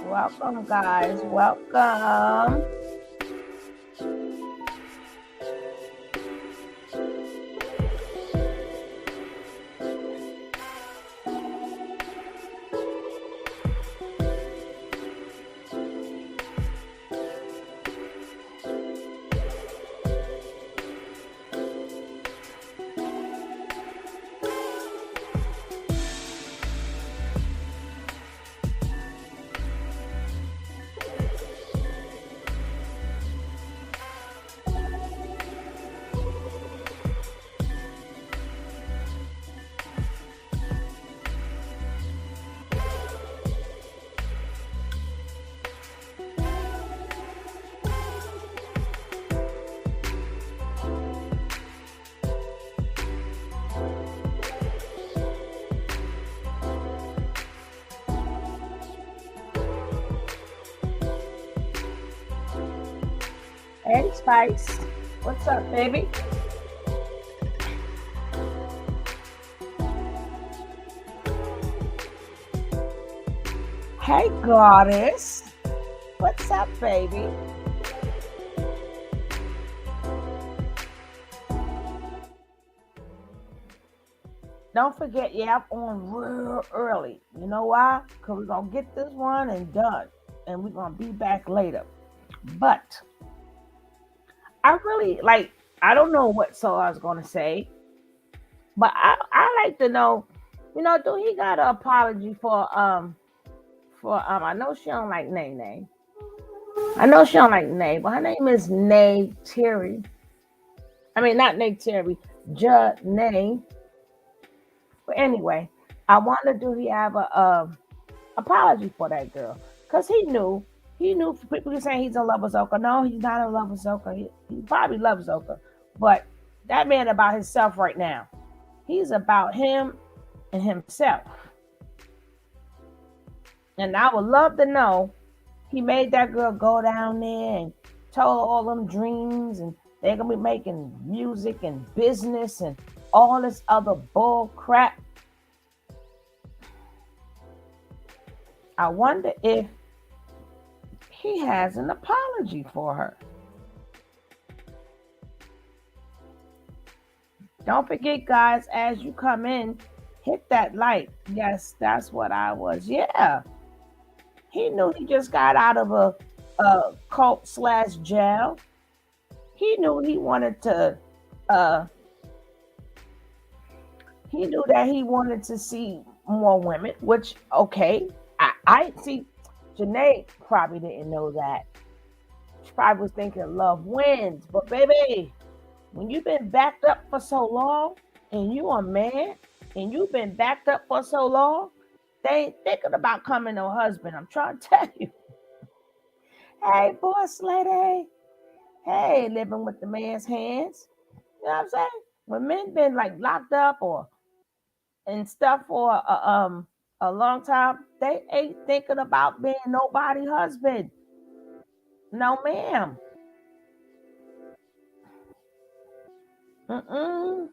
Welcome, guys. Welcome. Hey, Spice. What's up, baby? Hey, Goddess. What's up, baby? Don't forget, yeah, I'm on real early. You know why? Because we're going to get this one and done. And we're going to be back later. But I really like, I don't know what song I was going to say, but I like to know, do he got an apology I know she don't like Nay. I know she don't like Nay, but her name is Nay Terry. I mean, not Nay Terry, Nay. But anyway, I wonder, do he have a apology for that girl? Because he knew people were saying he's in love with Zoka. No, he's not in love with Zoka. He probably loves Zoka, but that man about himself right now. He's about him and himself. And I would love to know he made that girl go down there and told her all them dreams, and they're gonna be making music and business and all this other bull crap. I wonder if he has an apology for her. Don't forget, guys, as you come in, hit that like. Yes, that's what I was. Yeah. He knew he just got out of a cult/jail. He knew he wanted to uh he knew that he wanted to see more women, which okay. I see Janae probably didn't know that. She probably was thinking love wins. But baby, when you've been backed up for so long and you a man and you've been backed up for so long, they ain't thinking about coming no husband. I'm trying to tell you. Hey, boss lady. Hey, living with the man's hands. You know what I'm saying? When men been like locked up or and stuff for a long time, they ain't thinking about being nobody husband. No, ma'am. Mm-mm.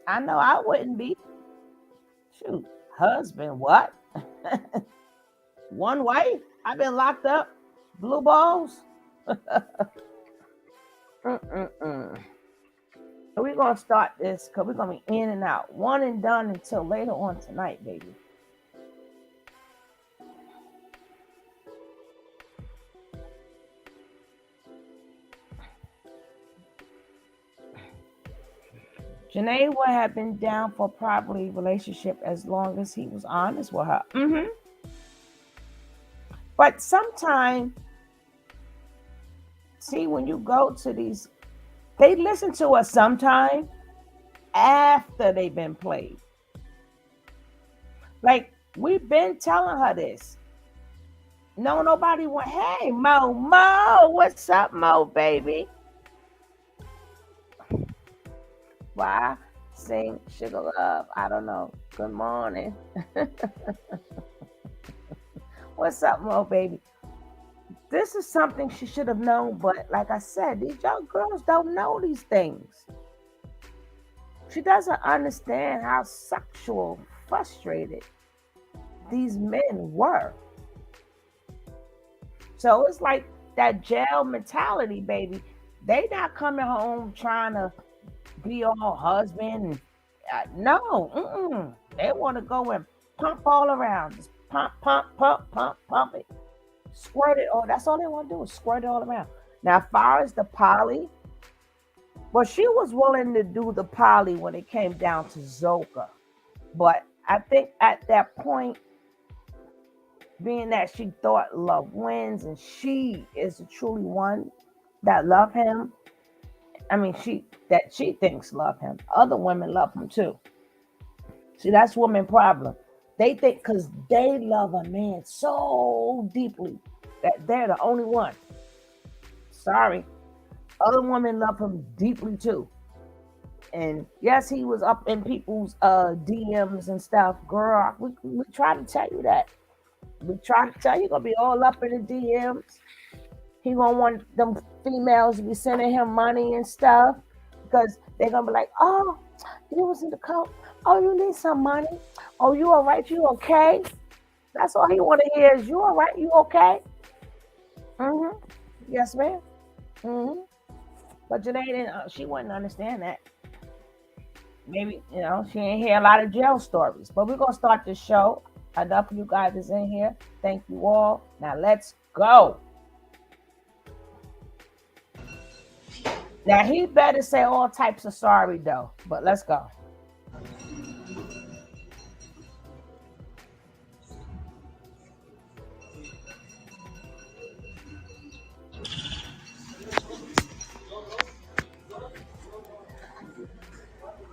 I know I wouldn't be. Shoot, husband, what? One wife? I've been locked up. Blue balls? Mm-mm-mm. So we're gonna start this because we're gonna be in and out, one and done until later on tonight, baby. Janae would have been down for probably relationship as long as he was honest with her. But sometimes, see, when you go to these, they listen to us sometime after they've been played. Like we've been telling her this. No, nobody went, hey, Mo, what's up, Mo, baby? Why? Sing Sugar Love. I don't know. Good morning. What's up, Mo, baby? This is something she should have known, but like I said, these young girls don't know these things. She doesn't understand how sexual frustrated these men were. So it's like that jail mentality, baby. They not coming home trying to be all husband. No, they want to go and pump all around. Just pump, pump, pump, pump, pump it. Squirt it. Oh, that's all they want to do is squirt it all around. Now, as far as the poly, well, she was willing to do the poly when it came down to Zoka. But I think at that point, being that she thought love wins and she is the truly one that love him. I mean, she thinks love him. Other women love him too. See, that's women problem. They think because they love a man so deeply that they're the only one. Sorry. Other women love him deeply too. And yes, he was up in people's DMs and stuff. Girl, we try to tell you that. We try to tell you gonna be all up in the DMs. He gonna want them females to be sending him money and stuff because they're gonna be like, oh, you was in the coat. Oh, you need some money. Oh, you all right? You okay? That's all he want to hear is you all right? You okay? Mm-hmm. Yes, ma'am. Mm-hmm. But Janae didn't. She wouldn't understand that. Maybe she ain't hear a lot of jail stories. But we're gonna start the show. Enough of you guys is in here. Thank you all. Now let's go. Now he better say all types of sorry though. But let's go.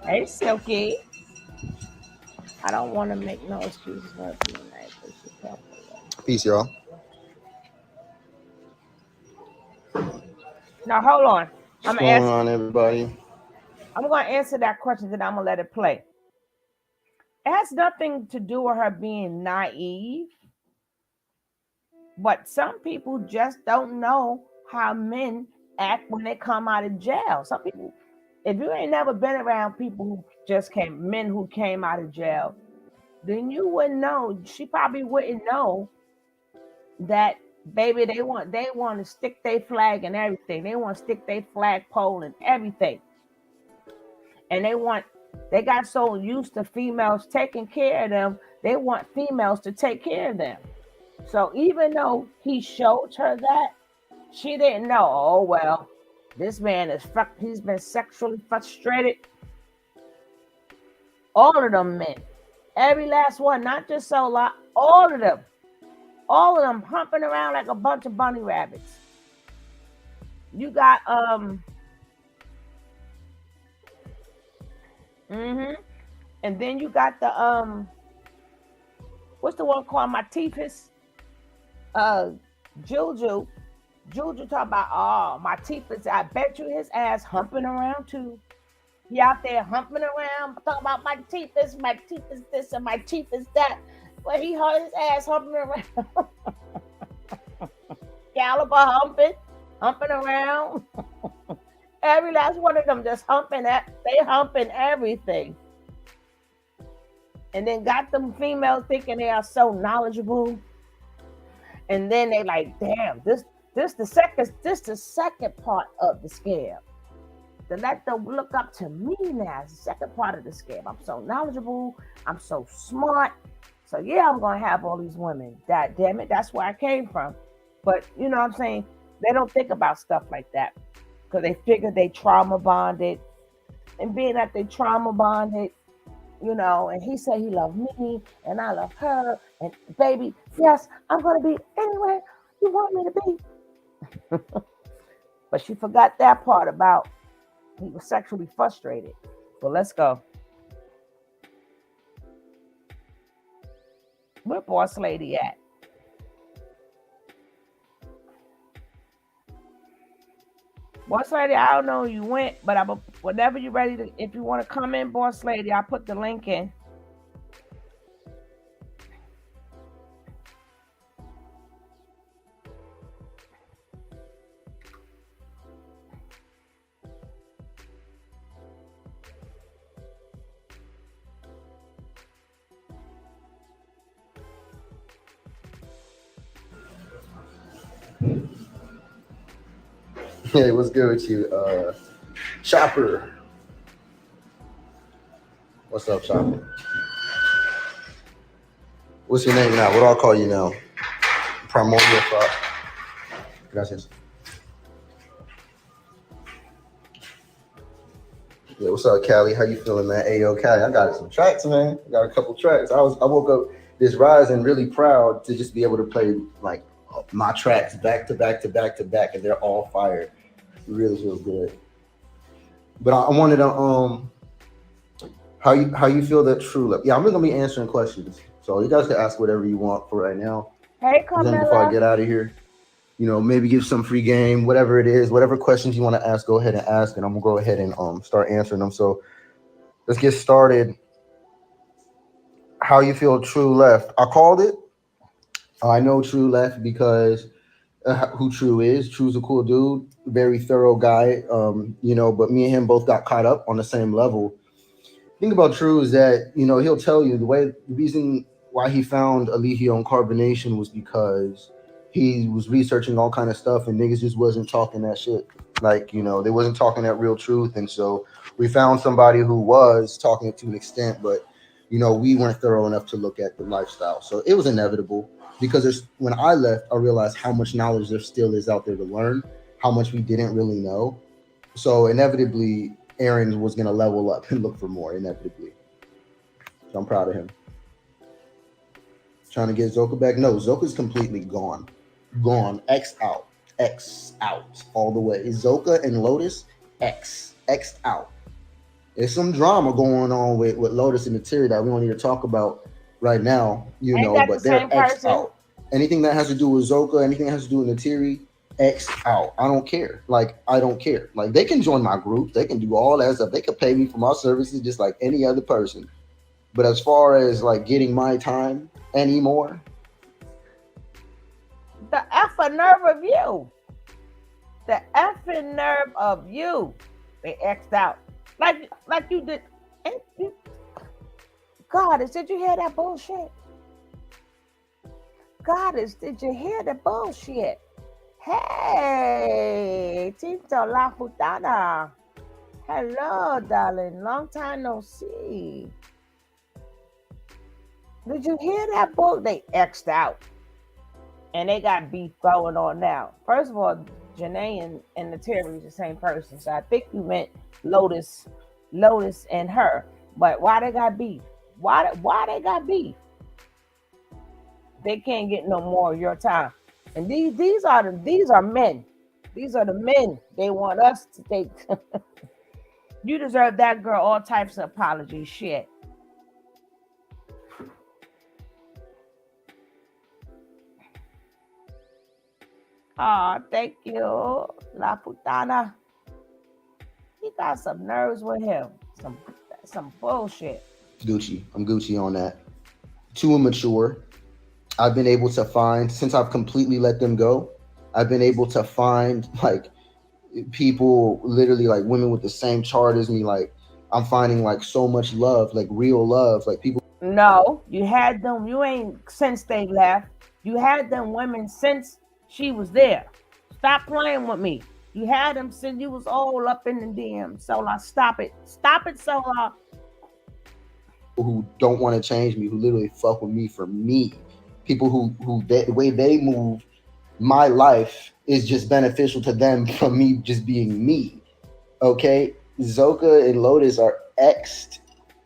Hey, Silky. I don't want to make no excuses for her being nice, but she can't. Peace, y'all. Now hold on. What's going on, everybody? I'm gonna answer that question, then I'm gonna let it play. It has nothing to do with her being naive, but some people just don't know how men act when they come out of jail. Some people, if you ain't never been around people who men who came out of jail, then you wouldn't know. She probably wouldn't know that, baby, they want to stick their flag and everything. They want to stick their flagpole and everything. And they got so used to females taking care of them, they want females to take care of them. So even though he showed her that, she didn't know, oh, well, this man he's been sexually frustrated. All of them men, every last one, not just Sola, all of them humping around like a bunch of bunny rabbits. You got, and then you got the, what's the one called Matifis? Juju talking about, oh, Matifis, I bet you his ass humping around too. He out there humping around, talking about my teeth is this and my teeth is that. But he heard his ass humping around. Gallagher humping around. Every last one of them just they humping everything. And then got them females thinking they are so knowledgeable. And then they like, damn, this the second part of the scam. To let them look up to me now is the second part of the scam. I'm so knowledgeable. I'm so smart. So yeah, I'm gonna have all these women. God damn it, that's where I came from. But you know what I'm saying? They don't think about stuff like that because they figure they trauma bonded. And being that they trauma bonded, and he said he loved me and I love her. And baby, yes, I'm gonna be anywhere you want me to be. But she forgot that part about he was sexually frustrated. But let's go. Where boss lady at? Boss lady, I don't know where you went, but whenever you're ready to, if you want to come in, boss lady, I'll put the link in. Hey, what's good with you? Chopper. What's up, Chopper? What's your name now? What do I call you now? Primordial thought. Gracias. Yeah, what's up, Callie? How you feeling, man? Hey, yo, Callie, I got some tracks, man. I got a couple tracks. I woke up this rising really proud to just be able to play like my tracks back to back to back to back, and they're all fire. It really feels good. But I wanted to how you feel that true love? Yeah, I'm gonna be answering questions, so you guys can ask whatever you want for right now. Hey, Then before I Camilla. get out of here, maybe give some free game, whatever it is, whatever questions you want to ask, go ahead and ask, and I'm gonna go ahead and start answering them. So let's get started. How you feel True left? I called it. I know True left because who True is. True's a cool dude, very thorough guy. But me and him both got caught up on the same level. Thing about True is that he'll tell you the reason why he found Alihio and carbonation was because he was researching all kind of stuff and niggas just wasn't talking that shit. Like they wasn't talking that real truth, and so we found somebody who was talking it to an extent, but we weren't thorough enough to look at the lifestyle. So it was inevitable because when I left, I realized how much knowledge there still is out there to learn, how much we didn't really know. So inevitably, Aaron was going to level up and look for more, inevitably. So I'm proud of him. Trying to get Zoka back. No, Zoka's completely gone. Gone. X out. X out. All the way. Zoka and Lotus, X. X out. There's some drama going on with Lotus and the Terry that we don't need to talk about right now, Ain't that the but they're same X person? out. Anything that has to do with Zoka, anything that has to do with Natiri, X out. I don't care. Like, I don't care. Like, they can join my group. They can do all that stuff. They can pay me for my services just like any other person. But as far as like getting my time anymore, The effing nerve of you. The effing nerve of you. They X'd out. Like you did. Goddess, did you hear that bullshit? Goddess, did you hear the bullshit? Hey, Tito La Futada. Hello, darling. Long time no see. Did you hear that bull? They X'd out. And they got beef going on now. First of all, Janae and the Terry is the same person. So I think you meant Lotus and her. But why they got beef? Why they got beef? They can't get no more of your time. And these are men. These are the men they want us to take. You deserve that girl all types of apology shit. Oh, thank you, La Putana. He got some nerves with him. Some bullshit. Gucci. I'm Gucci on that. Too immature. I've been able to find, since I've completely let them go, I've been able to find like people, literally like women with the same chart as me. Like, I'm finding like so much love, like real love, like people. No, you had them. You ain't since they left. You had them women since she was there. Stop playing with me. You had them since you was all up in the DM. Solar, stop it. Stop it, Solar. Who don't want to change me, who literally fuck with me for me. People who the way they move, my life is just beneficial to them from me just being me. Okay, Zoka and Lotus are X'd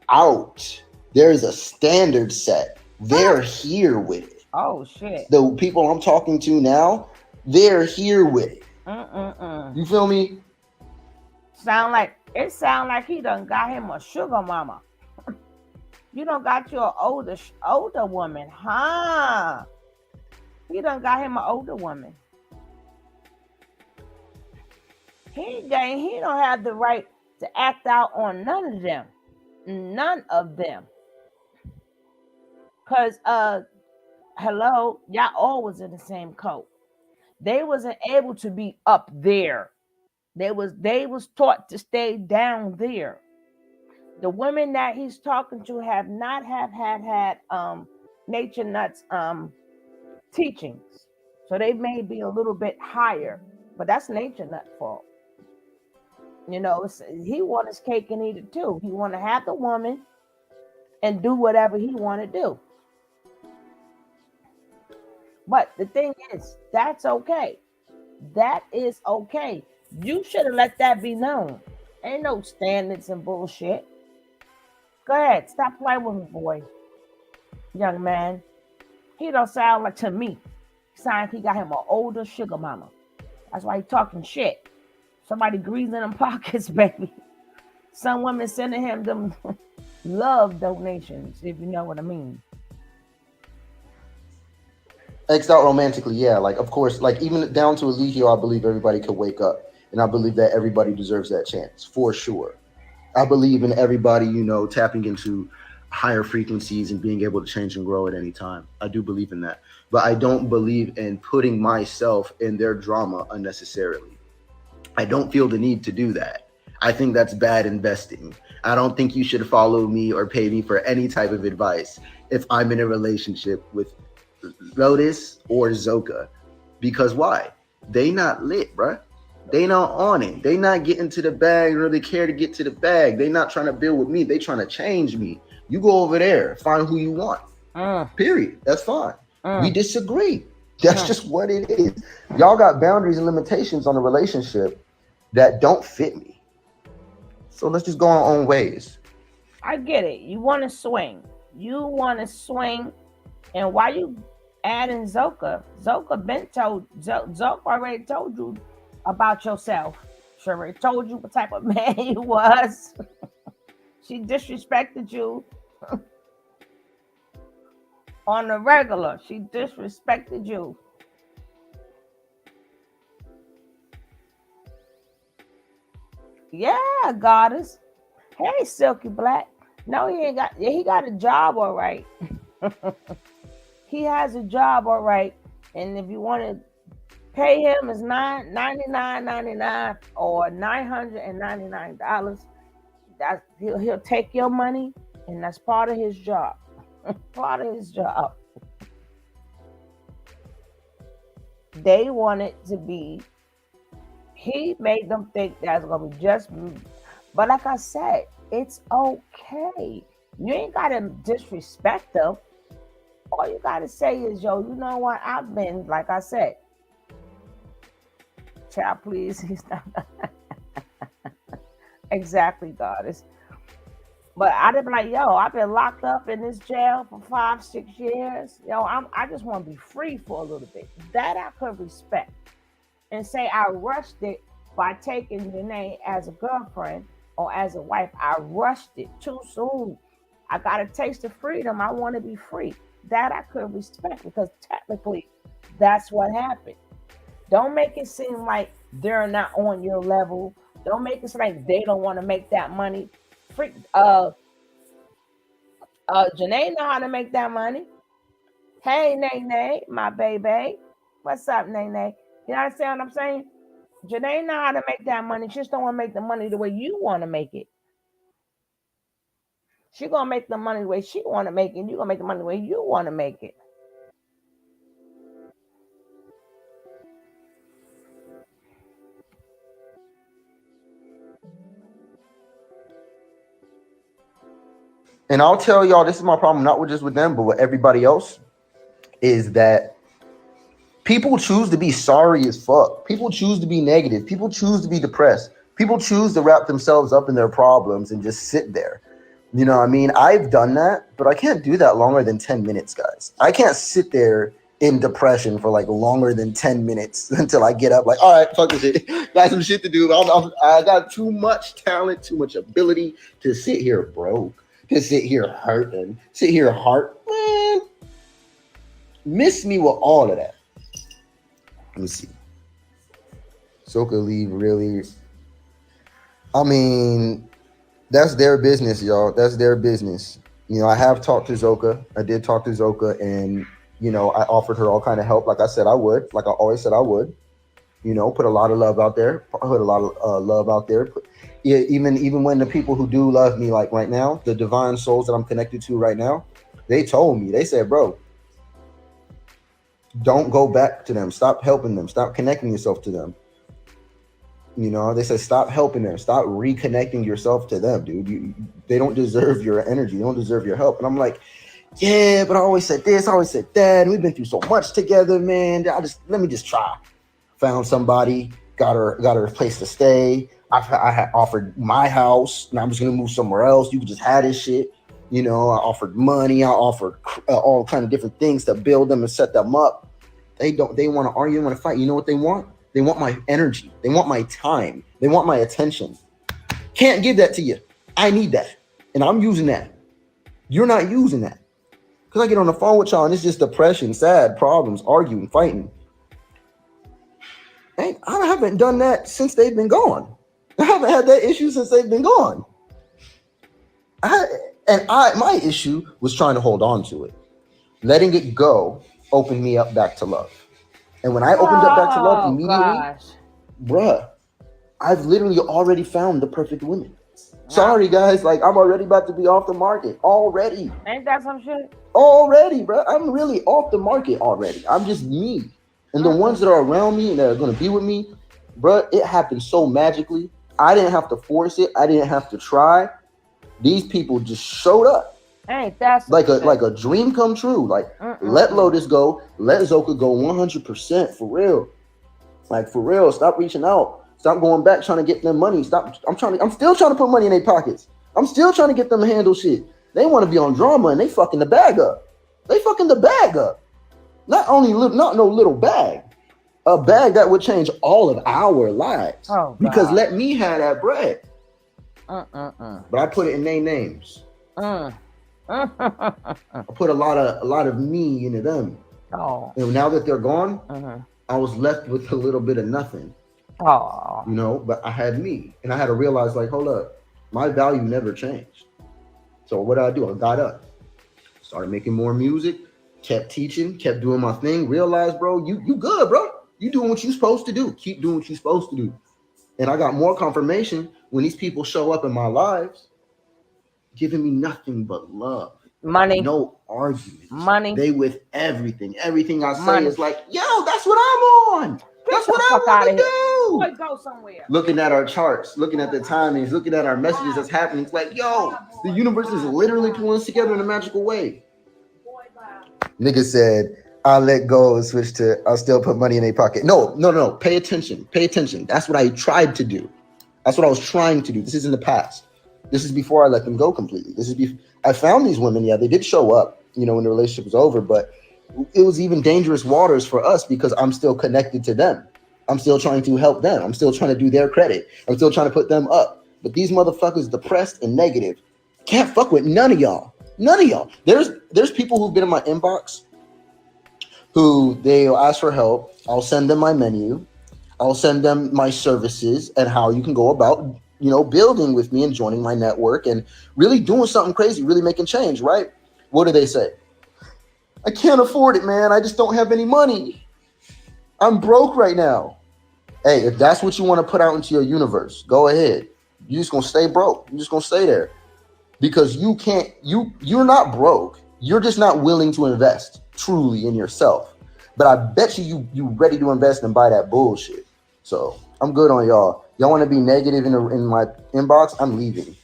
out. There's a standard set. They're here with it. Oh shit. The people I'm talking to now, they're here with it. You feel me? Sound like he done got him a sugar mama. You done got you an older woman, huh? He done got him an older woman. He don't have the right to act out on none of them. None of them. Cause hello, y'all all was in the same coat. They wasn't able to be up there. They was taught to stay down there. The women that he's talking to have not had nature nuts teachings. So they may be a little bit higher, but that's nature nut fault. He want his cake and eat it too. He want to have the woman and do whatever he want to do. But the thing is, that's okay. That is okay. You should have let that be known. Ain't no standards and bullshit. Go ahead, stop playing with me, boy. Young man. He don't sound like to me. He sound like he got him an older sugar mama. That's why he talking shit. Somebody greasing them pockets, baby. Some women sending him them love donations, if you know what I mean. X'd out romantically, yeah. Like, of course, like even down to Eligio, I believe everybody could wake up, and I believe that everybody deserves that chance for sure. I believe in everybody, tapping into higher frequencies and being able to change and grow at any time. I do believe in that, but I don't believe in putting myself in their drama unnecessarily. I don't feel the need to do that. I think that's bad investing. I don't think you should follow me or pay me for any type of advice if I'm in a relationship with Lotus or Zoka, because why? They not lit, bruh. They not on it. They not getting to the bag, really care to get to the bag. They not trying to build with me. They trying to change me. You go over there, find who you want. Period. That's fine. We disagree. That's just what it is. Y'all got boundaries and limitations on a relationship that don't fit me. So let's just go our own ways. I get it. You want to swing. And why you adding Zoka? Zoka already told you about yourself. She already told you what type of man you was. She disrespected you on the regular. She disrespected you. Yeah, goddess. Hey, Silky Black. No, he ain't got. Yeah, he got a job, all right. He has a job, all right. And if you want to pay him, it's $99.99 or $999. That's he'll take your money, and that's part of his job. Part of his job. They want it to be. He made them think that's gonna be just. But like I said, it's okay. You ain't gotta disrespect them. All you gotta say is, yo, you know what? I've been, like I said, child, please. He's not exactly, goddess. But I'd be like, yo, I've been locked up in this jail for 5-6 years. Yo, I just want to be free for a little bit. That I could respect. And say I rushed it by taking Janae as a girlfriend or as a wife. I rushed it too soon. I got a taste of freedom. I want to be free. That I could respect, because technically that's what happened. Don't make it seem like they're not on your level. Don't make it seem like they don't want to make that money. Freak, Janae know how to make that money. Hey, Nene, my baby. What's up, Nene? You understand what I'm saying? Janae know how to make that money. She just don't want to make the money the way you want to make it. She gonna make the money the way she want to make it. You gonna make the money the way you want to make it. And I'll tell y'all, this is my problem, not just with them, but with everybody else, is that people choose to be sorry as fuck. People choose to be negative. People choose to be depressed. People choose to wrap themselves up in their problems and just sit there. You know what I mean? I've done that, but I can't do that longer than 10 minutes, guys. I can't sit there in depression for like longer than 10 minutes until I get up like, all right, fuck this shit. Got some shit to do. I got too much talent, too much ability to sit here broke, to sit here hurting, sit here heart. Man, miss me with all of that. Let me see. Soka Lee really, I mean, that's their business, y'all. That's their business. You know, I have talked to Zoka. I did talk to Zoka, and you know, I offered her all kind of help, like I said I would, like I always said I would. You know, put a lot of love out there. Put a lot of love out there. Yeah, even when the people who do love me, like right now, the divine souls that I'm connected to right now, they told me, they said, bro, Don't go back to them. Stop helping them. Stop connecting yourself to them. You know, they say stop helping them. Stop reconnecting yourself to them, dude. They don't deserve your energy. They don't deserve your help. And I'm like, yeah, but I always said this, I always said that. And we've been through so much together, man. Let me just try. Found somebody, got her a place to stay. I had offered my house. Now I'm just gonna move somewhere else. You can just have this shit. You know, I offered money. I offered all kind of different things to build them and set them up. They want to argue, they want to fight. You know what they want? They want my energy. They want my time. They want my attention. Can't give that to you. I need that. And I'm using that. You're not using that. Because I get on the phone with y'all and it's just depression, sad, problems, arguing, fighting. And I haven't done that since they've been gone. I haven't had that issue since they've been gone. My issue was trying to hold on to it. Letting it go opened me up back to love. And when I opened up back to love immediately, bruh, I've literally already found the perfect woman. Sorry, guys. Like, I'm already about to be off the market. Already. Ain't that some shit? Already, bruh. I'm really off the market already. I'm just me. And the ones that are around me and that are going to be with me, bruh, it happened so magically. I didn't have to force it. I didn't have to try. These people just showed up. Ain't that like a dream come true. Like, let Lotus go. Let Zoka go 100% for real. Like, for real. Stop reaching out. Stop going back trying to get them money. Stop. I'm still trying to put money in their pockets. I'm still trying to get them to handle shit. They want to be on drama and they fucking the bag up. Not no little bag. A bag that would change all of our lives. Oh, because let me have that bread. But I put it in their names. I put a lot of me into them. Oh. And now that they're gone, I was left with a little bit of nothing. Oh. You know, but I had me. And I had to realize, like, hold up, my value never changed. So what did I do? I got up, started making more music, kept teaching, kept doing my thing, realized, bro, you good, bro. You doing what you're supposed to do. Keep doing what you're supposed to do. And I got more confirmation when these people show up in my lives, giving me nothing but love. Money. No arguments. Money. They with everything. Everything I say is like, yo, that's what I'm on. That's what I want to do. Boy, go somewhere. Looking at our charts, looking at the timings, looking at our messages that's happening. It's like, yo, the universe is literally pulling us together in a magical way. Nigga said, I'll let go and switch to, I'll still put money in a pocket. No. Pay attention. That's what I tried to do. That's what I was trying to do. This is in the past. This is before I let them go completely. I found these women. Yeah, they did show up, you know, when the relationship was over, but it was even dangerous waters for us because I'm still connected to them. I'm still trying to help them. I'm still trying to do their credit. I'm still trying to put them up. But these motherfuckers depressed and negative. Can't fuck with none of y'all. There's people who've been in my inbox who they'll ask for help. I'll send them my menu. I'll send them my services and how you can go about, you know, building with me and joining my network and really doing something crazy, really making change, right? What do they say? I can't afford it, man. I just don't have any money. I'm broke right now. Hey, if that's what you want to put out into your universe, go ahead. You're just going to stay broke. You're just going to stay there because you're not broke. You're just not willing to invest truly in yourself. But I bet you ready to invest and buy that bullshit. So I'm good on y'all. Y'all want to be negative in my inbox? I'm leaving.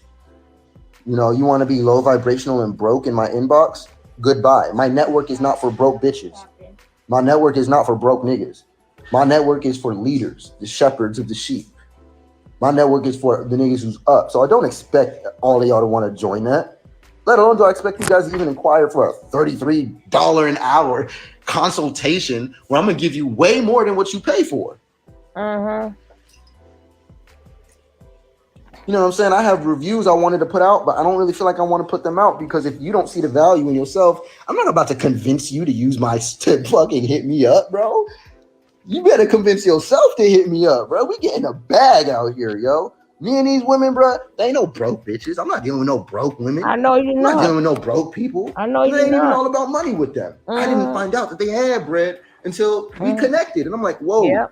You know, you want to be low vibrational and broke in my inbox? Goodbye. My network is not for broke bitches. My network is not for broke niggas. My network is for leaders, the shepherds of the sheep. My network is for the niggas who's up. So I don't expect all of y'all to want to join that. Let alone do I expect you guys to even inquire for a $33 an hour consultation where I'm going to give you way more than what you pay for. You know what I'm saying? I have reviews I wanted to put out, but I don't really feel like I want to put them out because if you don't see the value in yourself, I'm not about to convince you to use to fucking hit me up, bro. You better convince yourself to hit me up, bro. We getting a bag out here, yo. Me and these women, bro, they ain't no broke bitches. I'm not dealing with no broke women. I know you're not. I'm not dealing with no broke people. I know you're not. It ain't even all about money with them. I didn't find out that they had bread until we connected. And I'm like, whoa,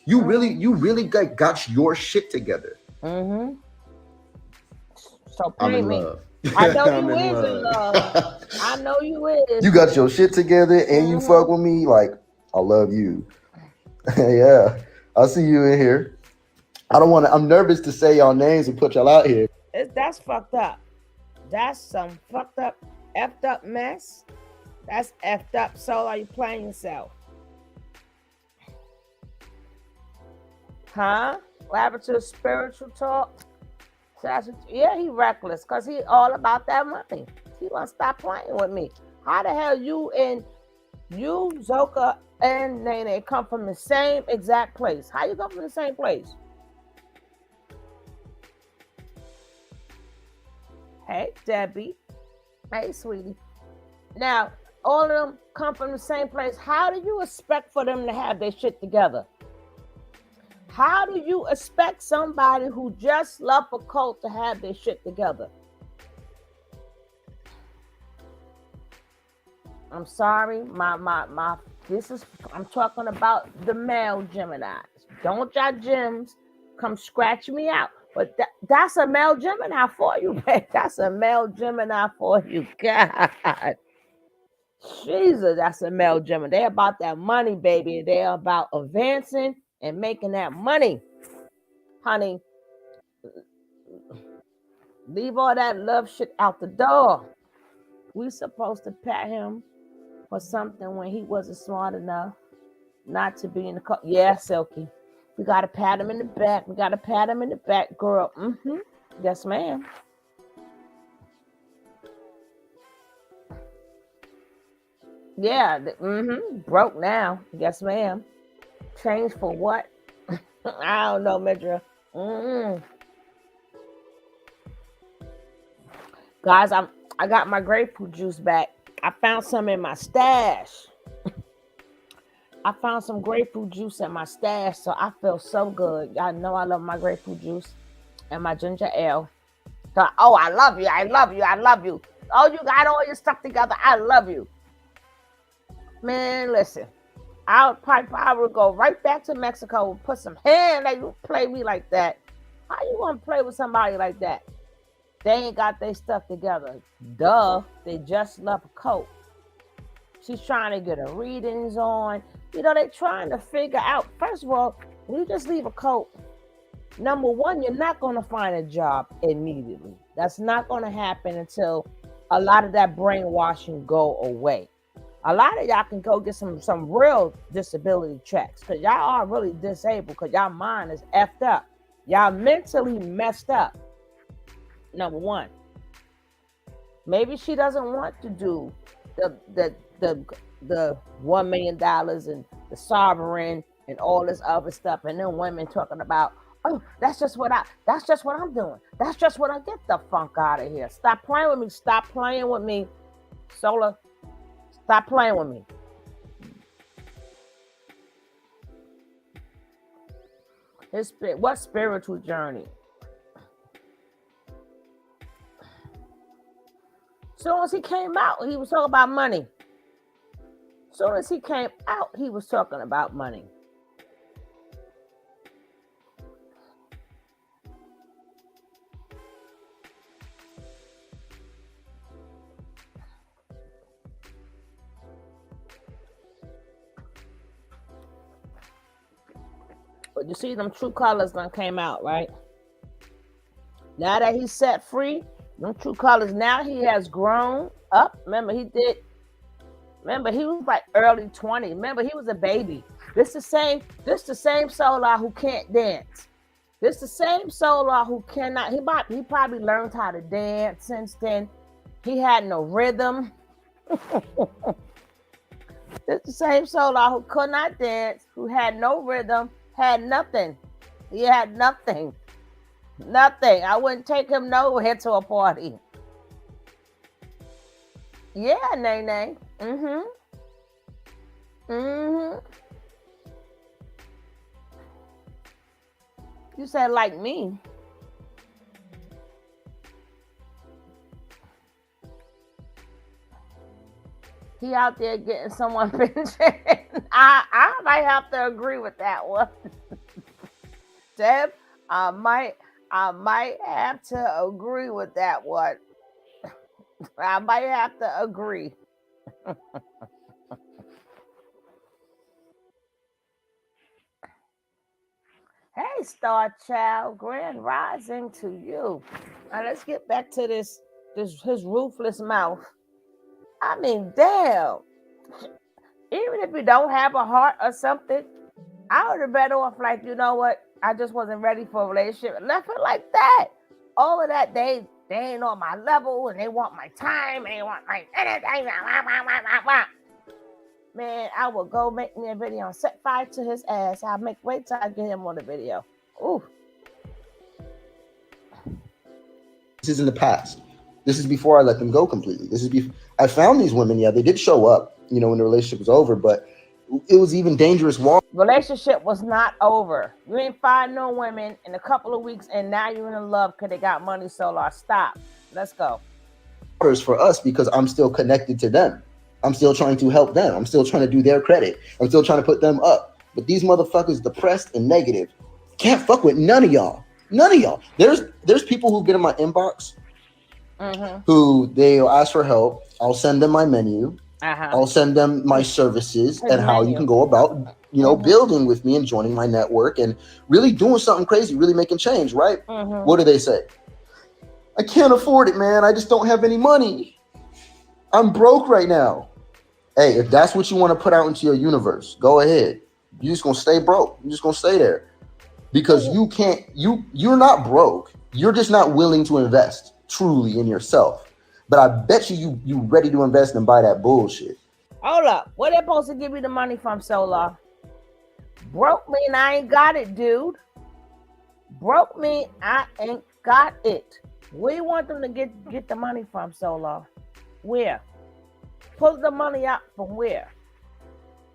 you really got your shit together. So pay me. I know you is in love. I know you is. You got your shit together and you fuck with me. Like, I love you. Yeah, I see you in here. I don't want to. I'm nervous to say y'all names and put y'all out here. That's fucked up. That's some fucked up, effed up mess. That's effed up. So are you playing yourself? Huh? What happened to spiritual talk? Yeah, he reckless because he all about that money. He want to stop playing with me. How the hell you, Zoka, and Nene come from the same exact place? How you come from the same place? Hey, Debbie. Hey, sweetie. Now, all of them come from the same place. How do you expect for them to have their shit together? How do you expect somebody who just left a cult to have their shit together? I'm sorry, I'm talking about the male Geminis. Don't y'all Gems come scratch me out. But that's a male Gemini for you, man. That's a male Gemini for you. God. Jesus, that's a male Gemini. They're about that money, baby. They're about advancing and making that money. Honey, leave all that love shit out the door. We supposed to pat him for something when he wasn't smart enough not to be in the car. Yeah, Silky. We gotta pat him in the back. We gotta pat him in the back, girl. Mm-hmm. Yes, ma'am. Yeah. Mm-hmm. Broke now. Yes, ma'am. Change for what? I don't know, Medra. Mm-hmm. Guys, I got my grapefruit juice back. I found some in my stash. I found some grapefruit juice in my stash, so I feel so good. Y'all know I love my grapefruit juice and my ginger ale. So, oh, I love you. I love you. I love you. Oh, you got all your stuff together. I love you. Man, listen. I would go right back to Mexico and put some hand. Like, you play me like that. How you want to play with somebody like that? They ain't got their stuff together. Duh. They just left a coat. She's trying to get her readings on. They're trying to figure out. First of all, when you just leave a coat, number one, you're not going to find a job immediately. That's not going to happen until a lot of that brainwashing go away. A lot of y'all can go get some real disability checks because y'all are really disabled because y'all mind is effed up. Y'all mentally messed up. Number one. Maybe she doesn't want to do the $1 million and the sovereign and all this other stuff, and then women talking about, oh, that's just what I'm doing. That's just what I get the funk out of here. Stop playing with me. Stop playing with me. Solar, stop playing with me. What spiritual journey? Soon as he came out, he was talking about money. Soon as he came out, he was talking about money. But you see, them true colors done came out, right? Now that he's set free, them true colors, now he has grown up. Remember, he was like early 20s. Remember, he was a baby. This the same Solar who can't dance. This the same Solar who cannot. He probably learned how to dance since then. He had no rhythm. This the same Solar who could not dance, who had no rhythm, had nothing. He had nothing. Nothing. I wouldn't take him nowhere to a party. Yeah, Nene. Mm-hmm. Mm-hmm. You said like me. He out there getting someone pension. I might have to agree with that one. Deb, I might have to agree with that one. I might have to agree. Hey, Star Child, grand rising to you. Now let's get back to this his ruthless mouth. I mean, damn. Even if you don't have a heart or something, I would have better off like, you know what? I just wasn't ready for a relationship. Left it like that. All of that, they ain't on my level and they want my time. They want my anything. Man, I will go make me a video and set fire to his ass. I'll wait till I get him on the video. Ooh. This is in the past. This is before I let them go completely. I found these women. Yeah, they did show up, when the relationship was over, but it was even dangerous waters Relationship was not over. You ain't find no women in a couple of weeks and now you're in love because they got money. Solar. Stop. Let's go. for us because I'm still connected to them. I'm still trying to help them. I'm still trying to do their credit. I'm still trying to put them up. But these motherfuckers depressed and negative. Can't fuck with none of y'all. None of y'all. There's people who get in my inbox who they'll ask for help. I'll send them my menu. I'll send them my services and how you can go about, building with me and joining my network and really doing something crazy, really making change, right? What do they say? I can't afford it, man. I just don't have any money. I'm broke right now. Hey, if that's what you want to put out into your universe, go ahead. You're just gonna stay broke. You're just gonna stay there. Because you're not broke. You're just not willing to invest truly in yourself. But I bet you ready to invest and buy that bullshit. Hold up. Where they supposed to give you the money from, Solar? Broke mean I ain't got it, dude. Broke mean I ain't got it. Where you want them to get the money from, Solar? Where? Pull the money out from where?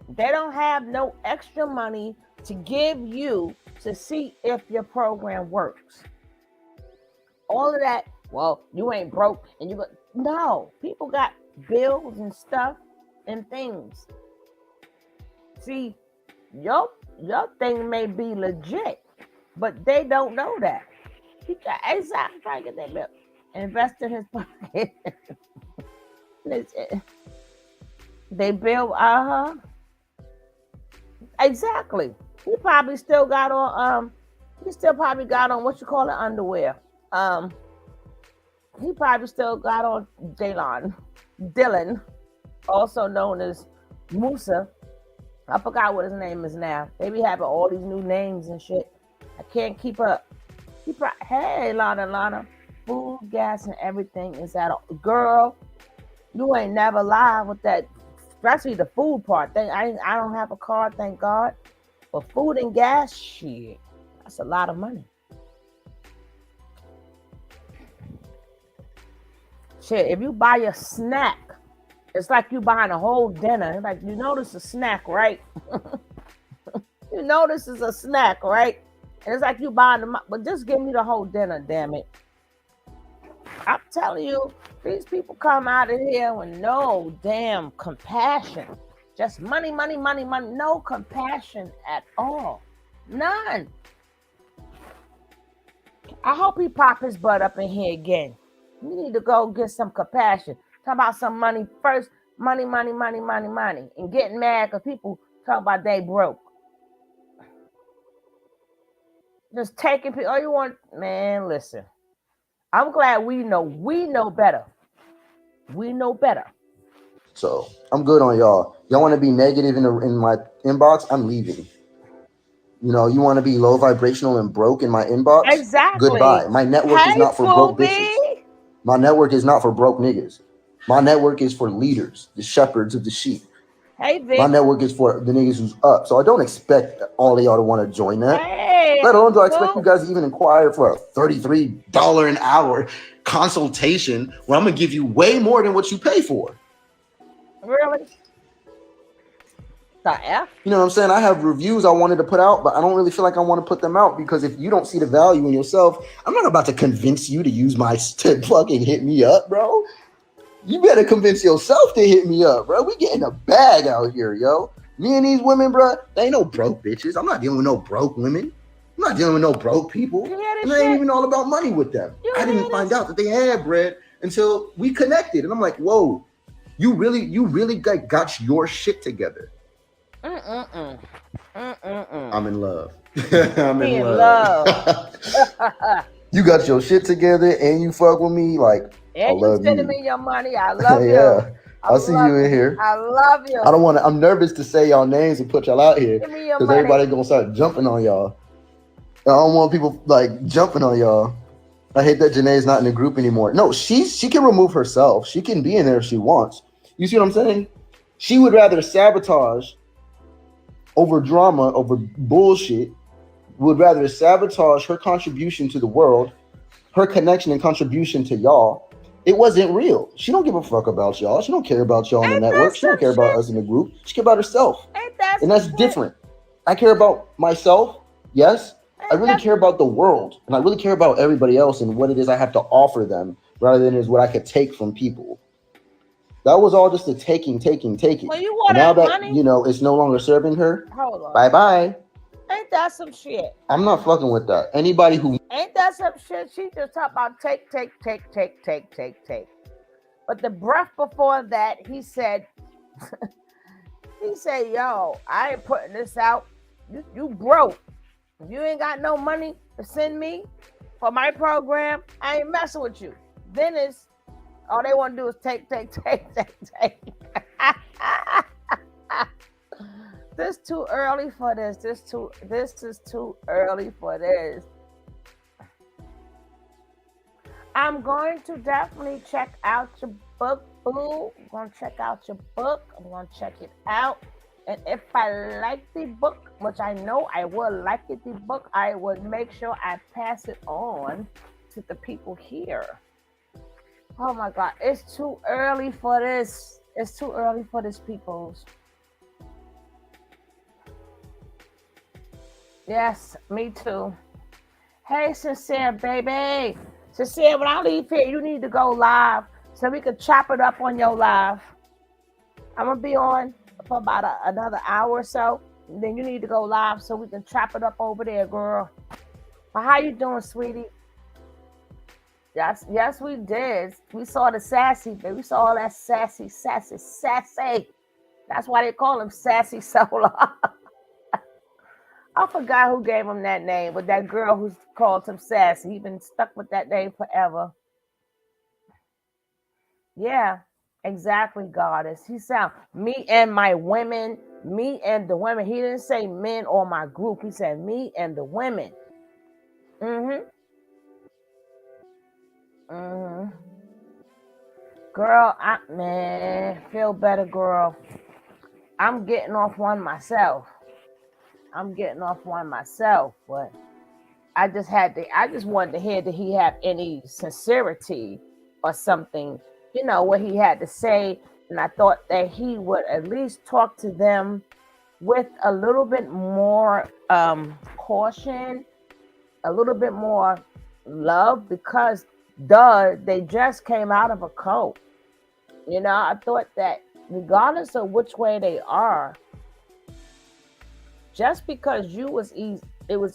They don't have no extra money to give you to see if your program works. All of that, well, you ain't broke and you got no, people got bills and stuff and things. See, your thing may be legit, but they don't know that. He got exactly trying to get that bill. Invest in his pocket. They bill, exactly. He probably still got on what you call it, underwear. He probably still got on Dylan, also known as Musa. I forgot what his name is now. They be having all these new names and shit. I can't keep up. Hey, Lana, food, gas, and everything is at all. Girl, you ain't never lied with that. Especially the food part. I don't have a car, thank God. But food and gas, shit, that's a lot of money. Shit, if you buy a snack, it's like you buying a whole dinner. Like, you know this is a snack, right? You know this is a snack, right? And it's like you buying them, but just give me the whole dinner, damn it. I'm telling you, these people come out of here with no damn compassion. Just money, money, money, money. No compassion at all. None. I hope he pop his butt up in here again. We need to go get some compassion. Talk about some money first. Money, money, money, money, money. And getting mad because people talk about they broke. Just taking people. Oh, you want, man, listen. I'm glad we know better. We know better. So I'm good on y'all. Y'all want to be negative in my inbox? I'm leaving. You want to be low vibrational and broke in my inbox? Exactly. Goodbye. My network is not for broke bitches. My network is not for broke niggas. My network is for leaders, the shepherds of the sheep. Hey, Vic. My network is for the niggas who's up. So I don't expect all of y'all to want to join that. Hey, let alone do I expect you guys to even inquire for a $33 an hour consultation where I'm going to give you way more than what you pay for. Really? The F? You know what I'm saying? I have reviews I wanted to put out, but I don't really feel like I want to put them out because if you don't see the value in yourself, I'm not about to convince you to to fucking hit me up, bro. You better convince yourself to hit me up, bro. We getting a bag out here, yo. Me and these women, bro, they ain't no broke bitches. I'm not dealing with no broke women. I'm not dealing with no broke people. And I ain't even all about money with them. I didn't find out that they had bread until we connected. And I'm like, whoa, you really got your shit together. I'm in love. I'm He in in love. love. You got your shit together and you fuck with me. Like, I And you love sending you. me your money. I love you. Yeah. I I see you love in you. here. I love I don't you. want to, I'm nervous to say y'all names and put y'all out here Give me your because money. everybody gonna start jumping on y'all. I don't want people like jumping on y'all. I hate that Janae's not in the group anymore. No, she can remove herself. She can be in there if she wants. You see what I'm saying? She would rather sabotage over drama, over bullshit, would rather sabotage her contribution to the world, her connection and contribution to y'all. It wasn't real. She don't give a fuck about y'all. She don't care about y'all on the Ain't that network. She don't some care about shit? us in the group. She care about herself. Ain't that And some that's shit? different. I care about myself, yes. I Ain't really that care about the world. And I really care about everybody else and what it is I have to offer them rather than is what I could take from people. That was all just a taking, taking, taking. when you And want now that that, money? you know, it's no longer serving her, Hold on. bye bye. Ain't that some shit? I'm not fucking with that. Anybody who Ain't that some shit? She just talk about take, take, take, take, take, take, take. But the breath before that, he said, yo, I ain't putting this out. You broke. You ain't got no money to send me for my program. I ain't messing with you. Then it's all they want to do is take, take, take, take, take. This too early for this. This is too early for this. I'm going to definitely check out your book, boo. I'm going to check out your book. I'm going to check it out. And if I like the book, which I know I will like it, the book, I would make sure I pass it on to the people here. Oh my God, it's too early for this. It's too early for this, peoples. Yes, me too. Hey, Sincere, baby. Sincere, when I leave here, you need to go live so we can chop it up on your live. I'm going to be on for about another hour or so. And then you need to go live so we can chop it up over there, girl. But how you doing, sweetie? Yes, we did. We saw the sassy, baby. We saw all that sassy, sassy, sassy. That's why they call him Sassy Solar. I forgot who gave him that name, but that girl who called him Sassy. He been stuck with that name forever. Yeah, exactly, goddess. He sound me and my women, me and the women. He didn't say men or my group. He said me and the women. Mm-hmm. Mm-hmm. Girl, man, feel better, girl. I'm getting off one myself. I'm getting off one myself, but I just wanted to hear that he have any sincerity or something, what he had to say. And I thought that he would at least talk to them with a little bit more caution, a little bit more love, because they just came out of a cult. I thought that regardless of which way they are, just because it was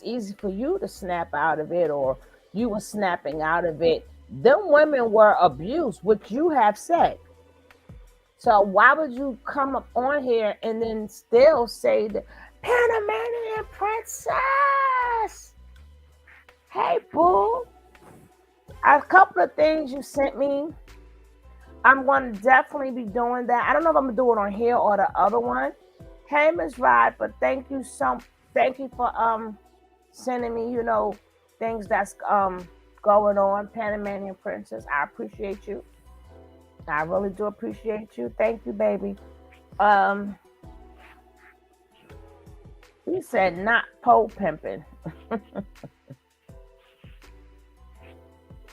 easy for you to snap out of it, or you were snapping out of it, them women were abused, which you have said. So why would you come up on here and then still say the Panamanian princess? Hey, boo. A couple of things you sent me. I'm going to definitely be doing that. I don't know if I'm going to do it on here or the other one. Hey, Miss Rod, but thank you for sending me, things that's going on. Panamanian princess, I appreciate you. I really do appreciate you. Thank you, baby. Um, he said not pole pimping.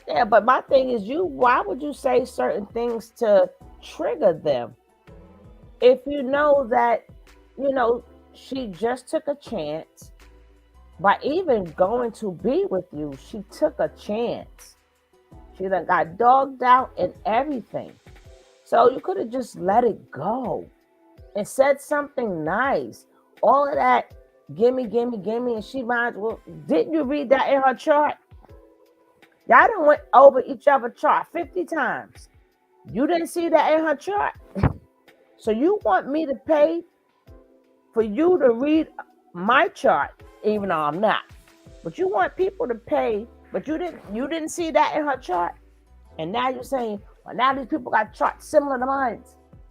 Yeah, but my thing is, why would you say certain things to trigger them? If you know that, she just took a chance by even going to be with you. She took a chance. She done got dogged out and everything. So you could have just let it go and said something nice. All of that, gimme, gimme, gimme, and she might as well. Didn't you read that in her chart? Y'all done went over each other chart 50 times. You didn't see that in her chart. So you want me to pay for you to read my chart even though I'm not. But you want people to pay, but you didn't see that in her chart. And now you're saying, well, now these people got charts similar to mine.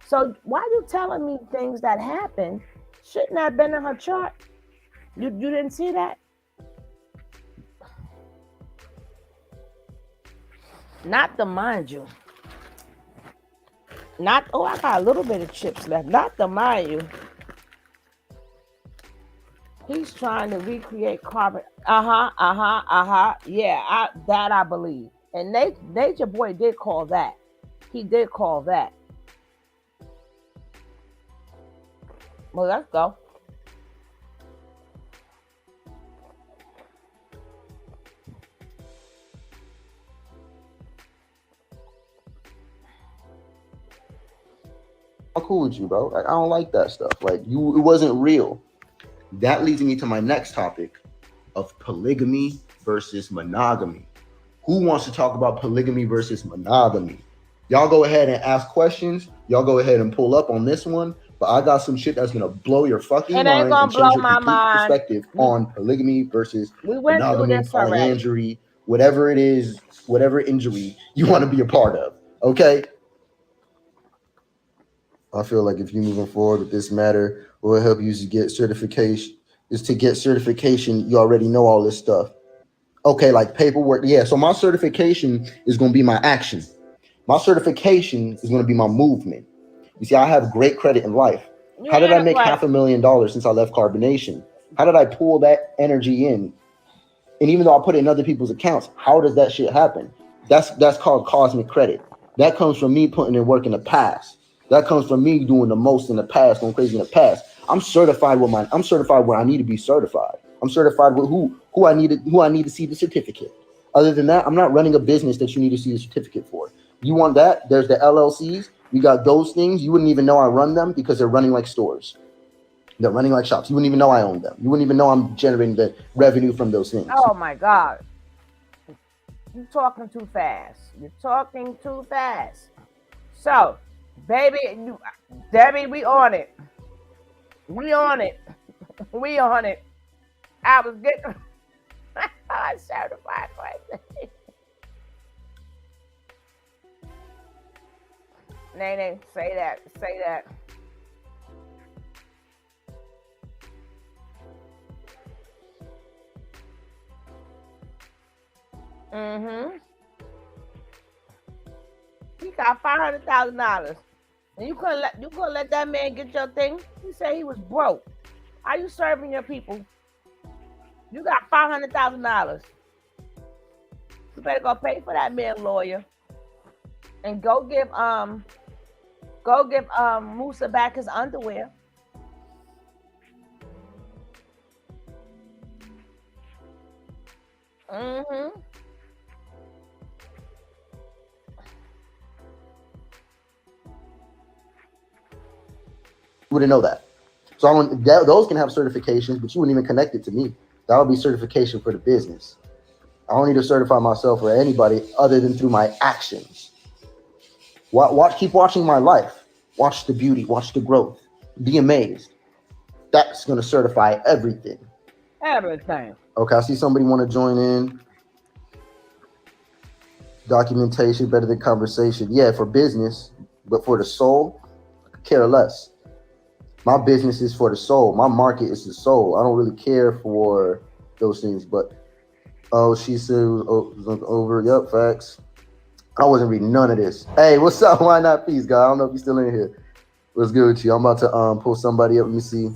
So why are you telling me things that happened shouldn't have been in her chart? You didn't see that? Not to mind you. Not, oh, I got a little bit of chips left. Not to mind you. He's trying to recreate carbon. Yeah, I believe. And Nature Boy did call that. He did call that. Well, let's go. I'm cool with you, bro. Like, I don't like that stuff. Like, it wasn't real. That leads me to my next topic of polygamy versus monogamy. Who wants to talk about polygamy versus monogamy? Y'all go ahead and ask questions. Y'all go ahead and pull up on this one. But I got some shit that's gonna blow your fucking mind and change your complete perspective on polygamy versus monogamy, polyandry, whatever it is, whatever injury you want to be a part of. Okay. I feel like if you're moving forward with this matter, what will help you to get certification is to get certification. You already know all this stuff. Okay, like paperwork. Yeah, so my certification is going to be my action. My certification is going to be my movement. You see, I have great credit in life. How did I make $500,000 since I left Carbonation? How did I pull that energy in? And even though I put it in other people's accounts, how does that shit happen? That's called cosmic credit. That comes from me putting in work in the past. That comes from me doing the most in the past, going crazy in the past. I'm certified where I need to be certified. I'm certified with who I need to see the certificate. Other than that, I'm not running a business that you need to see the certificate for. You want that? There's the LLCs. We got those things. You wouldn't even know I run them because they're running like stores. They're running like shops. You wouldn't even know I own them. You wouldn't even know I'm generating the revenue from those things. Oh my God. You're talking too fast. You're talking too fast. So, baby, Debbie, we on it. We on it. We on it. I was getting certified crazy. Nene, say that. Say that. Mm-hmm. He got $500,000. And you couldn't let that man get your thing? He said he was broke. How you serving your people? You got $500,000. You better go pay for that man lawyer. And go give Musa back his underwear. Mm-hmm. You wouldn't know that. So those can have certifications, but you wouldn't even connect it to me. That would be certification for the business. I don't need to certify myself or anybody other than through my actions. Keep watching my life. Watch the beauty. Watch the growth. Be amazed. That's going to certify everything. Everything. Okay, I see somebody want to join in. Documentation better than conversation. Yeah, for business, but for the soul, I could care less. My business is for the soul. My market is the soul. I don't really care for those things. But she said it was over. Yep, facts. I wasn't reading none of this. Hey, what's up? Why not peace, guy? I don't know if you're still in here. What's good with you? I'm about to pull somebody up. Let me see.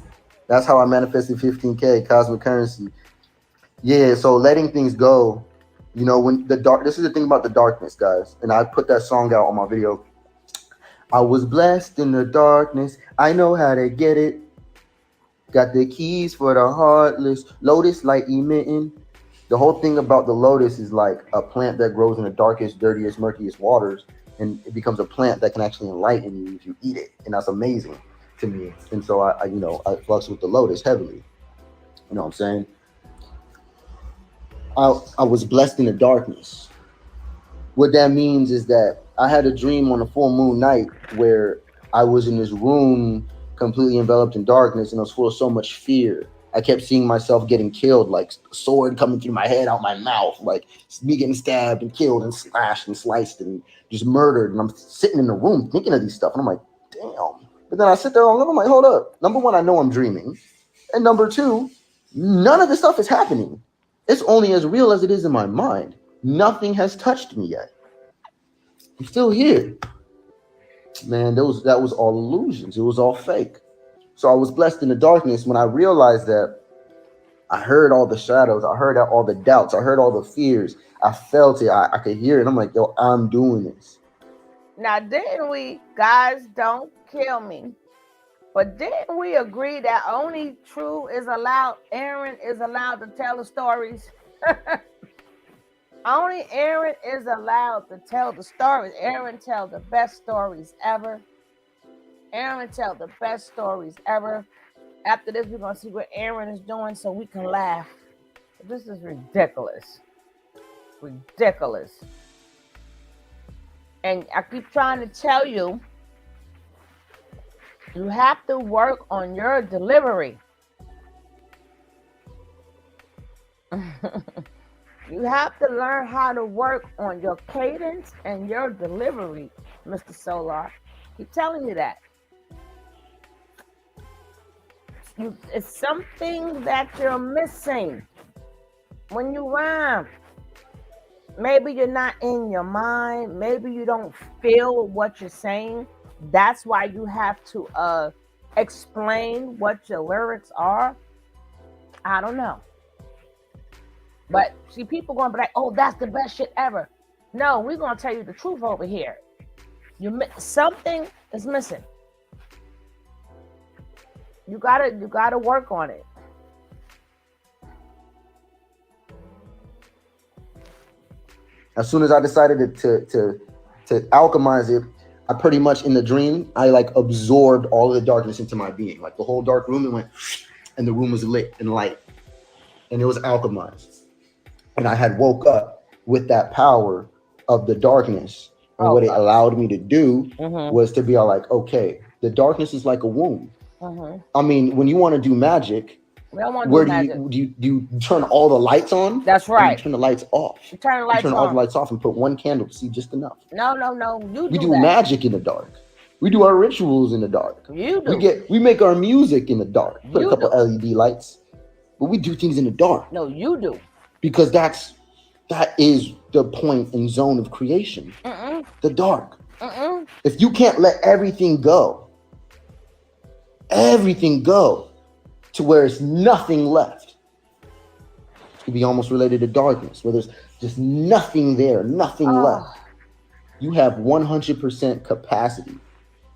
That's how I manifested 15K cosmic currency. Yeah, so letting things go. You know, when this is the thing about the darkness, guys. And I put that song out on my video. I was blessed in the darkness. I know how to get it. Got the keys for the heartless. Lotus light emitting. The whole thing about the lotus is like a plant that grows in the darkest, dirtiest, murkiest waters. And it becomes a plant that can actually enlighten you if you eat it. And that's amazing to me. And so I flux with the lotus heavily. You know what I'm saying? I was blessed in the darkness. What that means is that I had a dream on a full moon night where I was in this room completely enveloped in darkness and I was full of so much fear. I kept seeing myself getting killed, like sword coming through my head, out my mouth, like me getting stabbed and killed and slashed and sliced and just murdered. And I'm sitting in the room thinking of these stuff, and I'm like, damn. But then I sit there and I'm like, hold up. Number one, I know I'm dreaming, and number two, none of this stuff is happening. It's only as real as it is in my mind. Nothing has touched me yet. I'm still here. Man, that was all illusions. It was all fake. So I was blessed in the darkness when I realized that I heard all the shadows. I heard all the doubts. I heard all the fears. I felt it. I could hear it. I'm like, yo, I'm doing this. Now, didn't we, guys, don't kill me, but didn't we agree that only Aaron is allowed to tell the stories? Only Aaron is allowed to tell the stories. Aaron tell the best stories ever. Aaron tell the best stories ever. After this, we're going to see what Aaron is doing so we can laugh. This is ridiculous. Ridiculous. And I keep trying to tell you, you have to work on your delivery. You have to learn how to work on your cadence and your delivery, Mr. Solar. Keep telling you that. It's something that you're missing when you rhyme. Maybe you're not in your mind. Maybe you don't feel what you're saying. That's why you have to explain what your lyrics are. I don't know. But see, people going to be like, oh, that's the best shit ever. No, we're going to tell you the truth over here. Something is missing. You gotta work on it. As soon as I decided to alchemize it, I pretty much in the dream, I like absorbed all of the darkness into my being. Like the whole dark room, it went, and the room was lit and light, and it was alchemized. And I had woke up with that power of the darkness. And what it allowed me to do was to be all like, okay, the darkness is like a womb. I mean, when you want to do magic, where do you turn all the lights on? That's right. You turn the lights off. You turn all the lights off and put one candle to see just enough. No. We do magic in the dark. We do our rituals in the dark. You do. We make our music in the dark. Put a couple LED lights, but we do things in the dark. No, you do. Because that is the point and zone of creation. The dark. If you can't let everything go to where there's nothing left, it could be almost related to darkness, where there's just nothing there, nothing left. You have 100% capacity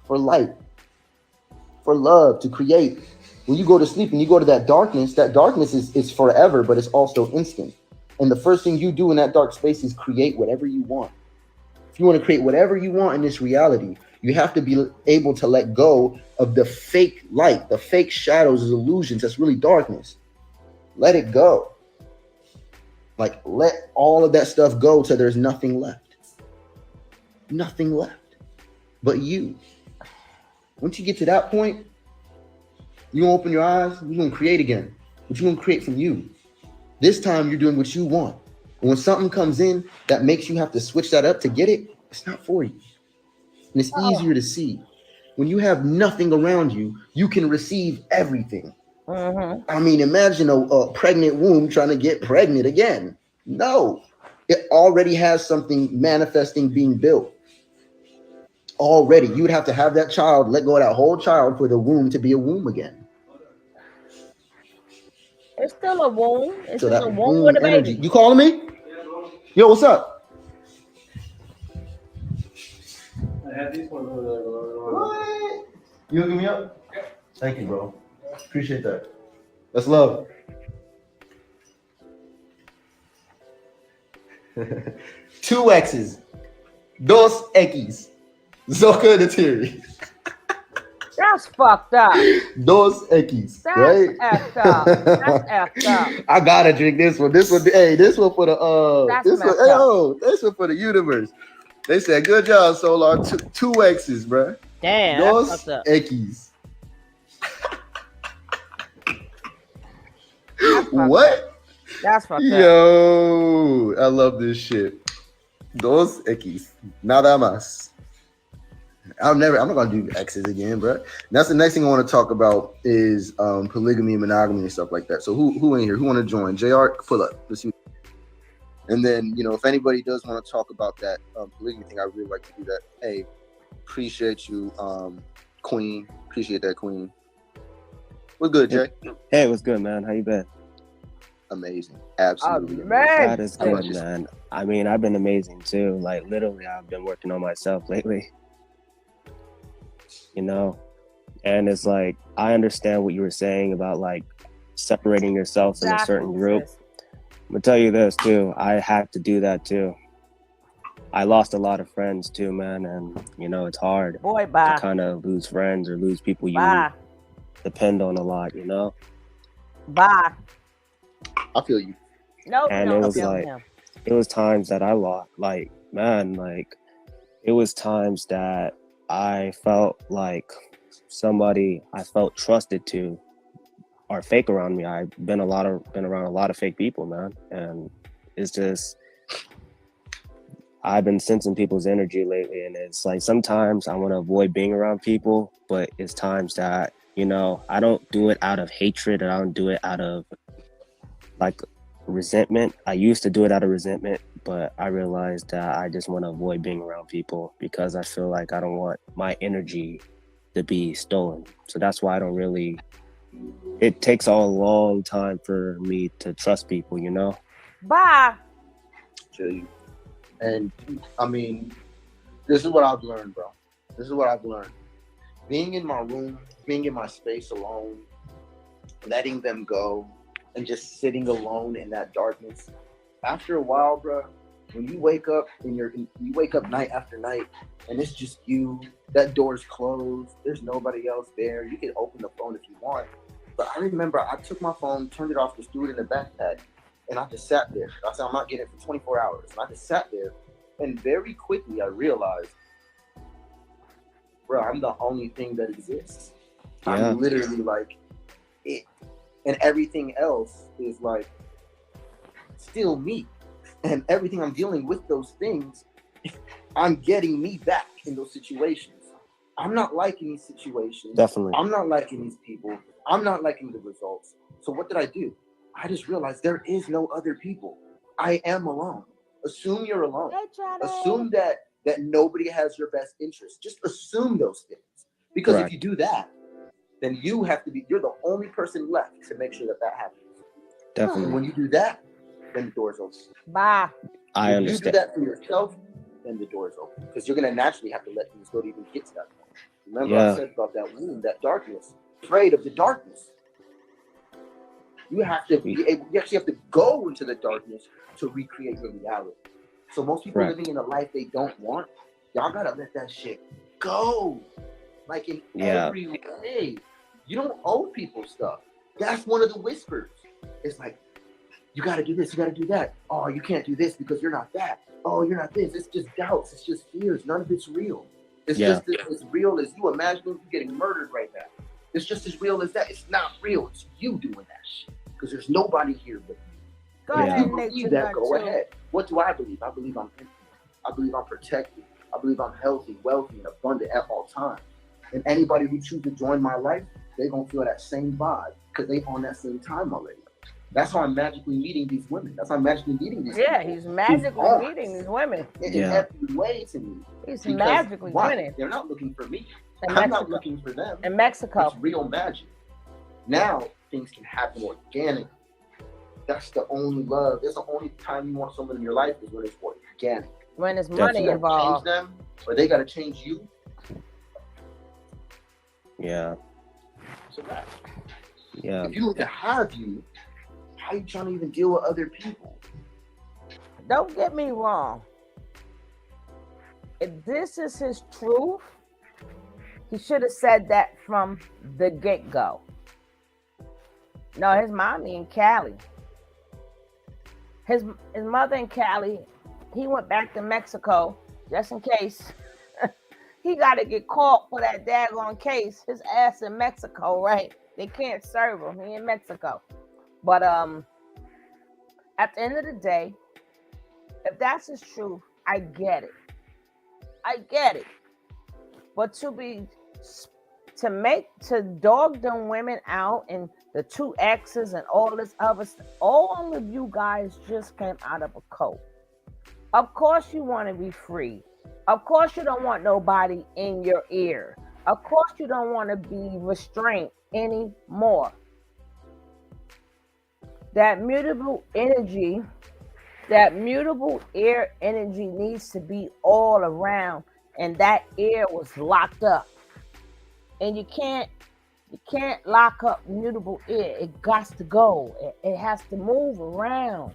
for light, for love, to create. When you go to sleep and you go to that darkness is forever, but it's also instant. And the first thing you do in that dark space is create whatever you want. If you want to create whatever you want in this reality, you have to be able to let go of the fake light, the fake shadows, the illusions. That's really darkness. Let it go. Like, let all of that stuff go till there's nothing left. Nothing left but you. Once you get to that point, you're going to open your eyes, you're going to create again. But you're going to create from you. This time you're doing what you want. And when something comes in that makes you have to switch that up to get it, it's not for you. And it's easier to see. When you have nothing around you, you can receive everything. I mean, imagine a pregnant womb trying to get pregnant again. No, it already has something manifesting, being built. Already, you would have to have that child, let go of that whole child for the womb to be a womb again. It's still a womb. It's still a womb with a baby. You calling me? Yo, what's up? I had these ones. What? You hooking me up? Thank you, bro. Appreciate that. That's love. 2 X's. 2 X's. Zoka de Thierry. That's fucked up. 2 X's. That's Right? effed up. That's effed up. I gotta drink this one. This one for the this one for the universe. They said, good job, Solar. 2 X's, bro. Damn. 2 X's. What? That's fucked up. Yo, I love this shit. Dos X. Nada más. I'm not gonna do X's again, bro. That's the next thing I want to talk about is polygamy and monogamy and stuff like that. So who in here? Who want to join? JR, pull up. Let's see. And then, if anybody does want to talk about that polygamy thing, I really like to do that. Hey, appreciate you, Queen. Appreciate that, Queen. We're good, Jay. Hey, what's good, man? How you been? Amazing. Absolutely. Man. That is good, man. I mean, I've been amazing too. Like, literally, I've been working on myself lately. And it's like, I understand what you were saying about like separating yourself in a certain group. I'm gonna tell you this too. I had to do that too. I lost a lot of friends too, man, and it's hard Boy, to bye. kind of lose friends or lose people you Bye. depend on a lot, Bye. I feel you. Nope. And no, it was no, like- no. It was times that I lost, like, man, like, it was times that I felt like somebody I felt trusted to are fake around me. I've been around a lot of fake people, man, and it's just I've been sensing people's energy lately, and it's like sometimes I want to avoid being around people, but it's times that I don't do it out of hatred, and I don't do it out of like resentment. I used to do it out of resentment, but I realized that I just want to avoid being around people because I feel like I don't want my energy to be stolen. So that's why I don't really. It takes a long time for me to trust people, Bye. Feel you. And I mean, this is what I've learned, bro. This is what I've learned. Being in my room, being in my space alone, letting them go, and just sitting alone in that darkness. After a while, bro, when you wake up and you wake up night after night, and it's just you. That door's closed. There's nobody else there. You can open the phone if you want. But I remember I took my phone, turned it off, just threw it in the backpack, and I just sat there. I said, I'm not getting it for 24 hours. And I just sat there, and very quickly I realized, bro, I'm the only thing that exists. Yeah. I'm literally like it. And everything else is like still me. And everything I'm dealing with those things, I'm getting me back in those situations. I'm not liking these situations. Definitely. I'm not liking these people. I'm not liking the results. So what did I do? I just realized there is no other people. I am alone. Assume you're alone. Hey, Johnny. Assume that nobody has your best interest. Just assume those things. Because Correct. if you do that, then you're the only person left to make sure that happens. And Definitely. when you do that, then the door's open. Bye. I When you do understand. that for yourself, then the door's open. Because you're going to naturally have to let things go to even get to that point. Remember I Yeah. said about that wound, that darkness, afraid of the darkness. You have to be able, you actually have to go into the darkness to recreate your reality. So most people Correct. living in a life they don't want, y'all gotta let that shit go. Like in Yeah. every way. You don't owe people stuff. That's one of the whispers. It's like, you gotta do this, you gotta do that. Oh, you can't do this because you're not that. Oh, you're not this. It's just doubts, it's just fears. None of it's real. It's Yeah. just as real as you imagining you getting murdered right now. It's just as real as that. It's not real. It's you doing that shit. Because there's nobody here but you. Go Yeah. If ahead, you Nate. believe You that, got go two. ahead. What do I believe? I believe I'm infinite. I believe I'm protected. I believe I'm healthy, wealthy, and abundant at all times. And anybody who chooses to join my life, they're going to feel that same vibe because they on that same time already. That's how I'm magically meeting these women. That's how I'm magically meeting these Yeah, people. he's magically on meeting these women. in Yeah. every way to me. He's Because magically why? winning They're not looking for me. in I'm not Mexico. looking for them. In Mexico. It's real magic. Now things can happen organically. That's the only love. That's the only time you want someone in your life is when it's organic. When there's Definitely. money You gotta change involved. them, or they gotta change you. Yeah. So that Yeah. if you don't even have you, how you trying to even deal with other people? Don't get me wrong. If this is his truth, he should have said that from the get-go. No, his mommy in Cali. His mother in Cali, he went back to Mexico just in case. He got to get caught for that daggone case. His ass in Mexico, right? They can't serve him. He in Mexico. But at the end of the day, if that's his truth, I get it. I get it. But to dog them women out and the two exes and all this other stuff, all of you guys just came out of a cult. Of course you want to be free. Of course you don't want nobody in your ear. Of course you don't want to be restrained anymore. That mutable air energy needs to be all around, and that air was locked up. And you can't lock up mutable air. It got to go. It has to move around.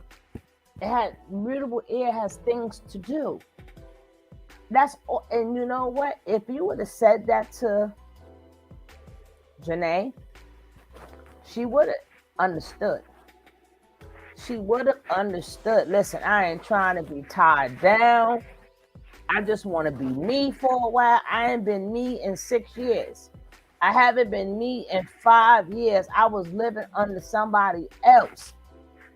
Mutable air has things to do. That's all. And you know what? If you would have said that to Janae, she would have understood. She would have understood. Listen, I ain't trying to be tied down. I just want to be me for a while. I ain't been me in 6 years. I haven't been me in 5 years. I was living under somebody else.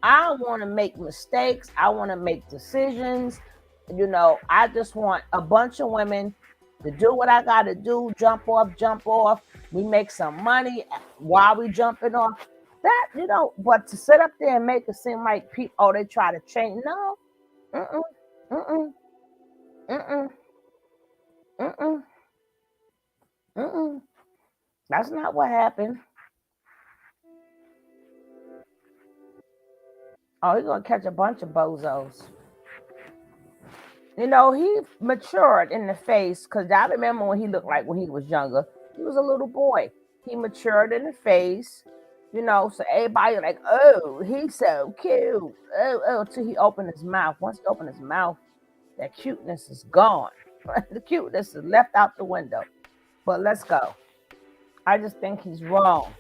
I want to make mistakes. I want to make decisions. I just want a bunch of women to do what I got to do. Jump off. We make some money while we jumping off. That, but to sit up there and make it seem like people, they try to change. No. That's not what happened. Oh, he's going to catch a bunch of bozos. He matured in the face, because I remember when he looked like when he was younger. He was a little boy. He matured in the face, so everybody like, oh, he's so cute. Oh, till he opened his mouth. Once he opened his mouth, that cuteness is gone. The cuteness is left out the window. But let's go. I just think he's wrong.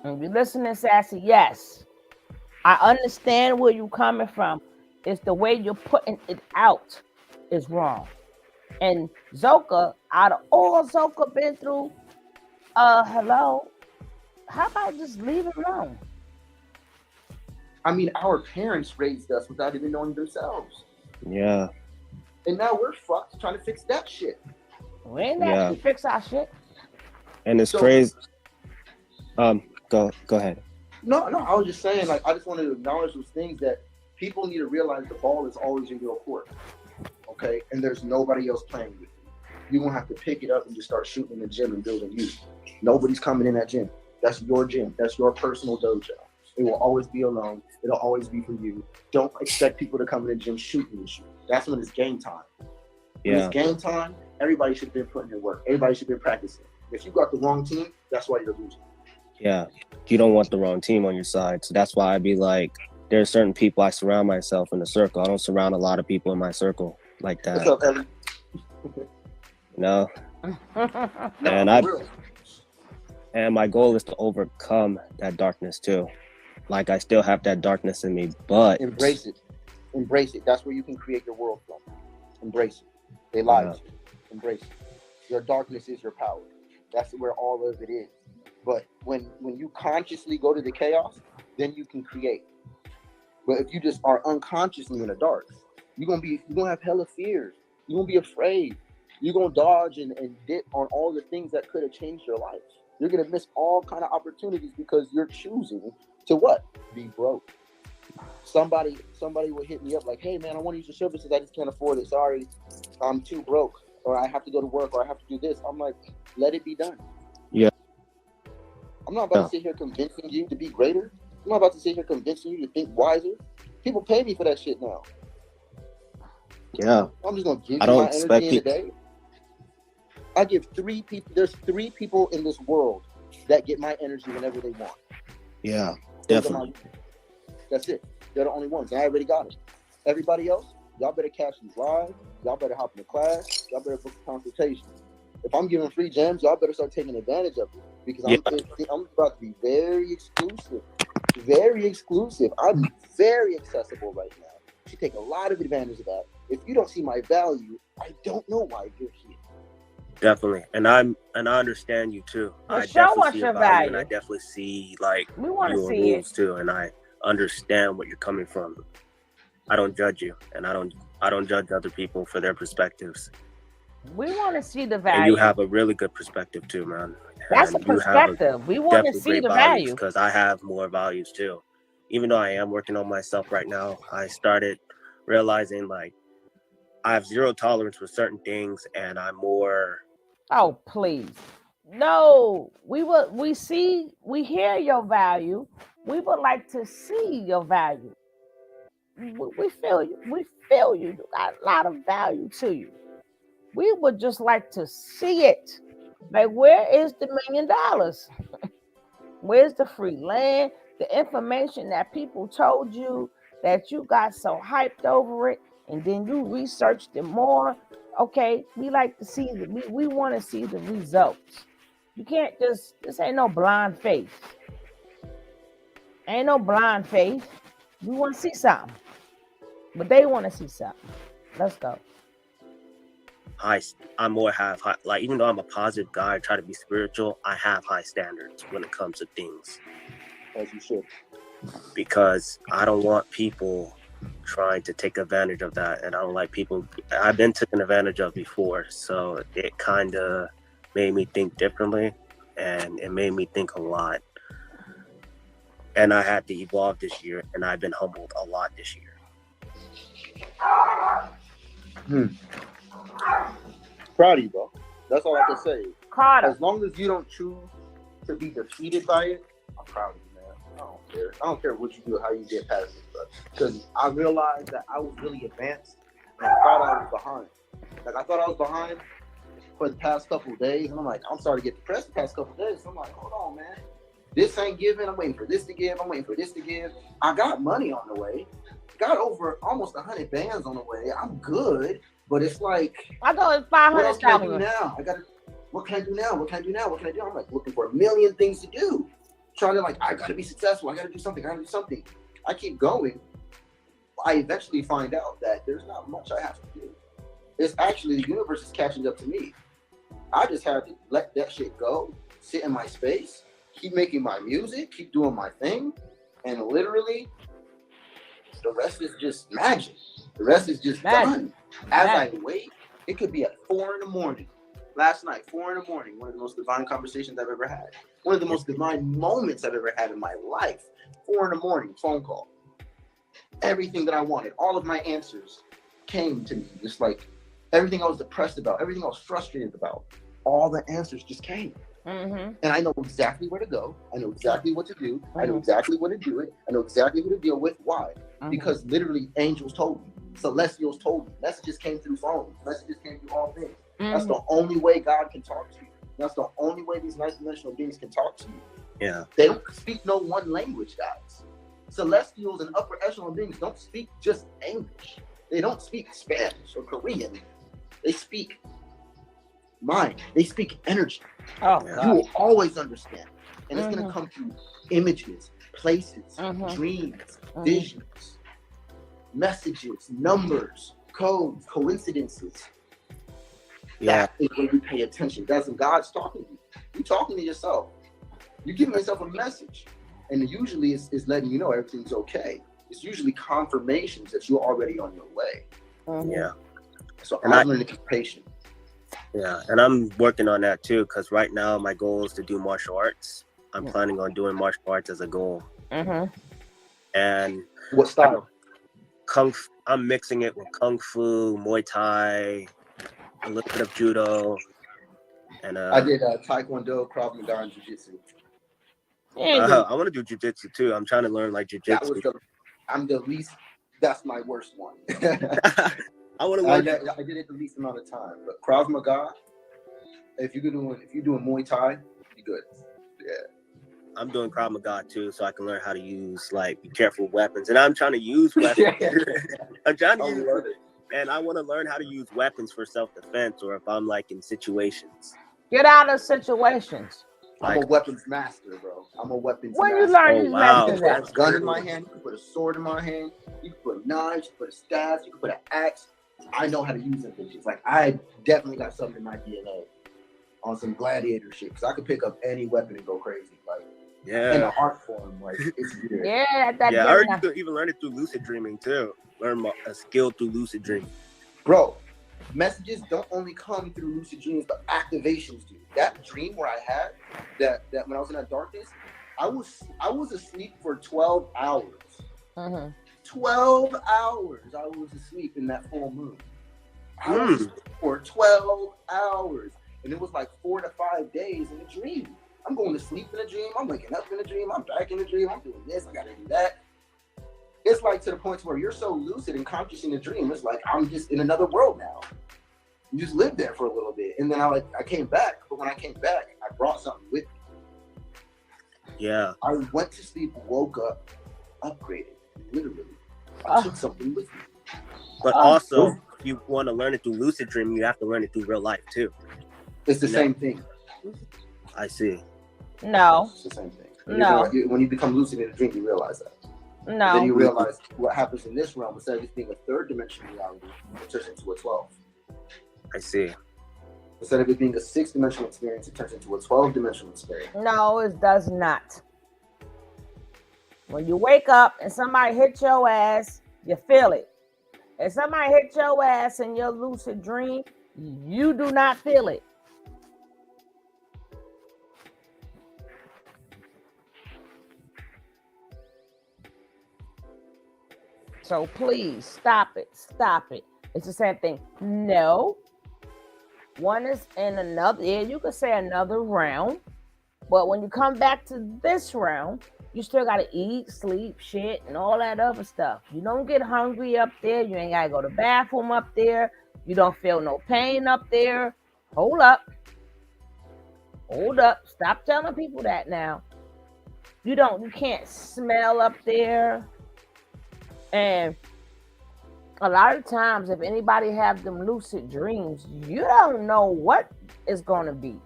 And you listening, Sassy, yes. I understand where you're coming from. It's the way you're putting it out is wrong. And Zoka, out of all Zoka been through, hello, how about just leave it alone? I mean, our parents raised us without even knowing themselves. Yeah. And now we're fucked trying to fix that shit. We ain't actually fix our shit. And it's crazy. Go ahead. No, I was just saying, I just wanted to acknowledge those things that people need to realize. The ball is always in your court, okay? And there's nobody else playing with you. You're going to have to pick it up and just start shooting in the gym and building you. Nobody's coming in that gym. That's your gym. That's your personal dojo. It will always be alone. It'll always be for you. Don't expect people to come in the gym shooting with you. That's when it's game time. When it's game time, everybody should have been putting in work. Everybody should have been practicing. If you got the wrong team, that's why you're losing. Yeah, you don't want the wrong team on your side. So that's why I'd be like, there's certain people I surround myself in the circle. I don't surround a lot of people in my circle like that. What's up, Ellie? No. And my goal is to overcome that darkness too. Like, I still have that darkness in me, but embrace it. That's where you can create your world from. Embrace it. They lied to you. Embrace it. Your darkness is your power. That's where all of it is. But when you consciously go to the chaos, then you can create. But if you just are unconsciously in the dark, you're gonna have hella fears. You're gonna be afraid. You're gonna dodge and dip on all the things that could have changed your life. You're gonna miss all kind of opportunities because you're choosing to what? Be broke. Somebody will hit me up like, hey man, I want to use your services, I just can't afford it. Sorry, I'm too broke, or I have to go to work, or I have to do this. I'm like, let it be done. Yeah. I'm not about to sit here convincing you to be greater. I'm not about to sit here convincing you to think wiser. People pay me for that shit now. Yeah. I'm just gonna give you my energy in the day. I give 3 people. There's 3 people in this world that get my energy whenever they want. Yeah, definitely. That's it. They're the only ones. And I already got it. Everybody else, y'all better catch these live. Y'all better hop in the class. Y'all better book a consultation. If I'm giving free gems, y'all better start taking advantage of it, because I'm about to be very exclusive. Very exclusive. I'm very accessible right now. You should take a lot of advantage of that. If you don't see my value, I don't know why you're here. Definitely, and I understand you too. Well, I show definitely us see your your value, and I value. definitely see like We want to your see it. rules too, and I understand what you're coming from. I don't judge you, and I don't judge other people for their perspectives. We want to see the And value. you have a really good perspective too, man. That's a And you have a perspective. We want to definitely see great the values value. because I have more values too. Even though I am working on myself right now, I started realizing like I have zero tolerance for certain things, and I'm more. Oh, please. No, we hear your value. We would like to see your value. We feel you. We feel you. You got a lot of value to you. We would just like to see it. Like, where is the $1 million? Where's the free land? The information that people told you that you got so hyped over it, and then you researched it more. Okay, we like to see we want to see the results. You can't just this ain't no blind faith. Ain't no blind faith. We want to see something, but they want to see something. Let's go. I more have high, like even though I'm a positive guy, I try to be spiritual. I have high standards when it comes to things As you should. because I don't want people trying to take advantage of that, and I don't like people. I've been taken advantage of before, so it kind of made me think differently, and it made me think a lot. And I had to evolve this year, and I've been humbled a lot this year. Proud of you, bro. That's all I can say. Carter. As long as you don't choose to be defeated by it, I'm proud of you, man. I don't care. I don't care what you do, how you get past it, bro. Because I realized that I was really advanced, and I thought I was behind. Like I thought I was behind for the past couple of days, and I'm like, I'm starting to get depressed the past couple of days. So I'm like, hold on, man. This ain't giving. I'm waiting for this to give. I'm waiting for this to give. I got money on the way. Got over almost 100 bands on the way. I'm good, but it's like, I thought it's what else can I do 500,000. now? What can I do now? What can I do now? What can I do? I'm like looking for a million things to do. Trying to like, I gotta be successful. I gotta do something. I keep going. I eventually find out that there's not much I have to do. It's actually the universe is catching up to me. I just have to let that shit go, sit in my space, keep making my music, keep doing my thing, and literally the rest is just magic. The rest is just done. As I wait, it could be at 4 a.m. Last night, 4 a.m, one of the most divine conversations I've ever had. One of the most divine moments I've ever had in my life. 4 a.m, phone call. Everything that I wanted, all of my answers came to me. Just like everything I was depressed about, everything I was frustrated about, all the answers just came. Mm-hmm. And I know exactly where to go. I know exactly what to do. I know exactly when to do it. I know exactly who to deal with. Why? Because literally angels told me. Celestials told me. Messages came through phones. Messages came through all things. That's the only way God can talk to you. That's the only way these ninth dimensional beings can talk to you. Yeah. They don't speak no one language, guys. Celestials and upper echelon beings don't speak just English. They don't speak Spanish or Korean. They speak mind. They speak energy. Oh, You God. will always understand. And it's going to come through images, places, dreams, visions, messages, numbers, codes, coincidences. Yeah. That is when you pay attention. That's when God's talking to you. You're talking to yourself. You're giving yourself a message. And usually it's letting you know everything's okay. It's usually confirmations that you're already on your way. Yeah. So And I'm learning to be patient. Yeah, and I'm working on that too, because right now my goal is to do martial arts. I'm planning on doing martial arts as a goal. And What style? I'm mixing it with Kung Fu, Muay Thai, a little bit of Judo. And I did Taekwondo, Krav Maga, and Jiu-Jitsu. I want to do Jiu-Jitsu too. I'm trying to learn like Jiu-Jitsu. That's my worst one. I want to I learn. did it the least amount of time, but Krav Maga, if you're doing Muay Thai, you're good. Yeah. I'm doing Krav Maga too, so I can learn how to use be careful with weapons. And I'm trying to use weapons. I'm trying to use it. And I want to learn how to use weapons for self-defense, or if I'm in situations. Get out of situations. I'm a weapons master, bro. I'm a weapons When master. you learn these You messages can put a gun in my hand. You can put a sword in my hand. You can put knives. You can put a staff. You can put an axe. I know how to use them bitches. I definitely got something in my DNA. on some gladiator shit because I could pick up any weapon and go crazy. Like in Yeah. the art form, like it's weird. Yeah, that Yeah, I heard Gemini. you could even learn it through lucid dreaming too. Learn a skill through lucid dreaming. Bro, messages don't only come through lucid dreams, but activations do. That dream where I had that when I was in that darkness, I was asleep for 12 hours. Mm-hmm. 12 hours I was asleep in that full moon. I was asleep for 12 hours. And it was like 4 to 5 days in a dream. I'm going to sleep in a dream. I'm waking up in a dream. I'm back in a dream. I'm doing this. I got to do that. It's like to the point where you're so lucid and conscious in the dream. It's like I'm just in another world now. You just lived there for a little bit. And then I came back. But when I came back, I brought something with me. Yeah. I went to sleep, woke up, upgraded. Literally. I took something with me. But also, if you want to learn it through lucid dreaming, you have to learn it through real life too. It's the same thing. I see. No. It's the same thing. No. When you become lucid in a dream, you realize that. No. Then you realize what happens in this realm, instead of it being a third dimension reality, it turns into a 12. I see. Instead of it being a 6-dimensional experience, it turns into a 12-dimensional experience. No, it does not. When you wake up and somebody hit your ass, you feel it. If somebody hit your ass in your lucid dream, you do not feel it. So please stop it. Stop it. It's the same thing. No. One is in another, yeah, you could say another realm. But when you come back to this realm, you still got to eat, sleep, shit, and all that other stuff. You don't get hungry up there. You ain't got to go to the bathroom up there. You don't feel no pain up there. Hold up. Hold up. Stop telling people that now. You can't smell up there. And a lot of times, if anybody have them lucid dreams, you don't know what it's going to be.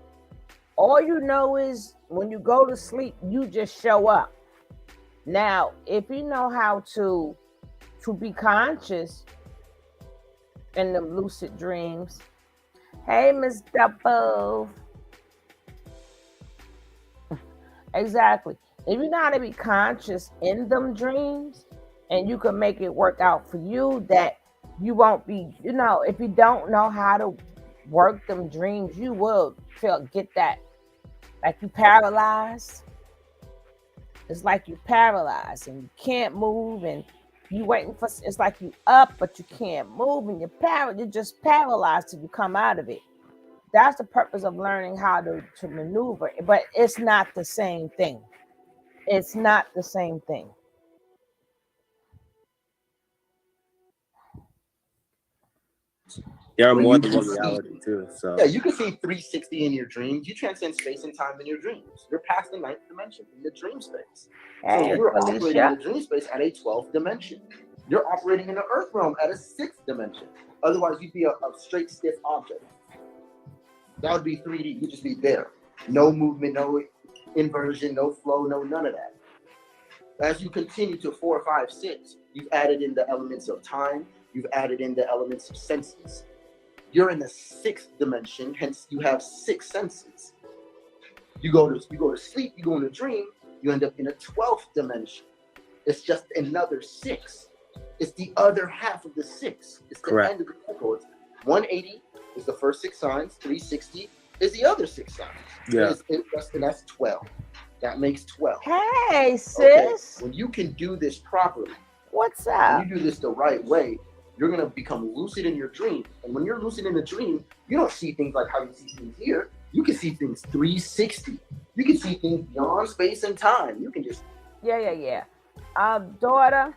All you know is when you go to sleep, you just show up. Now, if you know how to be conscious in them lucid dreams, hey, Miss Double. Exactly. If you know how to be conscious in them dreams, and you can make it work out for you, that you won't be, if you don't know how to work them dreams, you will get that, like you paralyzed. It's like you paralyzed and you can't move, and you waiting for, it's like you up, but you can't move, and you're just paralyzed till you come out of it. That's the purpose of learning how to maneuver, but it's not the same thing. It's not the same thing. There are more than one reality too. So yeah, you can see 360 in your dreams. You transcend space and time in your dreams. You're past the 9th dimension in the dream space. So you're operating in the dream space at a 12th dimension. You're operating in the earth realm at a 6th dimension. Otherwise, you'd be a straight stiff object. That would be 3D. You'd just be there. No movement, no inversion, no flow, no none of that. As you continue to 4, 5, 6, you've added in the elements of time. You've added in the elements of senses. You're in the 6th dimension, hence you have 6 senses. You go to sleep, you go in a dream, you end up in a 12th dimension. It's just another 6. It's the other half of the 6. It's the end of the cycle. 180 is the first 6 signs, 360 is the other 6 signs. Yeah. And that's 12. That makes 12. Hey, sis. Okay? When you can do this properly, what's up? when you do this the right way, you're going to become lucid in your dream. And when you're lucid in a dream, you don't see things like how you see things here. You can see things 360. You can see things beyond space and time. You can just... Yeah. Daughter,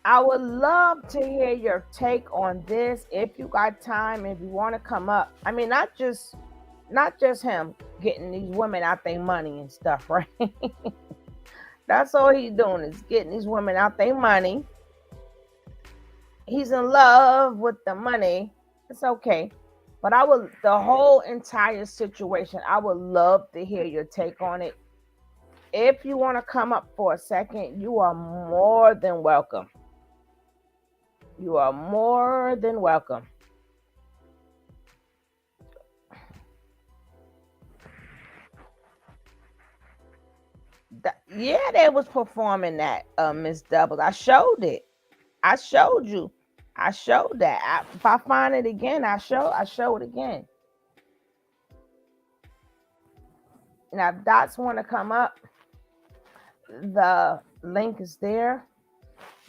I would love to hear your take on this. If you got time, if you want to come up. I mean, not just him getting these women out their money and stuff, right? That's all he's doing is getting these women out their money. He's in love with the money. It's okay. But the whole entire situation, I would love to hear your take on it. If you want to come up for a second, you are more than welcome. You are more than welcome. Yeah, they was performing that, Miss Doubles. I showed it. I showed you. I showed that. If I find it again, I show it again. Now, if dots want to come up, the link is there.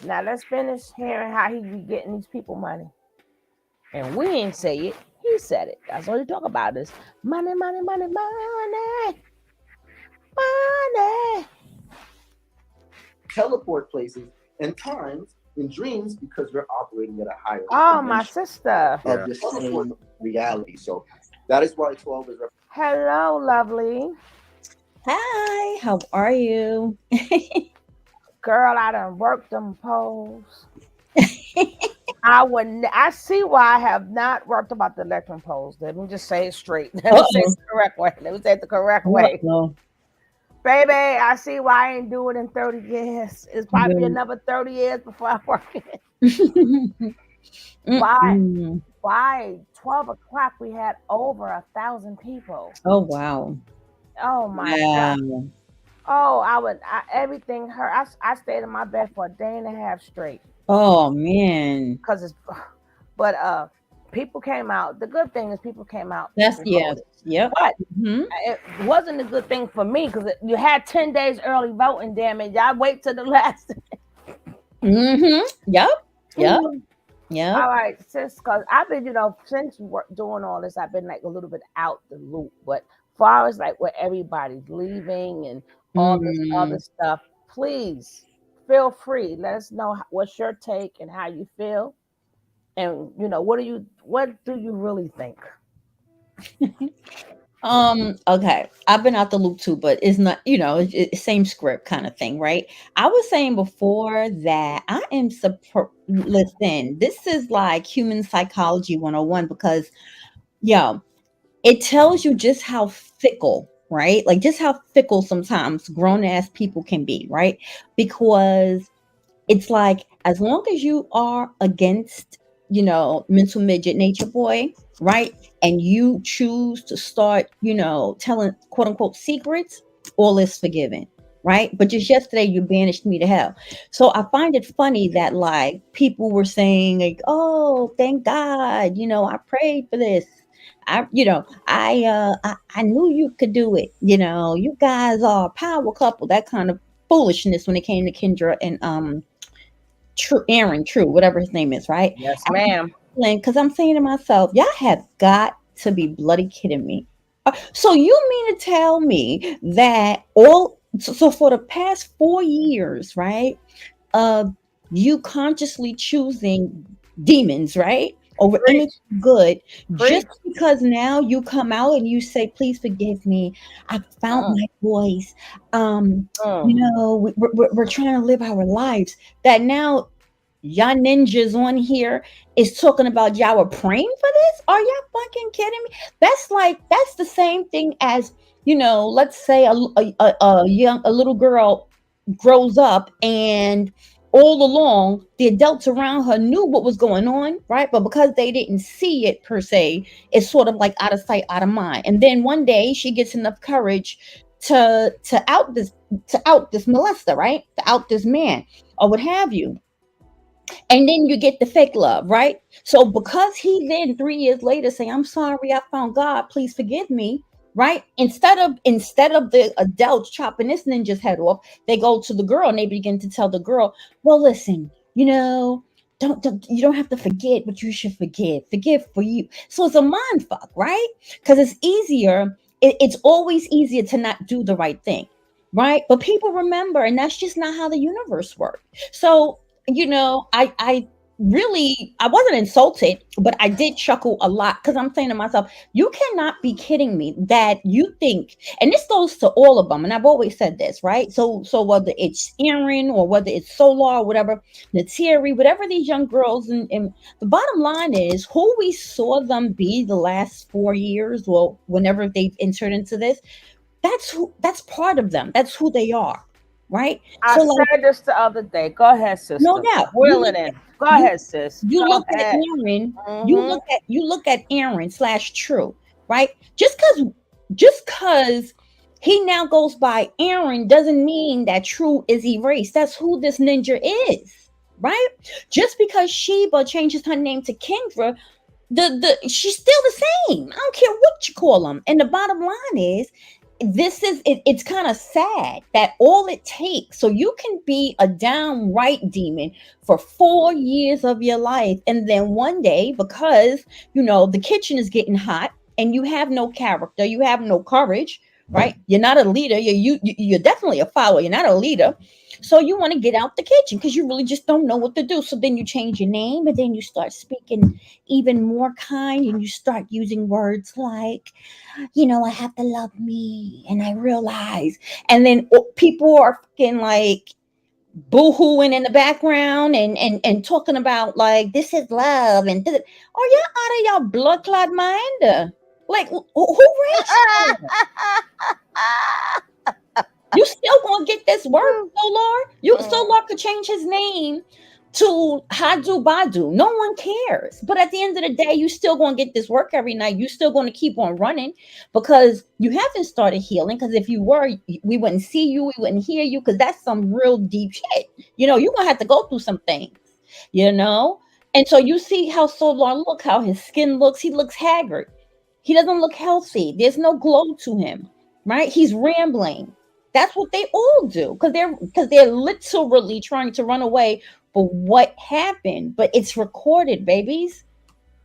Now let's finish hearing how he be getting these people money. And we ain't say it. He said it. That's all he talk about is money, money, money, money, money. Teleport places and times in dreams because we're operating at a higher Oh, my dimension sister. of the same reality. So that is why 12 is Hello, lovely. Hi, how are you? Girl, I done worked them poles. I see why I have not worked about the electron poles. Let me just say it straight. Let me say it the correct way. Let me say it the correct way. No. Baby, I see why I ain't do it in 30 years. It's probably Yeah. another 30 years before I work it. Mm-mm. By 12 o'clock, we had over 1,000 people. Oh wow. Oh my Wow. God. Oh, everything hurt. I stayed in my bed for a day and a half straight. Oh man. But people came out. The good thing is people came out. That's and yeah. voted. Yep. But Mhm. it wasn't a good thing for me because you had 10 days early voting, damn it. Y'all wait till the last. Mhm. Yep. Yep. Yep. All right, sis, because I've been, since doing all this, I've been like a little bit out the loop. But far as like where everybody's leaving and all this other stuff, please feel free. Let us know what's your take and how you feel. And what do you really think? Okay, I've been out the loop too, but it's not, it's same script kind of thing, right? I was saying before that I am listen, this is like human psychology 101 because it tells you just how fickle, right? Like just how fickle sometimes grown ass people can be, right? Because it's like as long as you are against, mental midget nature boy, right? And you choose to start, telling quote unquote secrets, all is forgiven, right? But just yesterday you banished me to hell. So I find it funny that like people were saying like, oh, thank God, I prayed for this. I knew you could do it. You guys are a power couple. That kind of foolishness when it came to Kendra and True, whatever his name is, right? Yes, ma'am. Because I'm saying to myself, y'all have got to be bloody kidding me. So you mean to tell me that so for the past 4 years, right? You consciously choosing demons, right? Over Preach. anything good, Preach. just because now you come out and you say, please forgive me. I found my voice. We're trying to live our lives. That now y'all ninjas on here is talking about y'all were praying for this. Are y'all fucking kidding me? That's the same thing as, let's say a little girl grows up and all along the adults around her knew what was going on, right? But because they didn't see it per se, it's sort of like out of sight, out of mind. And then one day she gets enough courage to out this molester, right? To out this man or what have you. And then you get the fake love, right? So because he then 3 years later say, I'm sorry, I found God, please forgive me, right? Instead of the adults chopping this ninja's head off, they go to the girl and they begin to tell the girl, well, listen, don't you don't have to forget, but you should forgive for you. So it's a mind fuck, right? Because it's easier. It's always easier to not do the right thing, right? But people remember, and that's just not how the universe works. So I wasn't insulted, but I did chuckle a lot because I'm saying to myself, you cannot be kidding me that you think, and this goes to all of them, and I've always said this, right? So whether it's Erin or whether it's Solar or whatever, Natiri, whatever these young girls, and the bottom line is who we saw them be the last 4 years or whenever they've entered into this, that's part of them. That's who they are. Right. I said this the other day. Go ahead, sister. No doubt. Wheel it in. Go ahead, sis. You look at Erin. You look at Erin / True. Right. Just because He now goes by Aaron, doesn't mean that True is erased. That's who this ninja is, right? Just because Sheba changes her name to Kendra, she's still the same. I don't care what you call them. And the bottom line is, it's kind of sad that all it takes, so you can be a downright demon for 4 years of your life, and then one day, because the kitchen is getting hot and you have no character, you have no courage, right? You're not a leader. You're definitely a follower. You're not a leader. So you want to get out the kitchen because you really just don't know what to do. So then you change your name, and then you start speaking even more kind, and you start using words like, I have to love me, and I realize, and then people are fucking like boo-hooing in the background and talking about like this is love and are y'all out of y'all blood clot mind? Like who raised you? You still gonna get this work, Solar? Solar could change his name to Hadu Badu. No one cares. But at the end of the day, you still gonna get this work every night. You still gonna keep on running because you haven't started healing. Because if you were, we wouldn't see you, we wouldn't hear you, because that's some real deep shit. You're gonna have to go through some things, And so you see how Solar look, how his skin looks. He looks haggard. He doesn't look healthy. There's no glow to him, right? He's rambling. That's what they all do because they're literally trying to run away for what happened. But it's recorded, babies,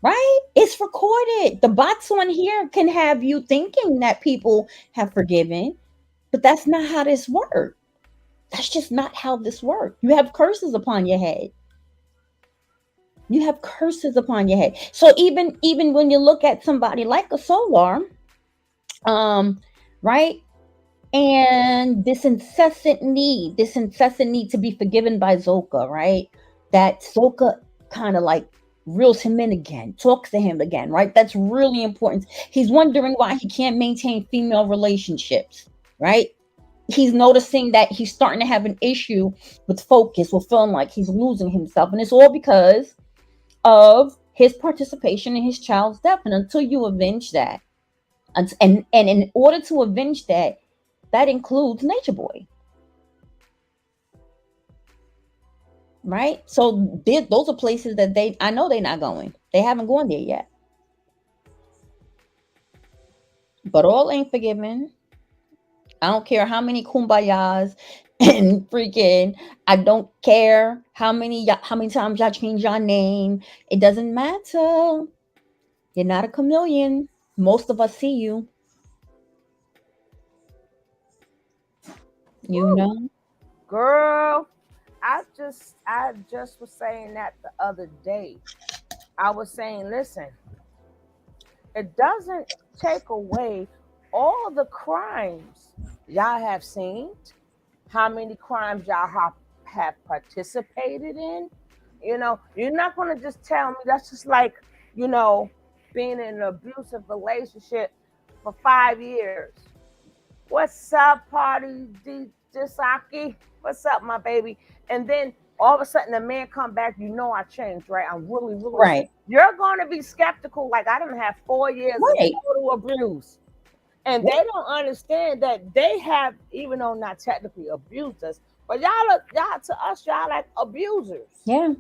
right? It's recorded. The bots on here can have you thinking that people have forgiven, but that's not how this works. That's just not how this works. You have curses upon your head. You have curses upon your head. So even when you look at somebody like a Solar, right? And this incessant need to be forgiven by Zoka, right? That Zoka kind of like reels him in again, talks to him again, right? That's really important. He's wondering why he can't maintain female relationships, right? He's noticing that he's starting to have an issue with focus, with feeling like he's losing himself. And it's all because of his participation in his child's death. And until you avenge that, and in order to avenge that, that includes Nature Boy, right? So those are places that I know they're not going. They haven't gone there yet. But all ain't forgiven. I don't care how many kumbayas and freaking, I don't care how many times y'all change your name. It doesn't matter. You're not a chameleon. Most of us see you. Girl, I just was saying that the other day. I was saying, listen, it doesn't take away all the crimes y'all have seen, how many crimes y'all have participated in. You're not going to just tell me that's just like, being in an abusive relationship for 5 years. What's up, Party Disaki? What's up, my baby? And then all of a sudden the man come back, I changed, right? I'm really, really right. You're going to be skeptical. Like, I didn't have 4 years of total abuse. And they don't understand that they have, even though not technically abused us, but y'all to us, y'all like abusers. Yeah.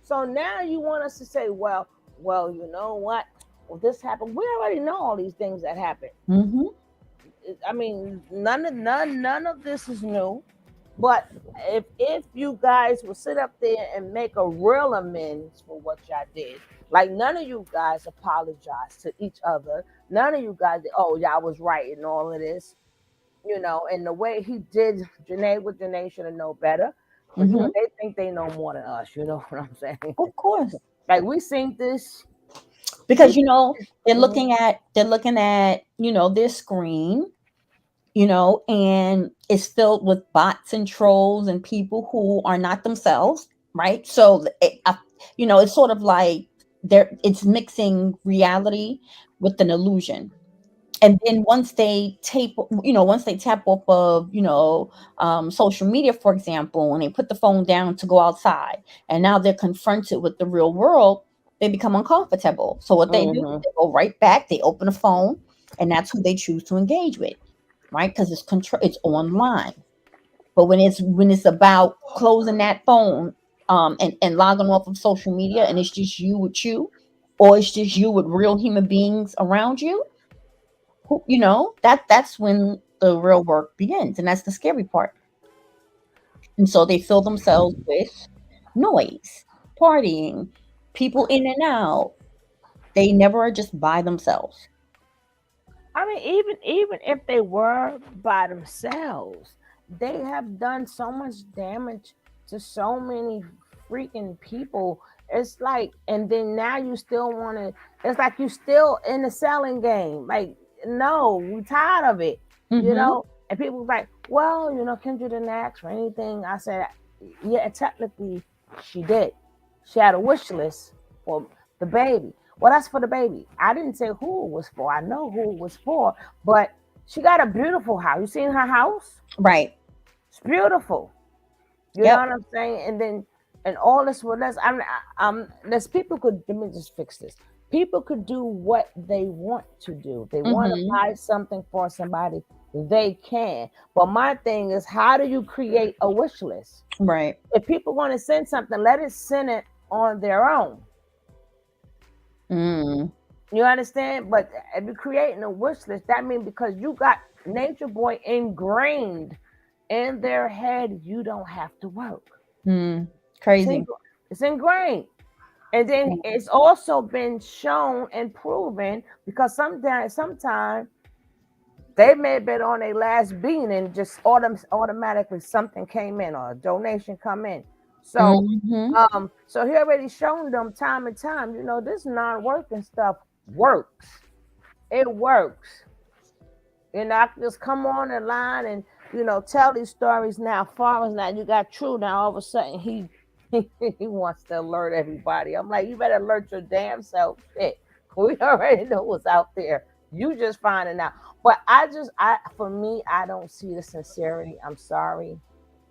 So now you want us to say, well, you know what? Well, this happened. We already know all these things that happened. Mm-hmm. I mean, none of this is new. But if you guys will sit up there and make a real amends for what y'all did, like none of you guys apologized to each other. None of you guys, y'all was right in all of this, and the way he did, Janae should have known better. But they think they know more than us. You know what I'm saying? Of course. Like we seen this. Because they're looking at their screen, and it's filled with bots and trolls and people who are not themselves, right? So it's sort of like it's mixing reality with an illusion. And then once they tap off of social media, for example, and they put the phone down to go outside, and now they're confronted with the real world, they become uncomfortable. So what they do, they go right back, they open the phone, and that's who they choose to engage with, right? Because it's control, it's online. But when it's about closing that phone, and logging off of social media, and it's just you with you, or it's just you with real human beings around you, who, that's when the real work begins, and that's the scary part. And so they fill themselves with noise, partying, people in and out. They never are just by themselves. I mean, even if they were by themselves, they have done so much damage to so many freaking people. It's like, and then now you still want to. It's like you still in the selling game. Like, no, we tired of it. You Mm-hmm. know. And people like, well, Kendra didn't ask for anything. I said, yeah, technically, she did. She had a wish list for the baby. Well, that's for the baby. I didn't say who it was for. I know who it was for, but she got a beautiful house. You seen her house? Right. It's beautiful. You know Yep. what I'm saying? And then, and all this with us. There's people could. Let me just fix this. People could do what they want to do. If they want to Mm-hmm. buy something for somebody, they can. But my thing is, how do you create a wish list? Right. If people want to send something, let it send it on their own. Mm. You understand? But if you're creating a wish list, that means because you got Nature Boy ingrained in their head, you don't have to work. Mm. It's, Crazy. it's ingrained. And then it's also been shown and proven because sometimes they may have been on their last bean and just automatically something came in or a donation come in. So Mm-hmm. so he already shown them time and time, this non-working stuff works. It works. I can just come on the line and tell these stories now. Far as now, you got True now. All of a sudden, he he wants to alert everybody. I'm like, you better alert your damn self. Shit, we already know what's out there. You just finding out. But for me, I don't see the sincerity. I'm sorry.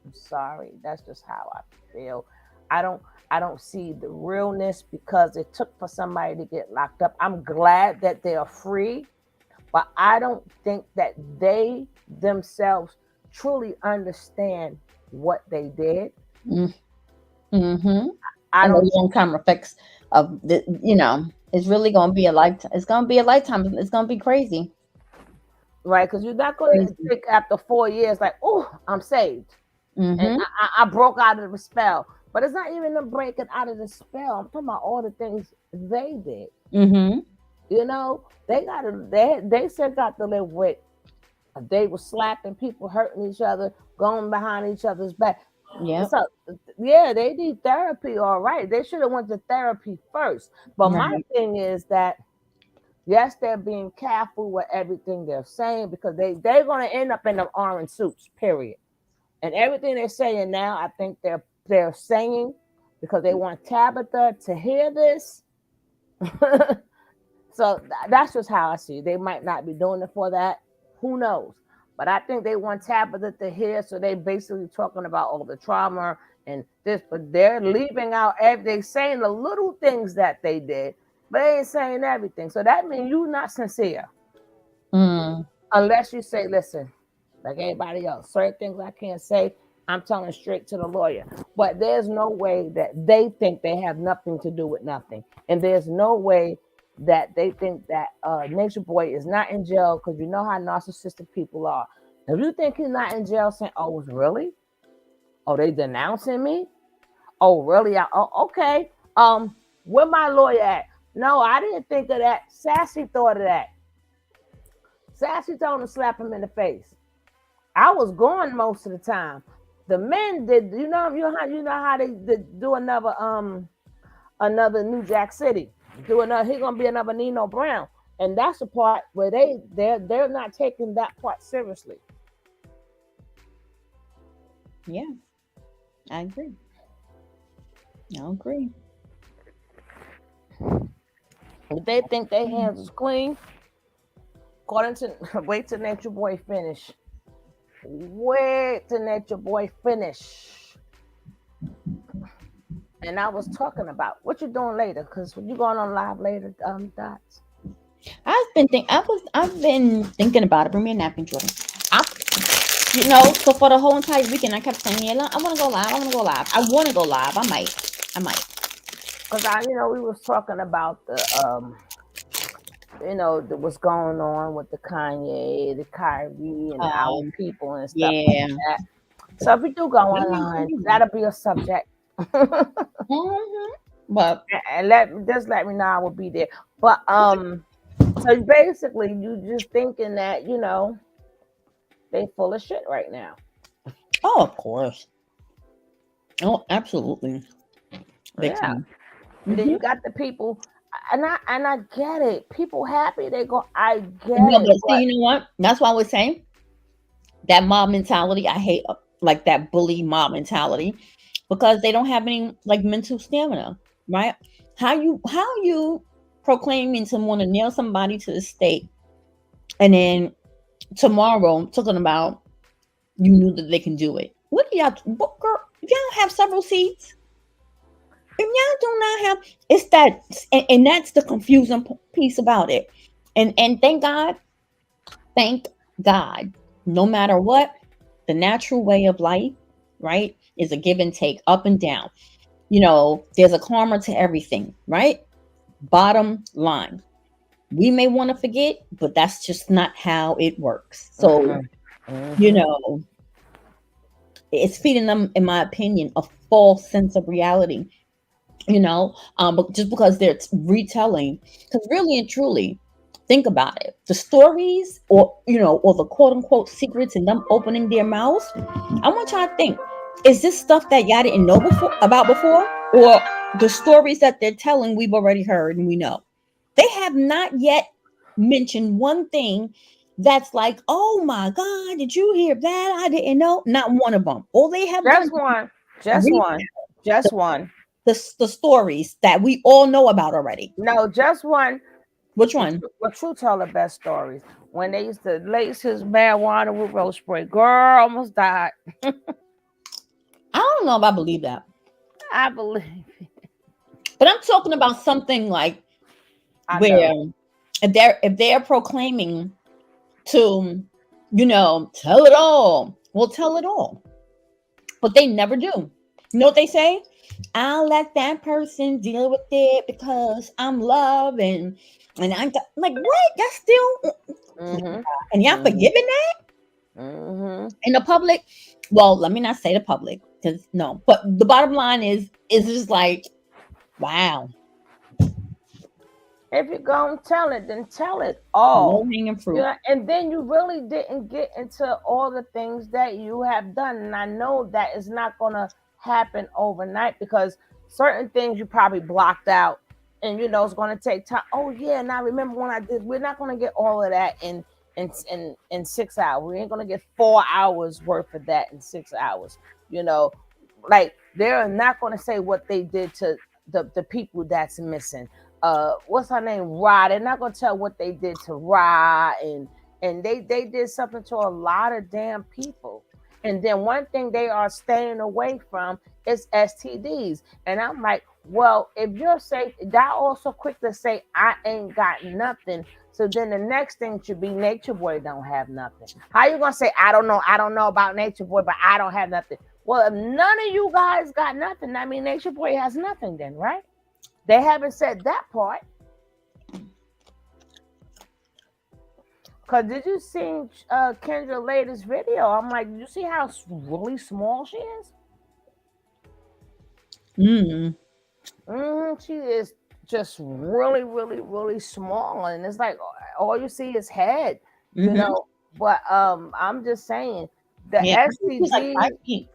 I'm sorry. That's just how I feel. I don't. I don't see the realness because it took for somebody to get locked up. I'm glad that they are free, but I don't think that they themselves truly understand what they did. Mm-hmm. I And don't. the long-term effects of it's really going to be a lifetime. It's going to be a lifetime. It's going to be crazy. Right, because you're not going to Crazy. think after 4 years like, oh, I'm saved and Mm-hmm. I broke out of the spell. But it's not even the breaking out of the spell. I'm talking about all the things they did. Mm-hmm. They still got to live with. They were slapping people, hurting each other, going behind each other's back. Yep. So yeah, they need therapy. All right, they should have went to therapy first. But my Right. thing is that yes, they're being careful with everything they're saying because they're going to end up in the orange suits. Period. And everything they're saying now, I think they're saying because they want Tabitha to hear this. So that's just how I see it. They might not be doing it for that. Who knows? But I think they want Tabitha to hear. So they basically talking about all the trauma and this, but they're leaving out everything, saying the little things that they did, but they ain't saying everything. So that means you're not sincere Mm. unless you say, listen, like everybody else, certain things I can't say. I'm telling straight to the lawyer. But there's no way that they think they have nothing to do with nothing. And there's no way that they think that Nature Boy is not in jail because you know how narcissistic people are. If you think he's not in jail saying, oh, really? Oh, they denouncing me? Oh, really? Oh, okay. Where my lawyer at? No, I didn't think of that. Sassy thought of that. Sassy told him to slap him in the face. I was gone most of the time. The men did. You know how they did do another New Jack City. Do another. He gonna be another Nino Brown, and that's the part where they're not taking that part seriously. Yeah, I agree. I agree. If they think their hands is clean, according to wait till Nature Boy finish. Wait till Nature Boy finish. And I was talking about what you doing later, because you going on live later, Dots. I've been thinking about it. Bring me a napkin, Jordan. So for the whole entire weekend, I kept saying, yeah, I want to go live. I want to go live. I want to go live. I might. Because we was talking about what's going on with the Kanye, the Kyrie, and our people and stuff Yeah. like that. So if we do go online, that'll be a subject. Mm-hmm. But And let me know I will be there. But so basically you just thinking that, they full of shit right now. oh, of course. Oh, absolutely. Big Yeah. time. And then Mhm. you got the people, and I get it. People happy, they go, I get No, it. but see, But you know what? That's why I was saying that mob mentality. I hate like that bully mob mentality because they don't have any like mental stamina, right? How you proclaiming to want to nail somebody to the stake, and then tomorrow talking about you knew that they can do it. What do y'all? What, girl? If y'all have several seats, if y'all do not have, it's that, and that's the confusing piece about it. And thank God, no matter what, the natural way of life, right, is a give and take, up and down. There's a karma to everything, right? Bottom line, we may want to forget, but that's just not how it works. So, you Mhm. know, it's feeding them, in my opinion, a false sense of reality. But just because they're retelling, because really and truly, think about it. The stories, or the quote unquote secrets, and them opening their mouths. I want y'all to think: is this stuff that y'all didn't know before, or the stories that they're telling we've already heard and we know? They have not yet mentioned one thing that's like, oh my God, did you hear that? I didn't know. Not one of them. All they have done Just one. is Just read one. Just one. the stories that we all know about already. No, just one. Which one? Well, True tell the best stories. When they used to lace his marijuana with rose spray. Girl almost died. I don't know if I believe that, I believe. but I'm talking about something like I where know. if they're proclaiming to, tell it all. Well, tell it all, but they never do. You know what they say? I'll let that person deal with it because I'm love and I'm like, what? That's still, Mm-hmm. and y'all Mm-hmm. forgiving that Mm-hmm. in the public? Well, let me not say the public because no, but the bottom line is just like, wow, If you're gonna tell it, then tell it low all. hanging fruit. Yeah, and then you really didn't get into all the things that you have done. And I know that is not gonna happen overnight because certain things you probably blocked out and it's gonna take time. Oh yeah, and I remember when I did, we're not gonna get all of that in 6 hours. We ain't gonna get 4 hours worth of that in 6 hours. You know, like they're not gonna say what they did to the people that's missing. What's her name, Rod? They're not gonna tell what they did to Rod, and they did something to a lot of damn people. And then one thing they are staying away from is STDs. And I'm like, well, if you're safe, that also quick to say I ain't got nothing. So then the next thing should be Nature Boy don't have nothing. How you gonna say I don't know about Nature Boy, but I don't have nothing? Well, if none of you guys got nothing, I mean Nature Boy has nothing then, right? They haven't said that part. Cause did you see Kendra latest video? I'm like, did you see how really small she is? She is just really, really, really small, and it's like all you see is head, Mm-hmm. But I'm just saying the Yeah, she's like STD, 5 feet.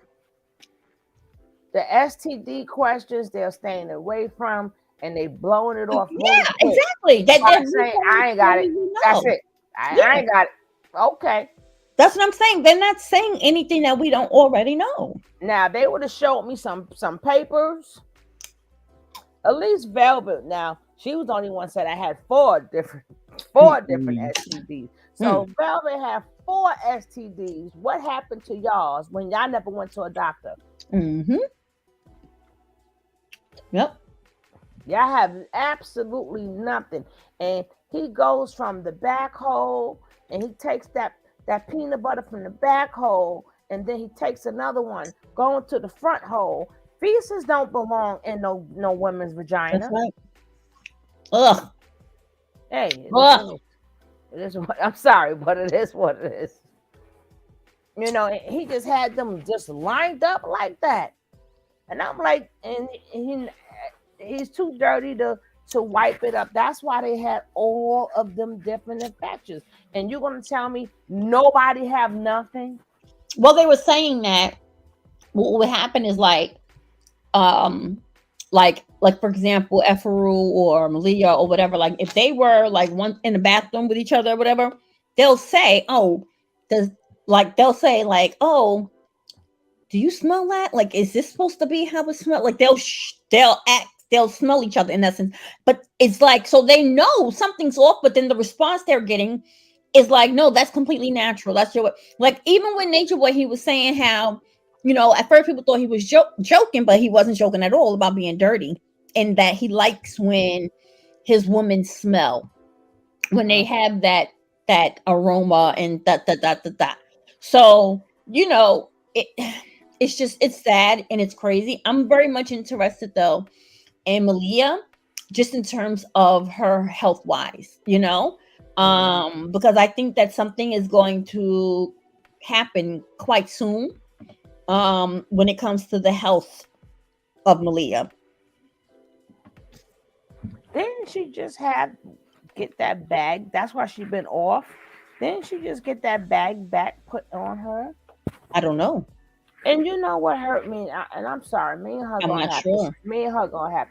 the STD questions they're staying away from, and they blowing it off really Yeah, quick exactly. by That saying I ain't got it. That's it. I Yeah, ain't got it. Okay. that's what I'm saying. They're not saying anything that we don't already know. Now they would have showed me some papers. At least Velvet. Now she was the only one said I had four different STDs. So Velvet had 4 STDs. What happened to y'all's when y'all never went to a doctor? Mm-hmm. Yep. Y'all have absolutely nothing. And He goes from the back hole and he takes that peanut butter from the back hole, and then he takes another one going to the front hole. Feces don't belong in no woman's That's vagina. right. Ugh. Hey, Ugh. it is what I'm sorry, but it is what it is. You know, he just had them just lined up like that. And I'm like, and he's too dirty to wipe it up. That's why they had all of them different infections. And you're gonna tell me nobody have nothing? Well, they were saying that what would happen is um like for example, Efaru or Malia or whatever, like if they were like one in the bathroom with each other or whatever, they'll say, oh, does they'll say like, oh, do you smell that? Like, is this supposed to be how it smells? Like they'll smell each other in essence. But it's like, so they know something's off, but then the response they're getting is like, no, that's completely natural. That's your way. Like, even when Nature Boy, he was saying how, at first people thought he was joking, but he wasn't joking at all about being dirty, and that he likes when his women smell, when they have that aroma and that. So, it it's sad and it's crazy. I'm very much interested though in Malia, just in terms of her health wise, because I think that something is going to happen quite soon, when it comes to the health of Malia. Didn't she just get that bag? That's why she been off. Didn't she just get that bag back put on her? I don't know. And you know what hurt me? And I'm sorry, me and her I'm gonna not have sure.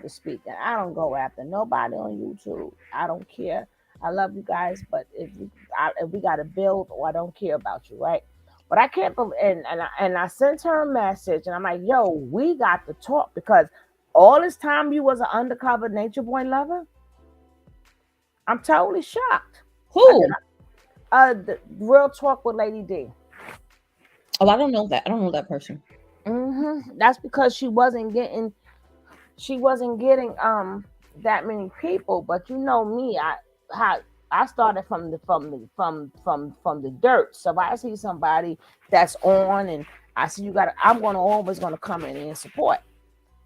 to speak. And I don't go after nobody on YouTube. I don't care. I love you guys, but if we got to build, or I don't care about you, right? But I can't believe, and I sent her a message, and I'm like, yo, we got to talk, because all this time you was an undercover Nature Boy lover. I'm totally shocked. Who? The Real Talk with Lady D. Oh, I don't know that. I don't know that person. That's because she wasn't getting that many people. But you know me, I started from the dirt. So if I see somebody that's on, and I see I'm always gonna come in and support.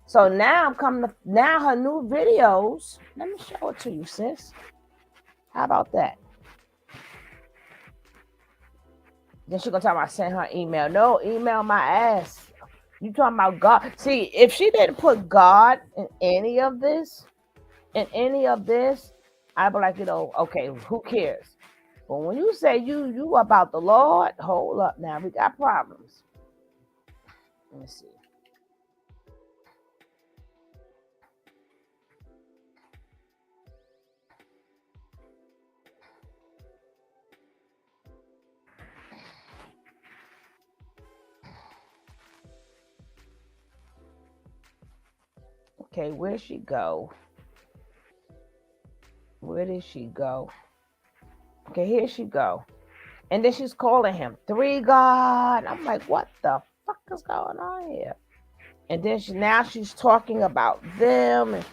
So now now her new videos. Let me show it to you, sis. How about that? Then she gonna talk about send her email. No, email my ass. You talking about God? See, if she didn't put God in any of this, I'd be like, okay, who cares? But when you say you about the Lord, hold up now, we got problems. Let me see. Okay, where'd she go? Where did she go? Okay, here she go. And then she's calling him 3 God. I'm like, what the fuck is going on here? And then she's talking about them, and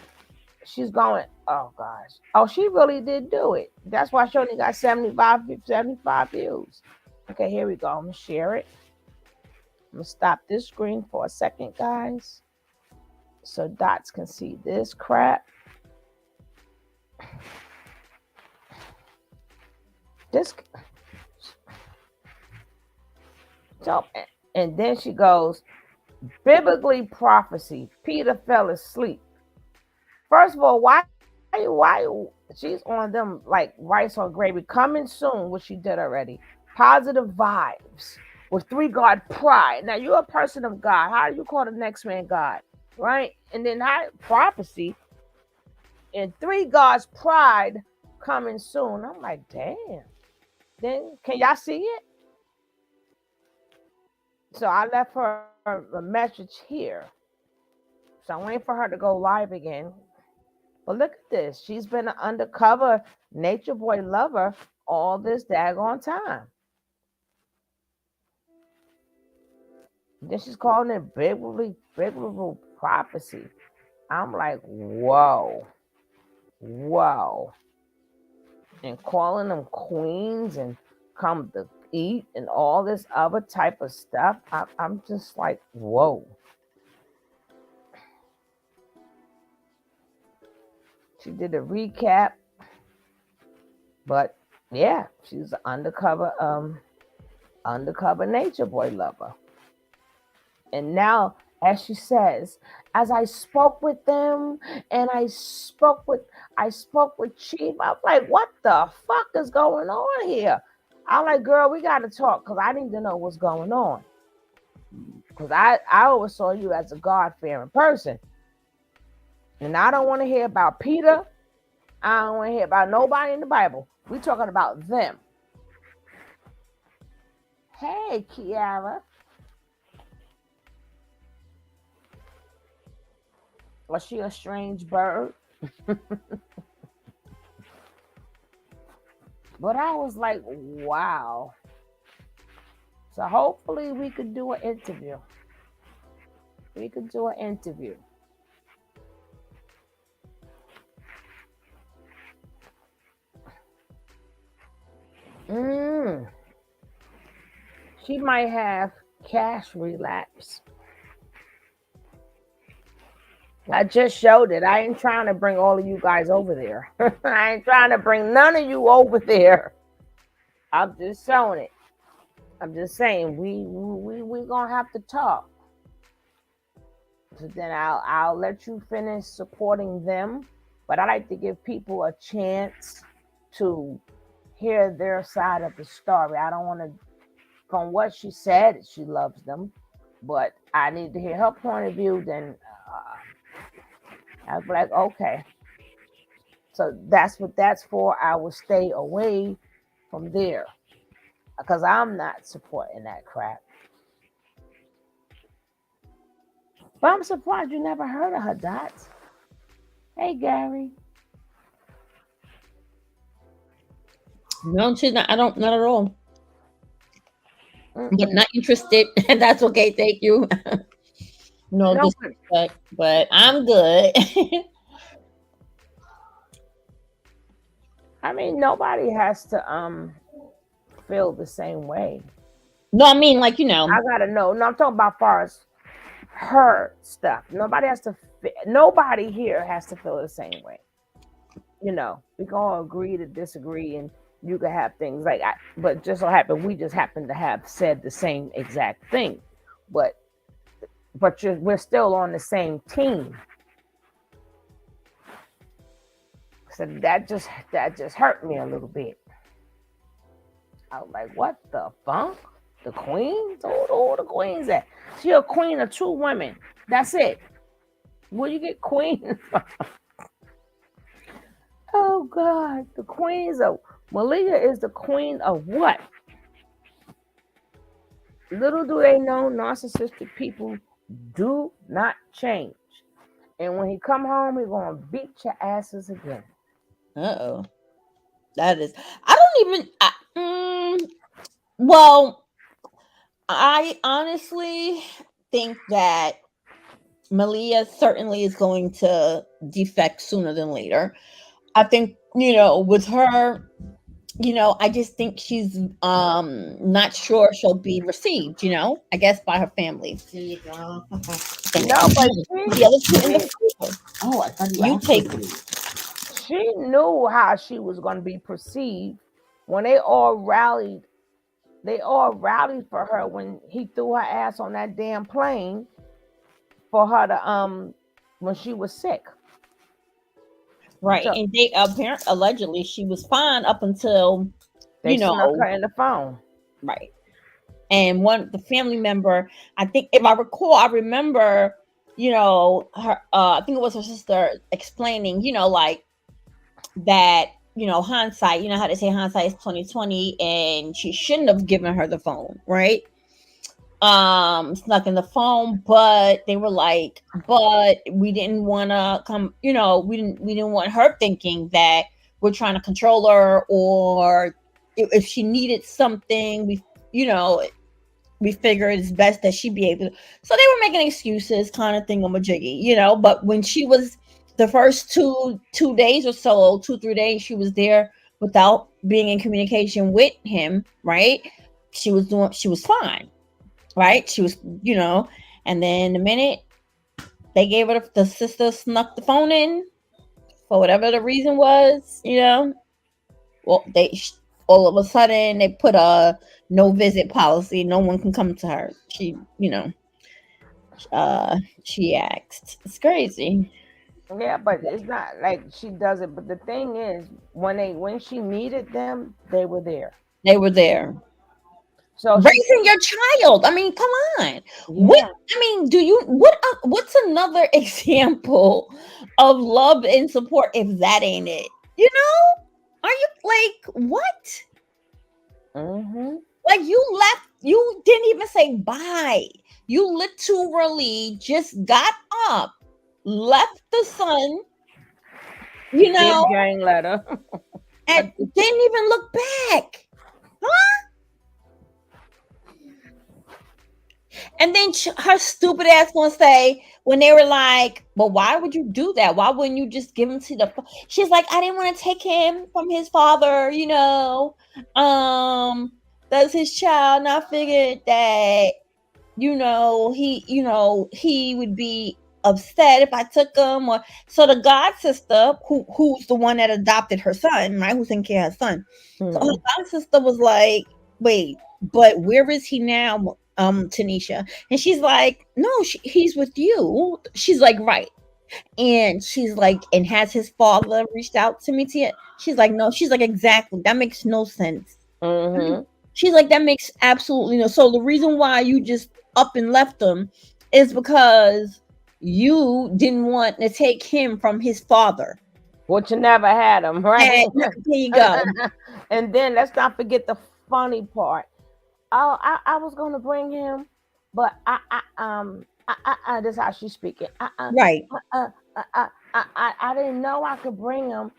she's going, oh gosh. Oh, she really did do it. That's why she only got 75 views. Okay, here we go. I'm gonna share it. I'm gonna stop this screen for a second, guys, so Dots can see this crap. So, and then she goes, biblically prophecy, Peter fell asleep. First of all, why she's on them like rice on gravy? Coming soon, which she did already. Positive vibes with 3 God pride. Now you're a person of God. How do you call the next man God? Right? And then prophecy and 3 God's pride coming soon. I'm like, damn. Then can y'all see it? So I left her a message here. So I'm waiting for her to go live again. But look at this. She's been an undercover Nature Boy lover all this daggone time. Then she's calling it biblical prophecy. I'm like, whoa. and calling them queens and come to eat and all this other type of stuff. I'm just like, whoa. She did a recap, but yeah, she's an undercover nature boy lover. And now, as she says, as I spoke with them and I spoke with Chief, I'm like, what the fuck is going on here? I'm like, girl, we gotta talk because I need to know what's going on. Because I always saw you as a God-fearing person. And I don't want to hear about Peter. I don't want to hear about nobody in the Bible. We're talking about them. Hey, Kiara. Was she a strange bird? But I was like, wow. So hopefully we could do an interview. She might have cash relapse. I just showed it. I ain't trying to bring all of you guys over there. I ain't trying to bring none of you over there. I'm just showing it. I'm just saying we gonna have to talk. So then I'll let you finish supporting them, but I like to give people a chance to hear their side of the story. I don't want to, from what she said, she loves them, but I need to hear her point of view. Then I was like, okay, so that's what that's for. I will stay away from there because I'm not supporting that crap. But I'm surprised you never heard of her, Dots. Hey, Gary. No, she's not. I don't, not at all. But not interested. That's okay. Thank you. No disrespect, but I'm good. I mean, nobody has to feel the same way. No, I mean, like, you know, I gotta know. No, I'm talking about far as her stuff. Nobody here has to feel the same way. You know, we can all agree to disagree, and you can have things like that. But just so happen we just happen to have said the same exact thing. But we're still on the same team. So that just hurt me a little bit. I was like, what the fuck? The queens? All the queens at? She a queen of two women. That's it. Where you get queen from? Oh God, the queens of Malia is the queen of what? Little do they know, narcissistic people do not change. And when he come home, he's gonna beat your asses again. Uh-oh. That is, I don't even, well, I honestly think that Malia certainly is going to defect sooner than later. I think, you know, with her, you know, I just think she's not sure she'll be received, you know, I guess by her family. Here you go. No, but the other two in the freezer. Oh, I thought You take she knew how she was going to be perceived when they all rallied for her when he threw her ass on that damn plane for her to when she was sick. Right. So, and they allegedly she was fine up until they snuck her in the phone. Right. And the family member, I think if I recall, I remember, you know, her I think it was her sister explaining, you know, like that, you know, hindsight, you know how they say hindsight is 2020, and she shouldn't have given her the phone, right? Snuck in the phone, but they were like, but we didn't want to come, you know, we didn't want her thinking that we're trying to control her, or if she needed something, we figured it's best that she be able to. So they were making excuses, kind of thingamajiggy, you know. But when she was the first 2 days or so, 2-3 days she was there without being in communication with him, right? She was fine, right? She was, and then the minute they gave her the sister snuck the phone in for whatever the reason was, well, all of a sudden they put a no visit policy. No one can come to her. She asked. It's crazy. Yeah, but it's not like she does it. But the thing is, when she needed them, they were there. They were there. So raising your child. I mean, come on. Yeah. What's another example of love and support if that ain't it? Are you like what? Mm-hmm. Like you didn't even say bye. You literally just got up, left the son, Big gang letter. and didn't even look back. Huh? And then her stupid ass gonna say, when they were like, "But why would you do that? Why wouldn't you just give him to the?" She's like, "I didn't want to take him from his father, That's his child, and I figured that, he would be upset if I took him." Or so the god sister, who's the one that adopted her son, right? Who's taking care of her son. So her god sister was like, "Wait, but where is he now?" Tanisha, and she's like, "No, he's with you." She's like, "Right," and she's like, "And has his father reached out to me yet?" She's like, "No." She's like, "Exactly, that makes no sense." Mm-hmm. She's like, "That makes absolutely no." So the reason why you just up and left him is because you didn't want to take him from his father, which you never had him, right? And there you go. And then let's not forget the funny part. Oh, I was gonna bring him, but this is how she's speaking. Right. I didn't know I could bring him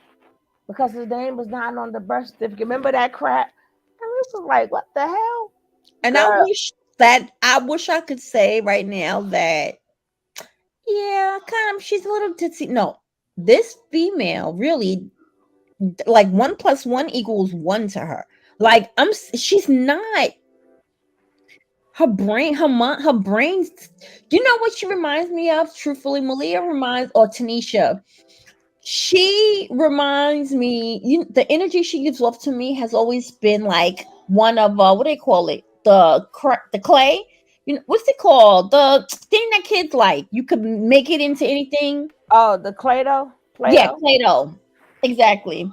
because his name was not on the birth certificate. Remember that crap? And we was like, what the hell? And Girl. I wish I could say right now that, yeah, kind of, she's a little tipsy. No, this female really, like 1 + 1 = 1 to her. Like she's not. Her brain's. You know what she reminds me of? Truthfully, Tanisha. She reminds me. The energy she gives off to me has always been like one of what do they call it? The clay. What's it called? The thing that kids like. You could make it into anything. Oh, the Play-Doh. Yeah, Play-Doh. Exactly.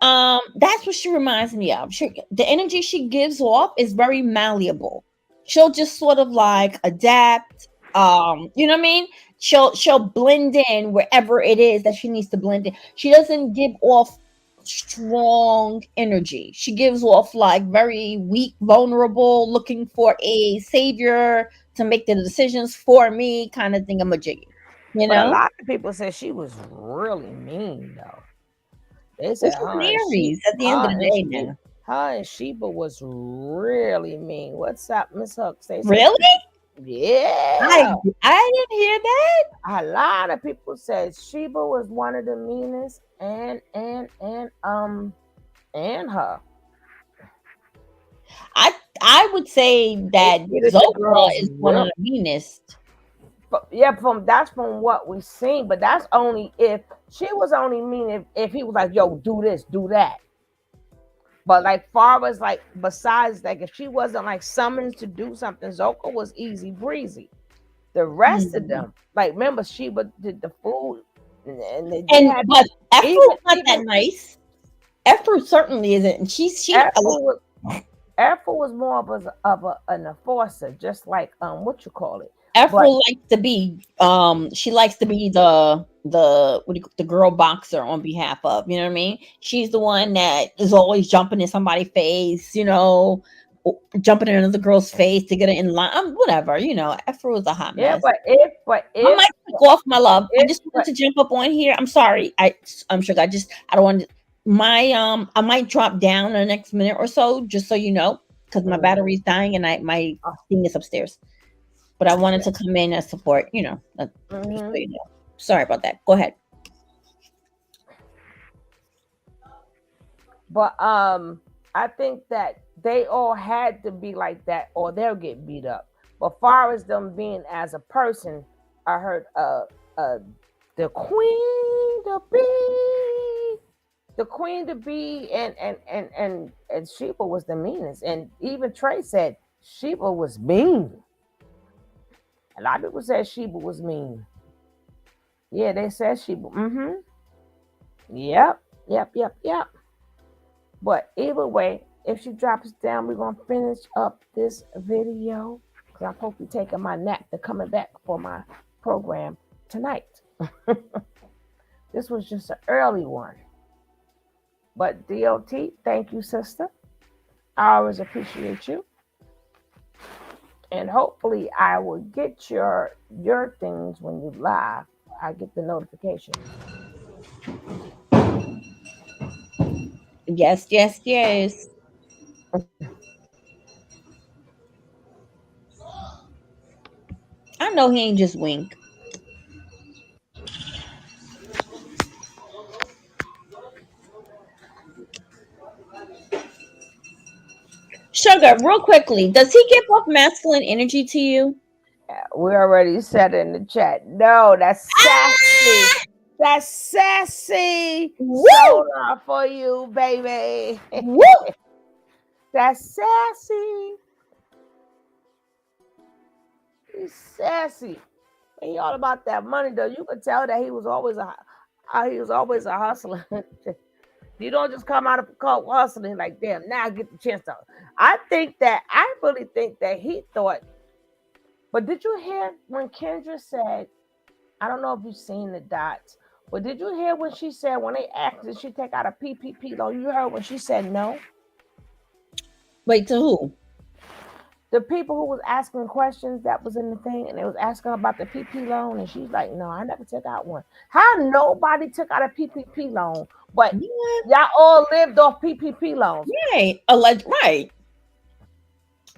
That's what she reminds me of. The energy she gives off is very malleable. She'll just sort of like adapt. You know what I mean? She'll blend in wherever it is that she needs to blend in. She doesn't give off strong energy. She gives off like very weak, vulnerable, looking for a savior to make the decisions for me, kind of thing. I'm a jiggy. But a lot of people said she was really mean, though. They said Aries at the end of the day now. Her and Sheba was really mean. What's up, Miss Hooks? Really? Yeah. I didn't hear that. A lot of people said Sheba was one of the meanest, and her. I would say that Zoka is one of the meanest. But yeah, that's from what we've seen. But that's only if she was only mean if he was like, "Yo, do this, do that." But like far as like besides like if she wasn't like summoned to do something, Zoka was easy breezy. The rest of them, like remember Sheba did the food, but Efru's not that nice. Efru certainly isn't. And Efru was more of an enforcer, just like what you call it. Efru likes to be she likes to be the girl boxer on behalf of, you know what I mean? She's the one that is always jumping in somebody's face, jumping in another girl's face to get her in line, whatever, Efru is a hot mess. But if I might take off, my love. I just wanted to jump up on here. I'm sorry. I'm sure I don't want to. I might drop down in the next minute or so, just so you know, because my battery's dying and my thing is upstairs. But I wanted to come in and support, Sorry about that. Go ahead. But I think that they all had to be like that, or they'll get beat up. But far as them being as a person, I heard the queen to be, and Sheba was the meanest. And even Trey said Sheba was mean. A lot of people said Sheba was mean. Yeah, they said Sheba. Yep. But either way, if she drops down, we're gonna finish up this video because I'm supposed to be taking my nap. They're coming back for my program tonight. This was just an early one. But DOT, thank you, sister. I always appreciate you. And hopefully I will get your things when you live. I get the notification. Yes. I know he ain't just wink. Sugar, real quickly, does he give off masculine energy to you? We already said in the chat. No, that's sassy. That's sassy. Woo! Soda for you, baby. Woo! That's sassy. He's sassy. He all about that money, though. You could tell that he was always a hustler. You don't just come out of court hustling like, damn, now I get the chance to. I really think that he thought. But did you hear when Kendra said, I don't know if you've seen the dots, but did you hear when she said, when they asked, did she take out a PPP loan? You heard when she said no? Wait, to who? The people who was asking questions that was in the thing, and they was asking about the PP loan, and she's like, no, I never took out one. How nobody took out a PPP loan, but y'all all lived off PPP loans? Right. Right.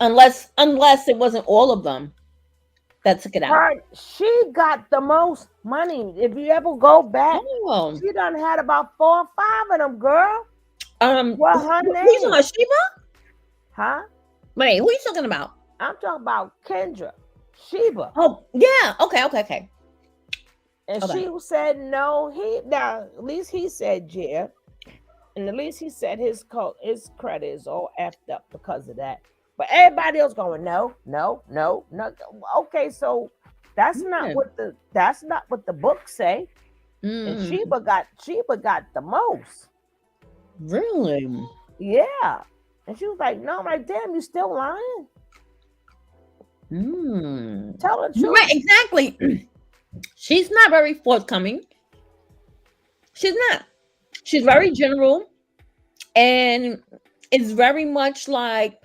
Unless it wasn't all of them that took it out. She got the most money. If you ever go back, she done had about 4 or 5 of them, girl. What her name? Who's on Sheba? Huh? Wait, who are you talking about? I'm talking about Kendra. Sheba. Oh, yeah. Okay. And she said no. At least he said yeah. And at least he said his credit is all effed up because of that. But everybody else going no. Okay, so that's not what the book say. And Sheba got the most. Really? Yeah. And she was like, no. I'm like, damn, you still lying? Tell her the truth. Right, exactly. She's not very forthcoming. She's not. She's very general, and it's very much like,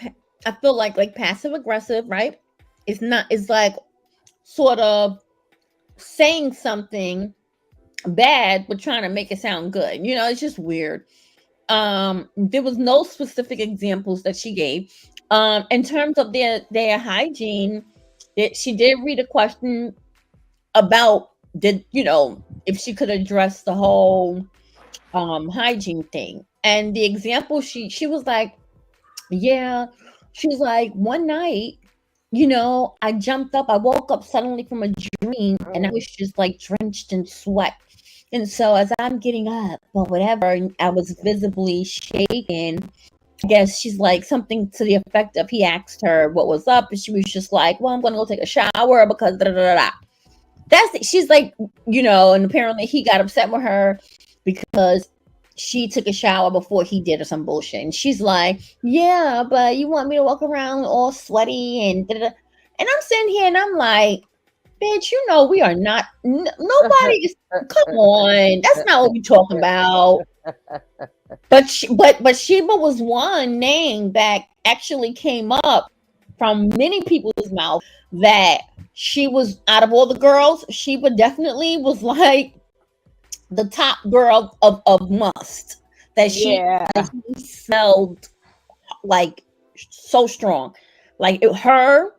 I feel like passive aggressive, right? It's not. It's like sort of saying something bad but trying to make it sound good. You know, it's just weird. There was no specific examples that she gave. In terms of their hygiene, she did read a question about if she could address the whole hygiene thing. And the example she was like, yeah, she's like, one night, I jumped up, I woke up suddenly from a dream and I was just like drenched in sweat. And so as I'm getting up or whatever, I was visibly shaking. I guess she's like something to the effect of, he asked her what was up, and she was just like, well, I'm going to go take a shower because da da da da. That's it. She's like, and apparently he got upset with her because she took a shower before he did or some bullshit. And she's like, yeah, but you want me to walk around all sweaty and da da da. And I'm sitting here and I'm like, bitch, we are not, nobody is, come on. That's not what we're talking about. But Sheba was one name that actually came up from many people's mouth that she was, out of all the girls, Sheba definitely was like the top girl of must. That she smelled like so strong. Like it's her,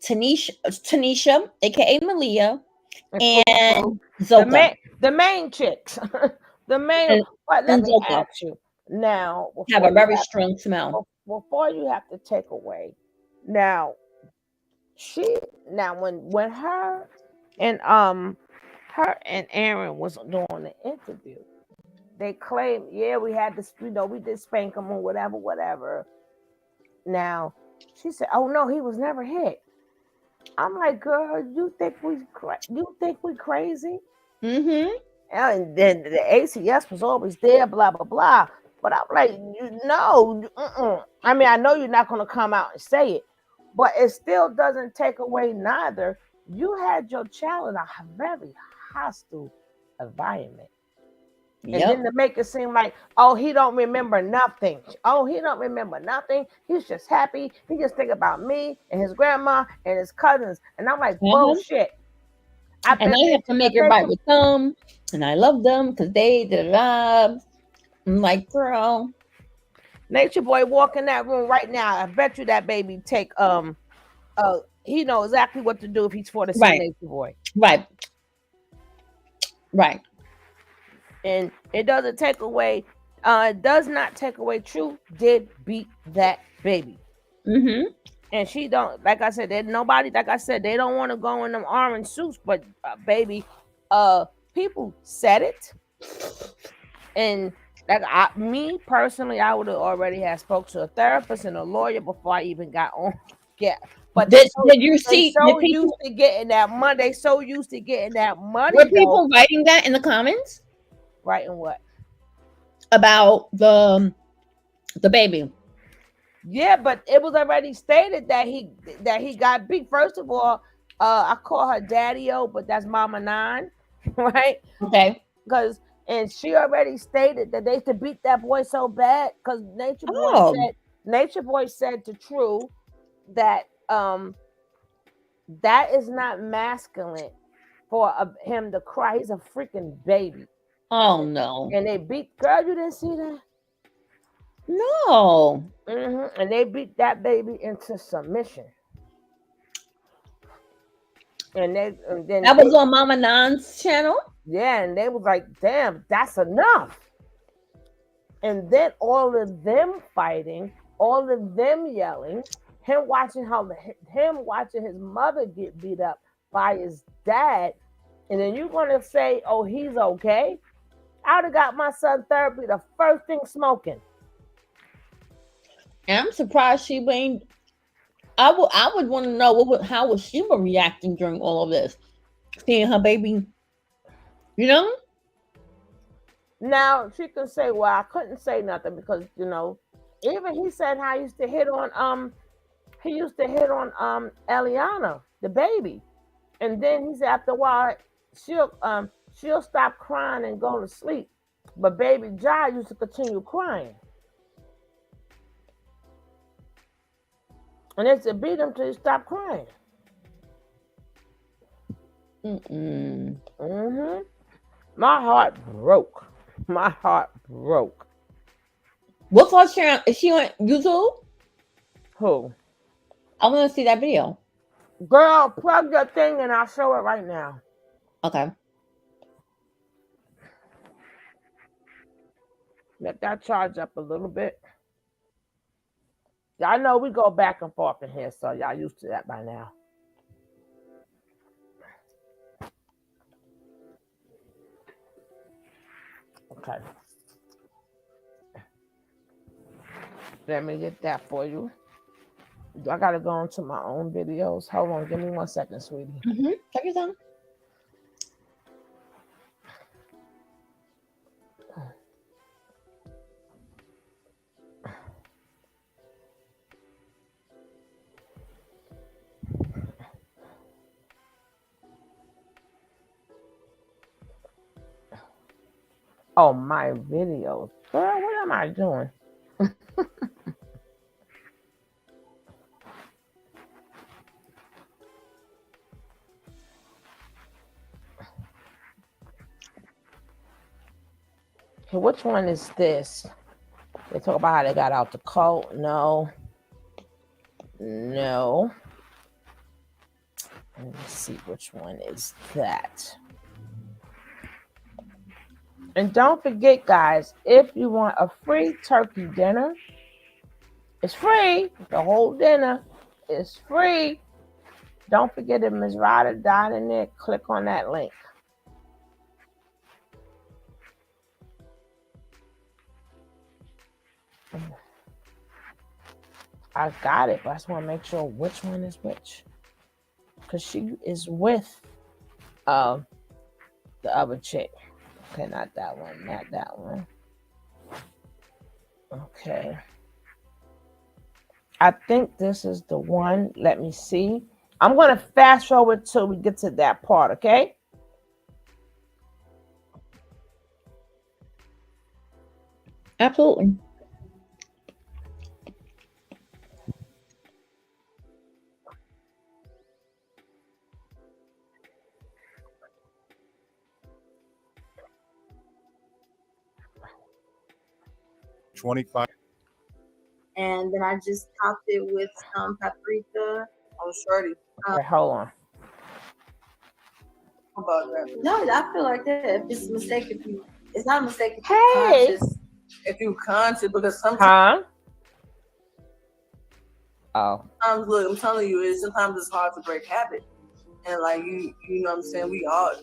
Tanisha, aka Malia, and Zoka. The main chicks. The main, and, but let and me Zoka ask you now have a very strong smell. before you have to take away. Now she now when her and Aaron was doing the interview, they claimed, yeah, we had this, we did spank him or whatever. Now she said, oh no, he was never hit. I'm like, girl, you think we crazy? Mm-hmm. And then the ACS was always there, blah blah blah. But I'm like, no, I mean, I know you're not going to come out and say it, but it still doesn't take away neither. You had your child in a very hostile environment. And then to make it seem like, oh, he don't remember nothing. Oh, he don't remember nothing. He's just happy. He just think about me and his grandma and his cousins. And I'm like, bullshit. And I have to make it right with them. And I love them because they did it up. I'm like, girl. Nature Boy walk in that room right now. I bet you that baby take he knows exactly what to do if he's for the Right. Nature Boy. Right. And it doesn't take away, it does not take away True did beat that baby. Mm-hmm. And she don't, like I said, nobody, like I said, they don't want to go in them orange suits, but baby, people said it. And like me personally, I would have already had spoke to a therapist and a lawyer before I even got on. Yeah. But did you see so used to getting that money? They so used to getting that money. Were people writing that in the comments? Writing what? About the baby. Yeah, but it was already stated that he got beat. First of all, I call her Daddy-O, but that's Mama Nine, right? Okay. And she already stated that they used to beat that boy so bad because Nature Boy said to True that that is not masculine for him to cry. He's a freaking baby. Oh no! And they beat, girl. You didn't see that? No. Mm-hmm. And they beat that baby into submission. And then that was on Mama Nan's channel. Yeah, and they was like, "Damn, that's enough." And then all of them fighting, all of them yelling, him watching his mother get beat up by his dad, and then you're gonna say, "Oh, he's okay." I would have got my son therapy the first thing smoking. And I'm surprised she ain't. I would want to know how was she reacting during all of this, seeing her baby. You know. Now she can say, "Well, I couldn't say nothing because even he said how he used to hit on Eliana, the baby, and then he said after a while she'll stop crying and go to sleep, but baby Jai used to continue crying, and they said beat him till he stopped crying. Mm-hmm. My heart broke. What's her channel? Is she on YouTube? Who? I want to see that video. Girl, plug your thing and I'll show it right now. Okay. Let that charge up a little bit. Y'all know we go back and forth in here, so y'all used to that by now. Okay. Let me get that for you. I gotta go into my own videos. Hold on, give me 1 second, sweetie. Mm-hmm. Take your time. Oh, my videos. Girl, what am I doing? Okay, which one is this? They talk about how they got out the cult. No. Let me see which one is that. And don't forget, guys, if you want a free turkey dinner, it's free. The whole dinner is free. Don't forget if Ms. Ryder died in there, click on that link. I got it, but I just want to make sure which one is which. Because she is with the other chick. Okay, not that one, not that one. Okay. I think this is the one. Let me see. I'm going to fast forward till we get to that part, okay? Absolutely. And then I just topped it with some paprika. Oh, shorty. Okay, hold on. About that. No, I feel like that. If it's a mistake, it's not a mistake if Hey. you're conscious. If you're conscious, because sometimes, Oh. look, I'm telling you, sometimes it's hard to break habit. And like you know what I'm saying? We all,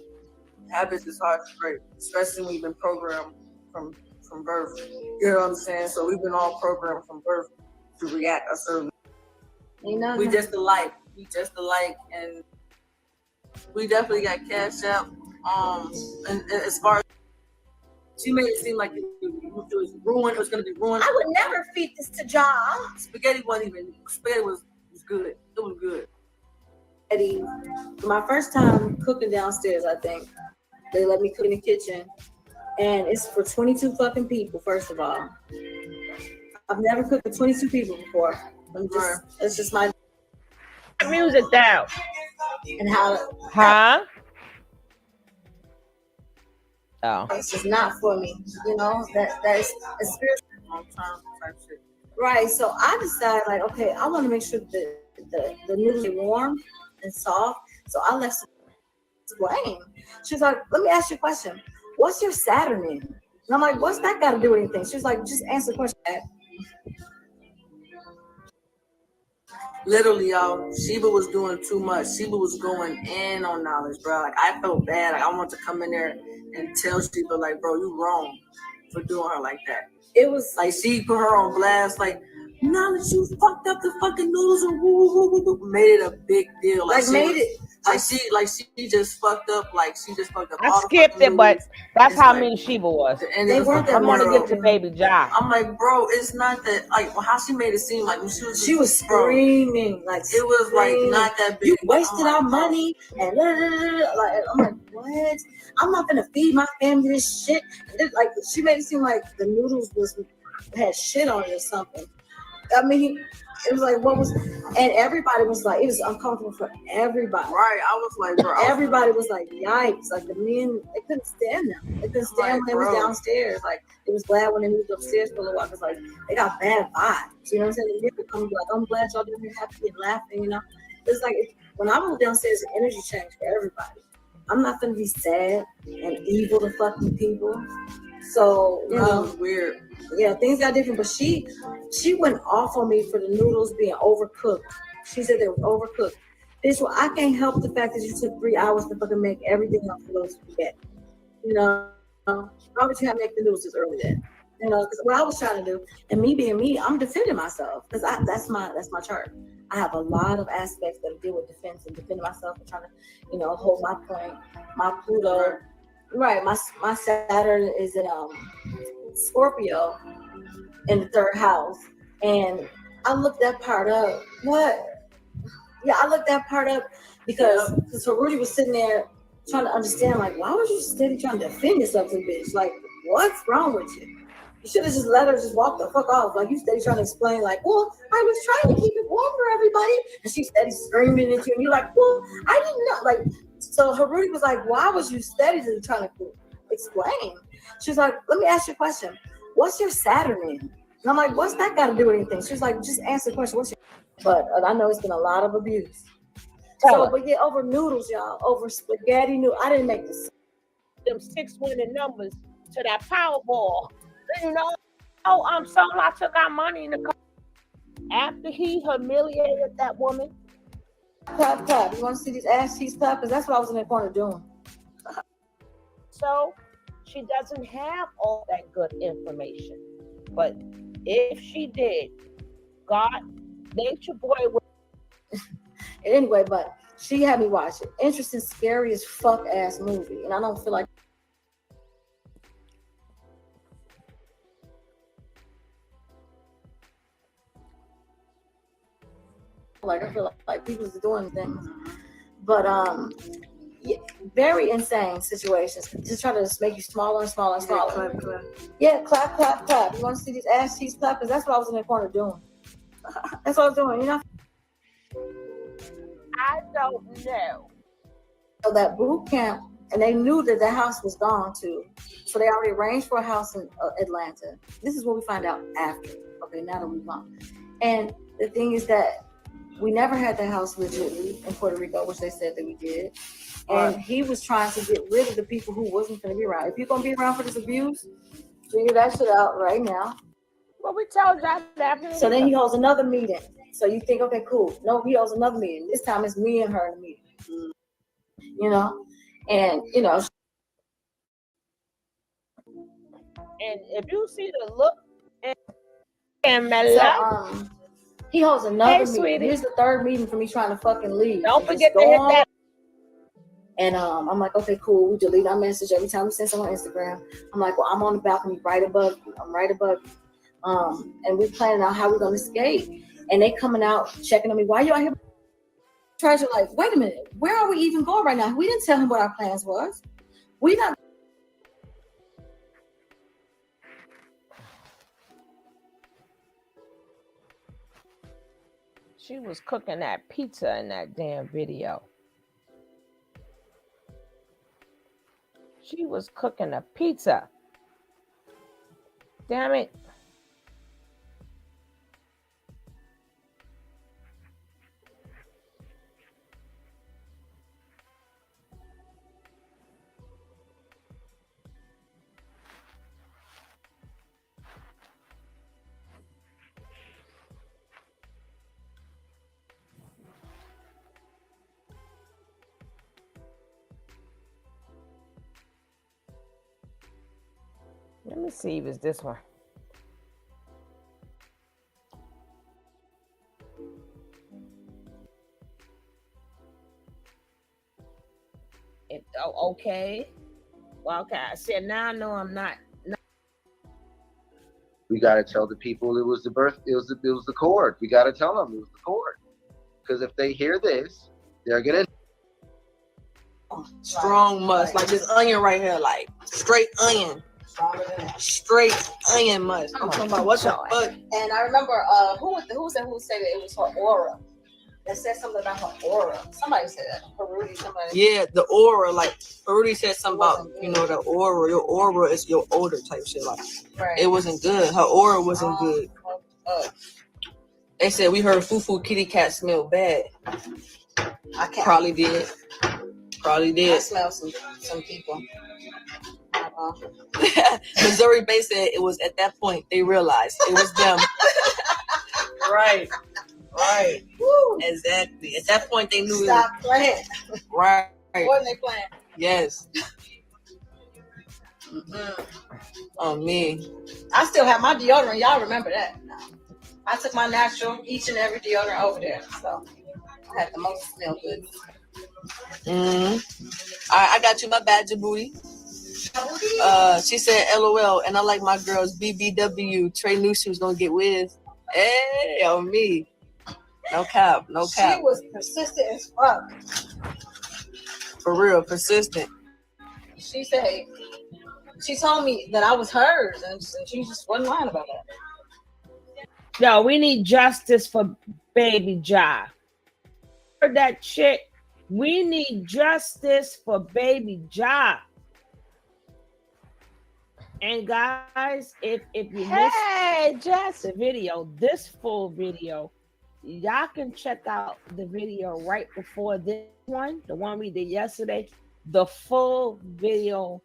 habits is hard to break, especially when we've been programmed from birth. You know what I'm saying? So we've been all programmed from birth to react a certain. You know, we just alike. And we definitely got cash out. And as far as she made it seem like it was ruined. It was going to be ruined. I would never feed this to John. Spaghetti was good. It was good. Eddie, my first time cooking downstairs, I think they let me cook in the kitchen, and it's for 22 fucking people. First of all, I've never cooked for 22 people before. It's just my music down. And how? Oh. It's just not for me. You know that's a spiritual shit. Right. So I decided, like, okay, I want to make sure that the noodles are warm and soft. So I left some explain. She's like, let me ask you a question. What's your Saturn in? And I'm like, what's that got to do with anything? She's like, just answer the question. Literally, y'all, Sheba was doing too much. Sheba was going in on knowledge, bro. Like, I felt bad. Like, I want to come in there and tell Sheba, like, bro, you wrong for doing her like that. It was like she put her on blast, like, knowledge, you fucked up the fucking noodles and woo, made it a big deal. Like she just fucked up. I skipped it, but that's how mean Sheba was. And they weren't that. I'm gonna get to Baby Ja. I'm like, bro, it's not that. Like, how she made it seem like when she was screaming, like it was like not that big. You wasted our money and like I'm like, what? I'm not gonna feed my family this shit. Like she made it seem like the noodles had shit on it or something. I mean, it was like, what was, and everybody was like, it was uncomfortable for everybody. Right. I was like, bro. Everybody was like, yikes. Like the men, they couldn't stand them. They couldn't stand when they was downstairs. Like, it was glad when they moved upstairs for a little while. Because, like, they got bad vibes. You know what I'm saying? They would come and be like, I'm glad y'all doing happy and laughing, you know? It's like, when I moved downstairs, the energy changed for everybody. I'm not going to be sad and evil to fucking people. So, you know, it was weird. Yeah, things got different, but she went off on me for the noodles being overcooked. She said they were overcooked. Bitch, well, I can't help the fact that you took 3 hours to fucking make everything up for those spaghetti. You know, why would you have to make the noodles as early then? You know, because what I was trying to do, and me being me, I'm defending myself because that's my chart. I have a lot of aspects that deal with defense and defending myself and trying to, you know, hold my point. My Pluto, right? My Saturn is in Scorpio in the 3rd house, and I looked that part up. What? Yeah, I looked that part up because Rudy was sitting there trying to understand, like, why was you steady trying to defend yourself to bitch? Like, what's wrong with you? You should have just let her just walk the fuck off. Like, you steady trying to explain, like, well, I was trying to keep it warm for everybody, and she steady screaming at you, and you're like, well, I didn't know. Like, so Rudy was like, why was you steady trying to explain? She's like, let me ask you a question. What's your Saturn in? And I'm like, what's that got to do with anything? She's like, just answer the question. But I know it's been a lot of abuse. But yeah, over noodles, y'all, over spaghetti noodles. I didn't make this. Them 6 winning numbers to that Powerball. You know, oh, so I took our money in the car after he humiliated that woman. Clap, clap. You want to see these ass cheeks clap? Because that's what I was in the corner doing. So she doesn't have all that good information. But if she did, God, Nature Boy would. Anyway, but she had me watch it. Interesting, scary as fuck ass movie. And I don't feel like I feel like people are doing things. But yeah, very insane situations. Just try to make you smaller and smaller and smaller. Clap, clap. Yeah, clap, clap, clap. You want to see these ass cheeks clap? Because that's what I was in the corner doing. That's what I was doing, you know? I don't know. So that boot camp, and they knew that the house was gone too. So they already arranged for a house in Atlanta. This is what we find out after. Okay, now that we've gone. And the thing is that we never had the house legitly in Puerto Rico, which they said that we did. And he was trying to get rid of the people who wasn't going to be around. If you're going to be around for this abuse, figure that shit out right now. Well, we told y'all that. So then he holds another meeting. So you think, okay, cool. No, he holds another meeting. This time it's me and her in the meeting. You know? And, you know. And if you see the look and Mela, so, he holds another meeting. Sweetie. Here's the third meeting for me trying to fucking leave. Don't forget to hit that. And I'm like, okay, cool. We delete our message every time we send someone on Instagram. I'm like, well, I'm on the balcony right above you. I'm right above you. And we're planning out how we're going to escape. And they coming out, checking on me. Why are you out here? Treasure, like, wait a minute. Where are we even going right now? We didn't tell him what our plans was. We not. She was cooking that pizza in that damn video. She was cooking a pizza. Damn it. Let me see if it's this one. Okay. Well, okay. I said now I know I'm not. We got to tell the people it was the birth. It was the cord. We got to tell them it was the cord. Because if they hear this, they're gonna. Strong must, like this onion right here, like straight onion. Straight onion must. I'm talking about what's up. And I remember who said that it was her aura. That said something about her aura. Somebody said that. Rudy, somebody. Yeah, the aura. Like Rudy said something about, you know, the aura. Your aura is your odor type shit. Like it wasn't good. Her aura wasn't good. They said we heard Fufu kitty cat smell bad. I can't. Probably did. I smell some people. Missouri Bay said it was at that point they realized it was them. Right. Woo. Exactly. At that point they knew. Stop playing. Right. Wasn't they playing? Yes. Oh me. I still have my deodorant. Y'all remember that? No. I took my natural each and every deodorant over there, so I had the most smell good. I got you my badge of booty. She said LOL, and I like my girls BBW. Trey knew she was gonna get with. Hey, on me. No cap. She was persistent as fuck. For real, persistent. She said, she told me that I was hers, and she just wasn't lying about that. No, we need justice for Baby Ja. Heard that shit? We need justice for Baby Ja. And guys, if you missed just the video, this full video, y'all can check out the video right before this one, the one we did yesterday. The full video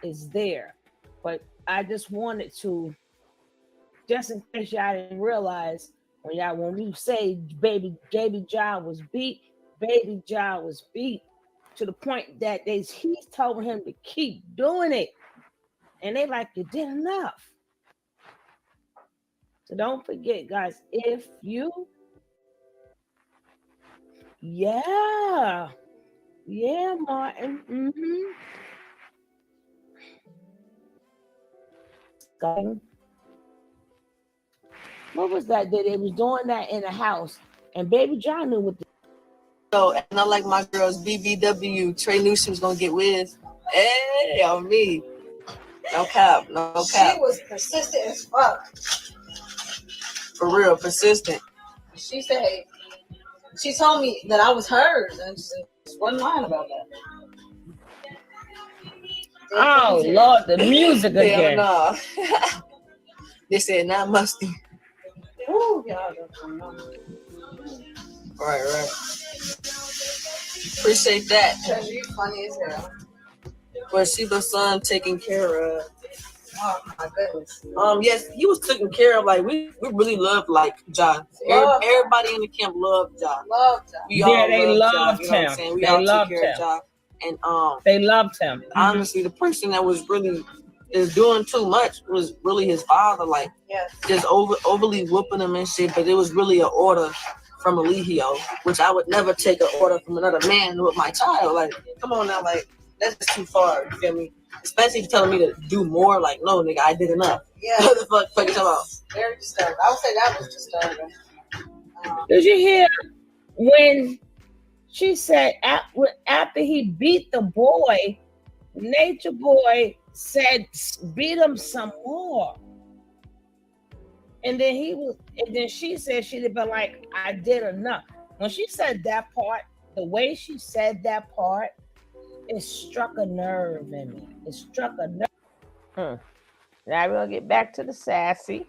is there. But I just wanted to, just in case y'all didn't realize, when we say baby John was beat, baby John was beat to the point that he's told him to keep doing it. And they like, you did enough. So don't forget, guys, if you, yeah, Martin. What was that? That they was doing that in the house, and baby John knew what. So, and I like my girls, BBW, Trey Newsom's gonna get with. Hey, on me. No cap, no cap. She was persistent as fuck. For real, persistent. She said, she told me that I was hers, and she wasn't lying about that. Oh Lord, the music again. No. They said not musty. Ooh, y'all don't know. Right. Appreciate that. Cause you funny as hell. But Sheba's son taken care of. Oh my goodness. Yes, he was taken care of. Like we really loved John. Everybody in the camp loved John. They loved him. We all took care of John. And they loved him. Honestly, the person that was really doing too much was really his father. Like, just overly whooping him and shit. But it was really an order from Eligio, which I would never take an order from another man with my child. Like, come on now, like that's just too far. You feel me? Especially if you're telling me to do more. Like, no, nigga, I did enough. Yeah. What the fuck you talking about? Very disturbing. I would say that was disturbing. Did you hear when she said after he beat the boy, Nature Boy said beat him some more, and then she said she'd have been like, I did enough. When she said that part, the way she said that part, it struck a nerve in me. It struck a nerve. Now we're gonna get back to the sassy.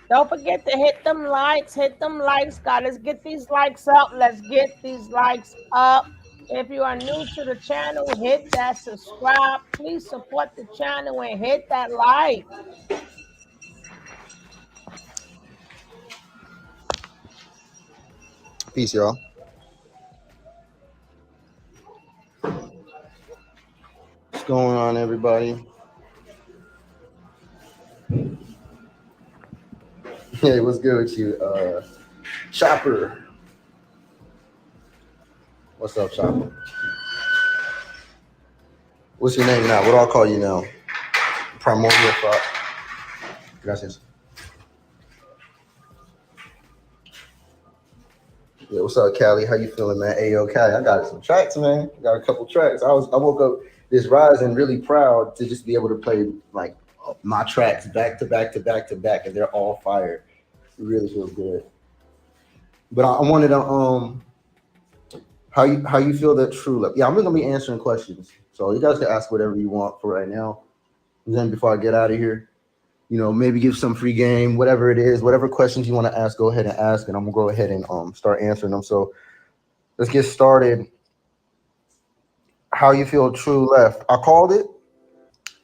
Don't forget to hit them likes, God. Let's get these likes up. If you are new to the channel, hit that subscribe. Please support the channel and hit that like. Peace, y'all. What's going on, everybody? Hey, what's good with you? Chopper. What's up, Chopper? What's your name now? What do I call you now? Primordial Thought. Gracias. Yeah, what's up, Callie? How you feeling, man? Hey, yo, Callie, I got some tracks, man. I got a couple tracks. I woke up this rising really proud to just be able to play like my tracks back to back, and they're all fire. It really feels good. But I wanted to how you feel that true love. Yeah, I'm gonna be answering questions, so you guys can ask whatever you want for right now. And then before I get out of here, maybe give some free game, whatever it is, whatever questions you want to ask, go ahead and ask, and I'm gonna go ahead and start answering them. So let's get started. How you feel True left? I called it.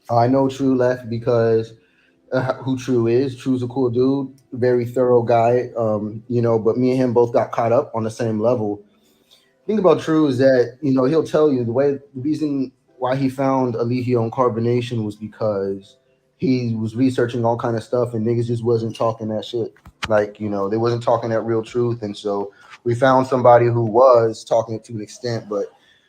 I know True left because who True is. True's a cool dude, very thorough guy. But me and him both got caught up on the same level. The thing about True is that, he'll tell you the reason why he found Eligio and Carbonation was because he was researching all kind of stuff and niggas just wasn't talking that shit. Like, they wasn't talking that real truth. And so we found somebody who was talking it to an extent, but,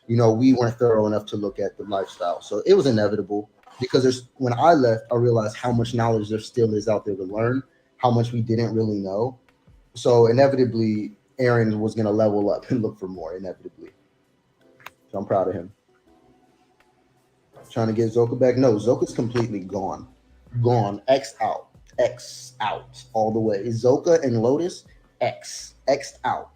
we weren't thorough enough to look at the lifestyle. So it was inevitable because when I left, I realized how much knowledge there still is out there to learn, how much we didn't really know. So inevitably, Aaron was going to level up and look for more, inevitably. So I'm proud of him. Trying to get Zoka back. No, Zoka's completely gone. X out all the way. Zoka and Lotus X'd out.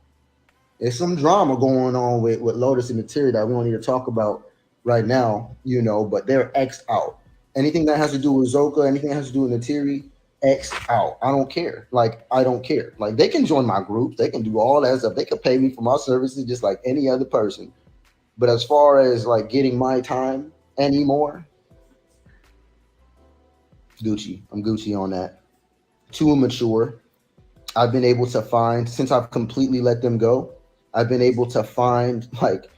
There's some drama going on with Lotus and Materia that we don't need to talk about right now, you know, but they're X'd out. Anything that has to do with Zoka, anything that has to do with Materia, X'd out. I don't care. Like, I don't care. Like, they can join my group. They can do all that stuff. They could pay me for my services just like any other person. But as far as like getting my time anymore, Gucci. I'm Gucci on that. Too immature. I've been able to find, since I've completely let them go, I've been able to find like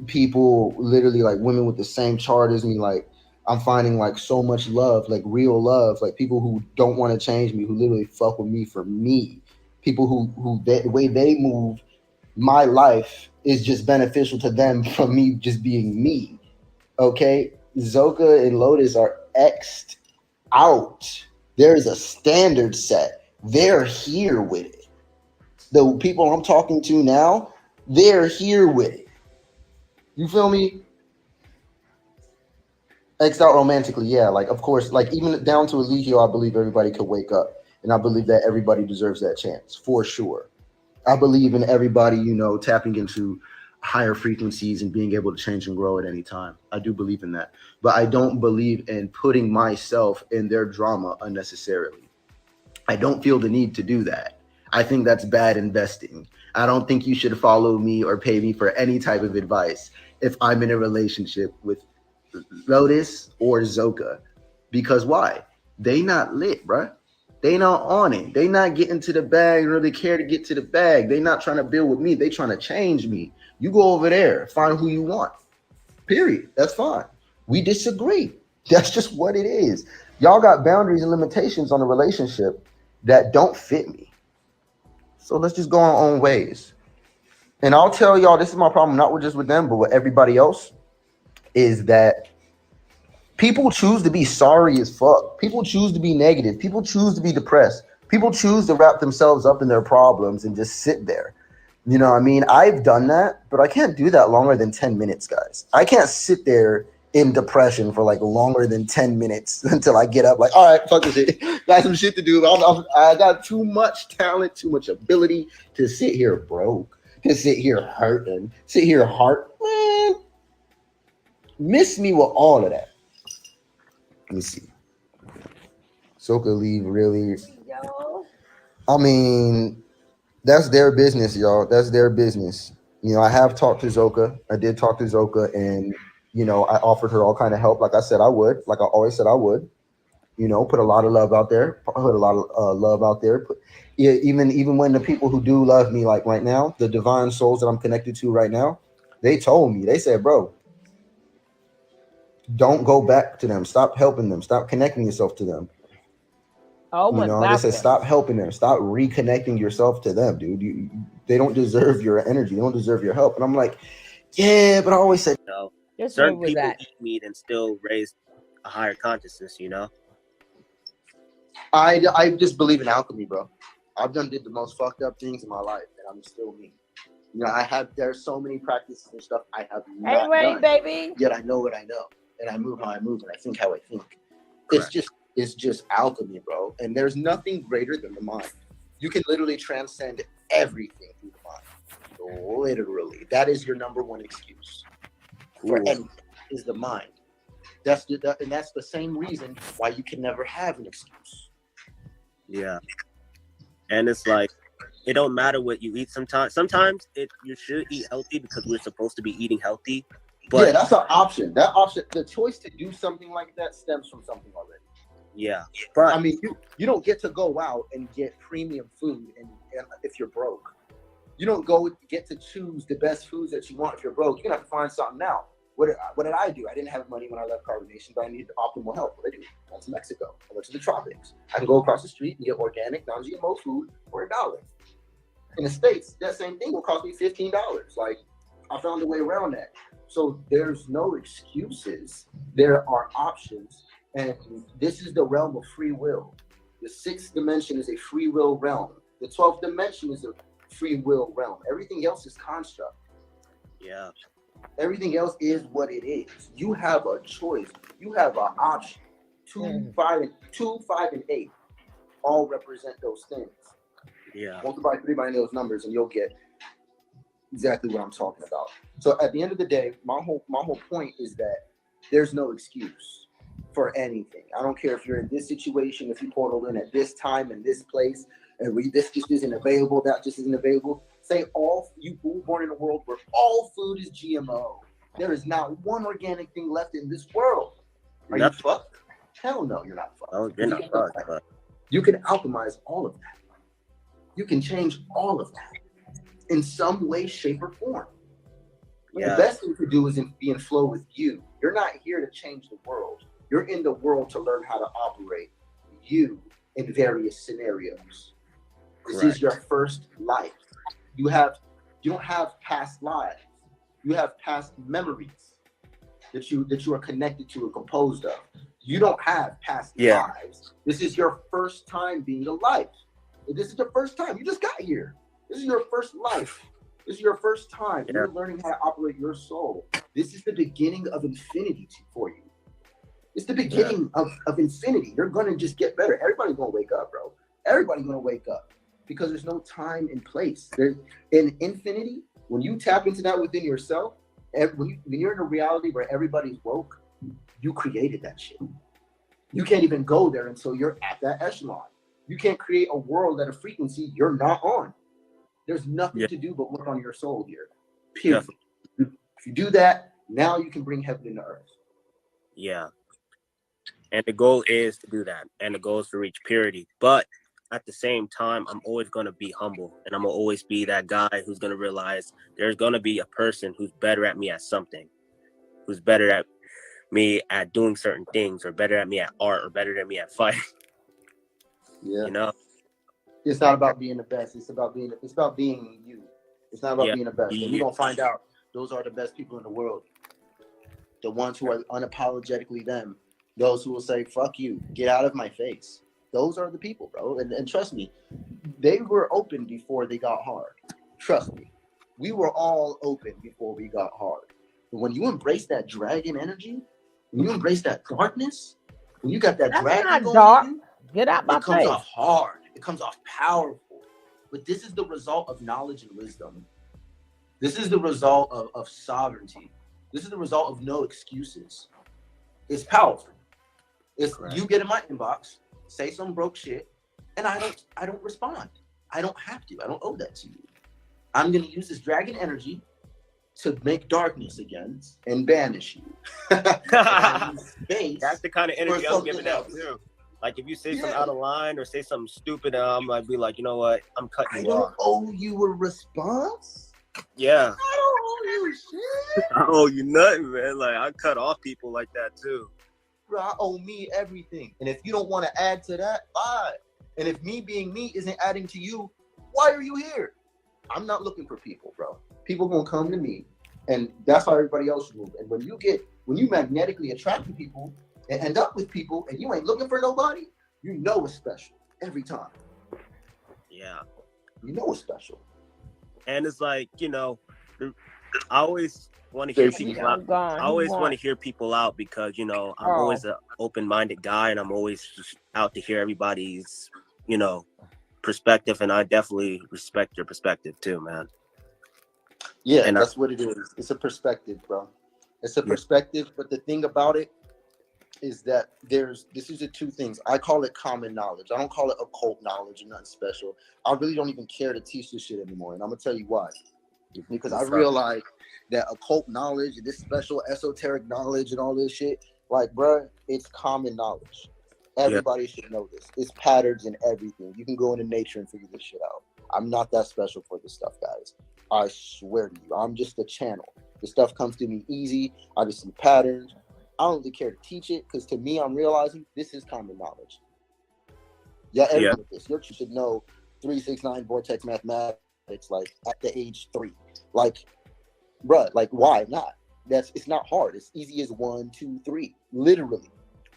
people, literally like women with the same chart as me. Like, I'm finding like so much love, like real love, like people who don't want to change me, who literally fuck with me for me. People who the way they move, my life is just beneficial to them from me just being me. Okay, Zoka and Lotus are X'd out. There is a standard set. They're here with it. The people I'm talking to now, they're here with it. You feel me? X'd out romantically, yeah. Like, of course, like even down to Eligio, I believe everybody could wake up. And I believe that everybody deserves that chance, for sure. I believe in everybody, you know, tapping into higher frequencies and being able to change and grow at any time. I do believe in that. But I don't believe in putting myself in their drama unnecessarily. I don't feel the need to do that. I think that's bad investing. I don't think you should follow me or pay me for any type of advice if I'm in a relationship with Lotus or Zoka. Because why? They not lit, bruh. They not on it. They not getting to the bag, really care to get to the bag. They not trying to build with me. They trying to change me. You go over there, find who you want. Period. That's fine. We disagree. That's just what it is. Y'all got boundaries and limitations on a relationship that don't fit me. So let's just go our own ways. And I'll tell y'all, this is my problem, not just with them, but with everybody else, is that people choose to be sorry as fuck. People choose to be negative. People choose to be depressed. People choose to wrap themselves up in their problems and just sit there. You know what I mean? I've done that, but I can't do that longer than 10 minutes, guys. I can't sit there in depression for like longer than 10 minutes until I get up like, all right, fuck this shit. Got some shit to do. I got too much talent, too much ability to sit here broke, to sit here hurting, sit here man. Miss me with all of that. Let me see. Soka leave really. I mean, that's their business, y'all. That's their business. You know, I have talked to Zoka. I did talk to Zoka, and you know, I offered her all kind of help, like I said I would, like I always said I would. You know, put a lot of love out there. Put a lot of love out there. Even when the people who do love me, like right now, the divine souls that I'm connected to right now, they told me, they said, bro, don't go back to them. Stop helping them. Stop connecting yourself to them. Oh, you know, they said stop helping them. Stop reconnecting yourself to them, dude. They don't deserve your energy. They don't deserve your help. And I'm like, yeah, but I always said, no. Just Certain people eat meat and still raise a higher consciousness, you know? I just believe in alchemy, bro. I've did the most fucked up things in my life, and I'm still me. You know, there's so many practices and stuff I have not done, baby. Yet I know what I know, and I move how I move, and I think how I think. Correct. It's just alchemy, bro. And there's nothing greater than the mind. You can literally transcend everything through the mind. Literally, that is your number one excuse for anything is the mind. And that's the same reason why you can never have an excuse. Yeah. And it's like, it don't matter what you eat sometimes. Sometimes you should eat healthy because we're supposed to be eating healthy. But yeah, that's an option. That option, the choice to do something like that stems from something already. Yeah. But I mean, you don't get to go out and get premium food and if you're broke. You don't get to choose the best foods that you want if you're broke. You're gonna have to find something now. What did I do? I didn't have money when I left Carbonation, but I needed optimal health. What did I do? I went to Mexico. I went to the tropics. I can go across the street and get organic, non-GMO food for $1. In the States, that same thing will cost me $15. Like, I found a way around that. So there's no excuses. There are options. And this is the realm of free will. The 6th dimension is a free will realm. The 12th dimension is a free will realm. Everything else is construct. yeah. Everything else is what it is. You have a choice. You have an option. 2, 5, and 8 all represent those things. Yeah. Multiply 3 by those numbers, and you'll get exactly what I'm talking about. So at the end of the day, my whole point is that there's no excuse for anything. I don't care if you're in this situation, if you portal in at this time in this place, and this just isn't available, that just isn't available. Say you were born in a world where all food is GMO. There is not one organic thing left in this world. Are you fucked? Hell no, you're not fucked. Oh, you're not fucked. But You can alchemize all of that. You can change all of that in some way, shape, or form. yeah, The best thing to do is be in flow with you. You're not here to change the world. You're in the world to learn how to operate you in various scenarios. This Correct. is your first life. You don't have past lives. You have past memories that you are connected to and composed of. You don't have past lives. This is your first time being alive. This is your first time. You just got here. This is your first life. This is your first time. You're learning how to operate your soul. This is the beginning of infinity for you. It's the beginning of infinity. You're going to just get better. Everybody's going to wake up, bro. Everybody's going to wake up because there's no time and place. In infinity, when you tap into that within yourself, when you're in a reality where everybody's woke, you created that shit. You can't even go there until you're at that echelon. You can't create a world at a frequency you're not on. There's nothing to do but work on your soul here. Period. If you do that, now you can bring heaven into earth. Yeah. And the goal is to do that. And the goal is to reach purity. But at the same time, I'm always going to be humble. And I'm going to always be that guy who's going to realize there's going to be a person who's better at me at something. Who's better at me at doing certain things, or better at me at art, or better than me at fighting. Yeah. You know? It's not about being the best. It's about being you. It's not about being the best. And we're going to find out those are the best people in the world. The ones who are unapologetically them. Those who will say, fuck you, get out of my face. Those are the people, bro. And trust me, they were open before they got hard. Trust me. We were all open before we got hard. But when you embrace that dragon energy, when you embrace that darkness, when you got that dragon not going dark. in, Get out my it comes face. off hard. It comes off powerful. But this is the result of knowledge and wisdom. This is the result of sovereignty. This is the result of no excuses. It's powerful. It's you get in my inbox, say some broke shit, and I don't respond. I don't have to. I don't owe that to you. I'm gonna use this dragon energy to make darkness again and banish you. That's the kind of energy I'm giving out too. Like if you say something out of line or say something stupid, I'm like, be like, you know what? I'm cutting you off. I don't owe you a response. Yeah. I don't owe you shit. I owe you nothing, man. Like I cut off people like that too. Bro, I owe me everything. And if you don't want to add to that, fine. And if me being me isn't adding to you, why are you here? I'm not looking for people, bro. People gonna come to me, and that's how everybody else should move. And when you magnetically attract to people and end up with people, and you ain't looking for nobody, you know it's special every time. Yeah. You know it's special. And it's like, you know, I always want to hear people out. I always want to hear people out because, you know, I'm always an open-minded guy, and I'm always just out to hear everybody's, you know, perspective, and I definitely respect your perspective too, man. Yeah, and that's what it is. It's a perspective, bro. It's a perspective, but the thing about it is that this is the two things. I call it common knowledge. I don't call it occult knowledge or nothing special. I really don't even care to teach this shit anymore, and I'm gonna tell you why. Because I realize that occult knowledge and this special esoteric knowledge and all this shit, like, bro, it's common knowledge. Everybody should know this. It's patterns and everything. You can go into nature and figure this shit out. I'm not that special for this stuff, guys. I swear to you, I'm just a channel. The stuff comes to me easy. I just see patterns. I don't really care to teach it because to me, I'm realizing this is common knowledge. Yeah, everyone with this. You should know 369 vortex mathematics like at the age 3. Like, bruh, like why not? It's not hard. It's easy as 1, 2, 3. Literally.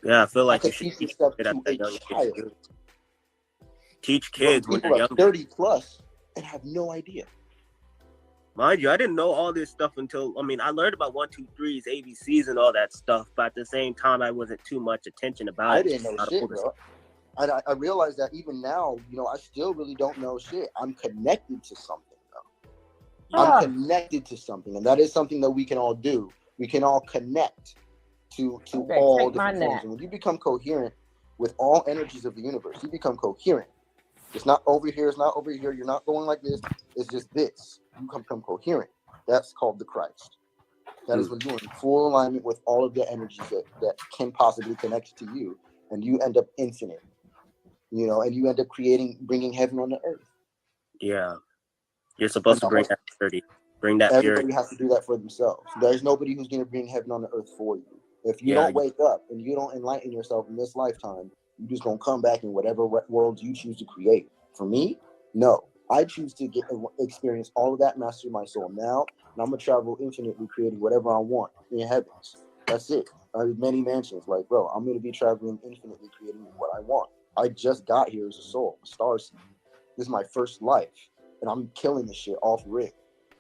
Yeah, I feel like you should teach stuff to a child. Teach kids when they're people young. 30 plus and have no idea. Mind you, I didn't know all this stuff until, I mean, I learned about 1, 2, 3's, ABCs and all that stuff, but at the same time, I wasn't too much attention about it. I didn't know shit, bro. I realize that even now, you know, I still really don't know shit. I'm connected to something though. I'm connected to something, and that is something that we can all do. We can all connect to Okay, all take my different things. nap. And when you become coherent with all energies of the universe, you become coherent. It's not over here, it's not over here. You're not going like this. It's just this. You become coherent. That's called the Christ. That is when you're in full alignment with all of the energies that can possibly connect to you, and you end up infinite. You know, and you end up bringing heaven on the earth. Yeah. You're supposed to bring that purity. Bring that Everybody purity. has to do that for themselves. There's nobody who's going to bring heaven on the earth for you. If you Yeah. don't wake up and you don't enlighten yourself in this lifetime, you're just going to come back in whatever world you choose to create. For me, no. I choose to experience all of that, master my soul now, and I'm going to travel infinitely creating whatever I want in heavens. That's it. I have many mansions. Like, bro, I'm going to be traveling infinitely creating what I want. I just got here as a soul, a star seed. This is my first life, and I'm killing this shit off rip.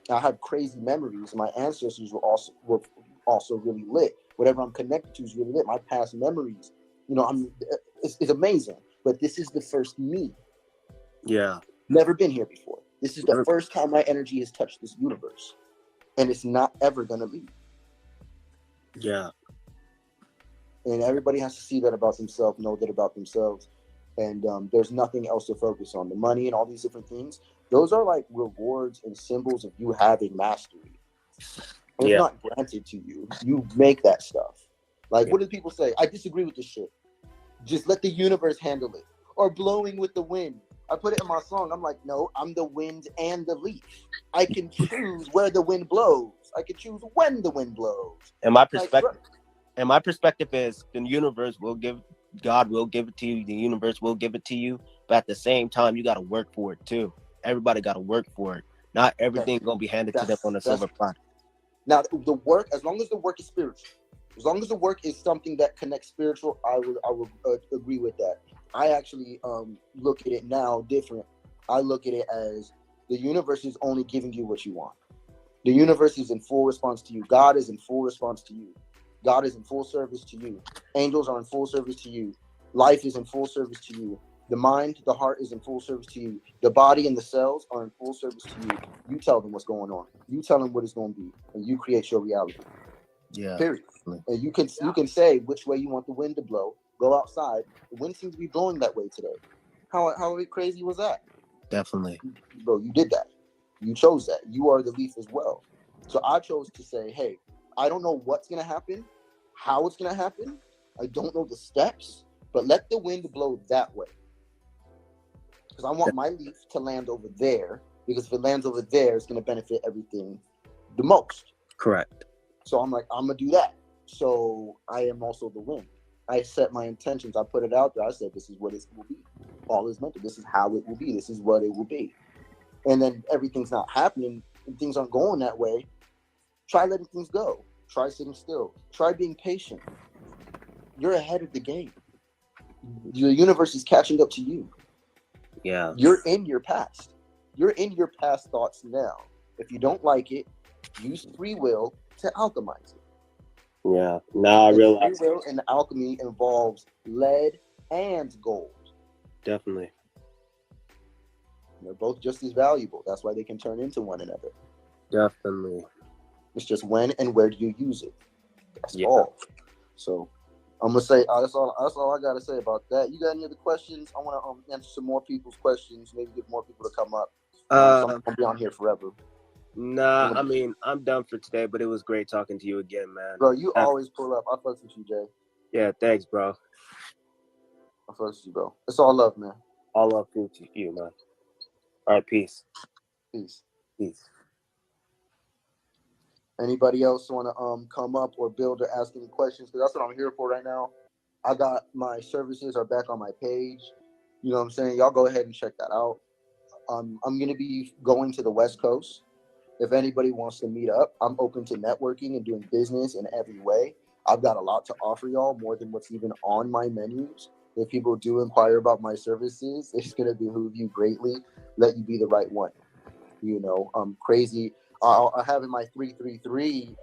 I have crazy memories. My ancestors were also really lit. Whatever I'm connected to is really lit. My past memories, you know, it's amazing. But this is the first me. Yeah. Never been here before. This is the first time my energy has touched this universe, and it's not ever gonna leave. Yeah. And everybody has to see that about themselves, know that about themselves, and there's nothing else to focus on. The money and all these different things, those are like rewards and symbols of you having mastery. It's not granted to you. You make that stuff. Like, what do people say? I disagree with this shit. Just let the universe handle it. Or blowing with the wind. I put it in my song. I'm like, no, I'm the wind and the leaf. I can choose where the wind blows. I can choose when the wind blows. And my perspective is the universe will give, God will give it to you. The universe will give it to you. But at the same time, you got to work for it too. Everybody got to work for it. Not everything going to be handed to them on a silver platter. Now, the work, as long as the work is spiritual, as long as the work is something that connects spiritual, I would agree with that. I actually look at it now different. I look at it as the universe is only giving you what you want. The universe is in full response to you. God is in full response to you. God is in full service to you. Angels are in full service to you. Life is in full service to you. The mind, the heart is in full service to you. The body and the cells are in full service to you. You tell them what's going on. You tell them what it's going to be, and you create your reality. Yeah. Period. And you can say which way you want the wind to blow. Go outside. The wind seems to be blowing that way today. How crazy was that? Definitely. Bro, you did that. You chose that. You are the leaf as well. So I chose to say, hey, I don't know what's going to happen, how it's going to happen. I don't know the steps, but let the wind blow that way. Because I want my leaf to land over there, because if it lands over there, it's going to benefit everything the most. Correct. So I'm like, I'm going to do that. So I am also the wind. I set my intentions. I put it out there. I said, this is what it will be. All is meant to. This is how it will be. This is what it will be. And then everything's not happening and things aren't going that way. Try letting things go. Try sitting still. Try being patient. You're ahead of the game. The universe is catching up to you. Yeah. You're in your past. You're in your past thoughts now. If you don't like it, use free will to alchemize it. Yeah. Now I realize. Free will and alchemy involves lead and gold. Definitely. They're both just as valuable. That's why they can turn into one another. Definitely. It's just when and where do you use it. That's all. So I'm gonna say that's all I gotta say about that. You got any other questions? I want to answer some more people's questions. Maybe get more people to come up. So I'm gonna be on here forever. Nah, I mean I'm done for today, but it was great talking to you again, man. Bro, you always pull up. I fucks with you, Jay. Yeah, thanks, bro. I fucks with you, bro. It's all love, man. All love to you, man. All right, peace. Peace. Peace. Anybody else want to come up or build or ask any questions? Because that's what I'm here for right now. I got my services are back on my page. You know what I'm saying? Y'all go ahead and check that out. I'm going to be going to the West Coast. If anybody wants to meet up, I'm open to networking and doing business in every way. I've got a lot to offer y'all, more than what's even on my menus. If people do inquire about my services, it's going to behoove you greatly. Let you be the right one. You know, crazy. I have in my 333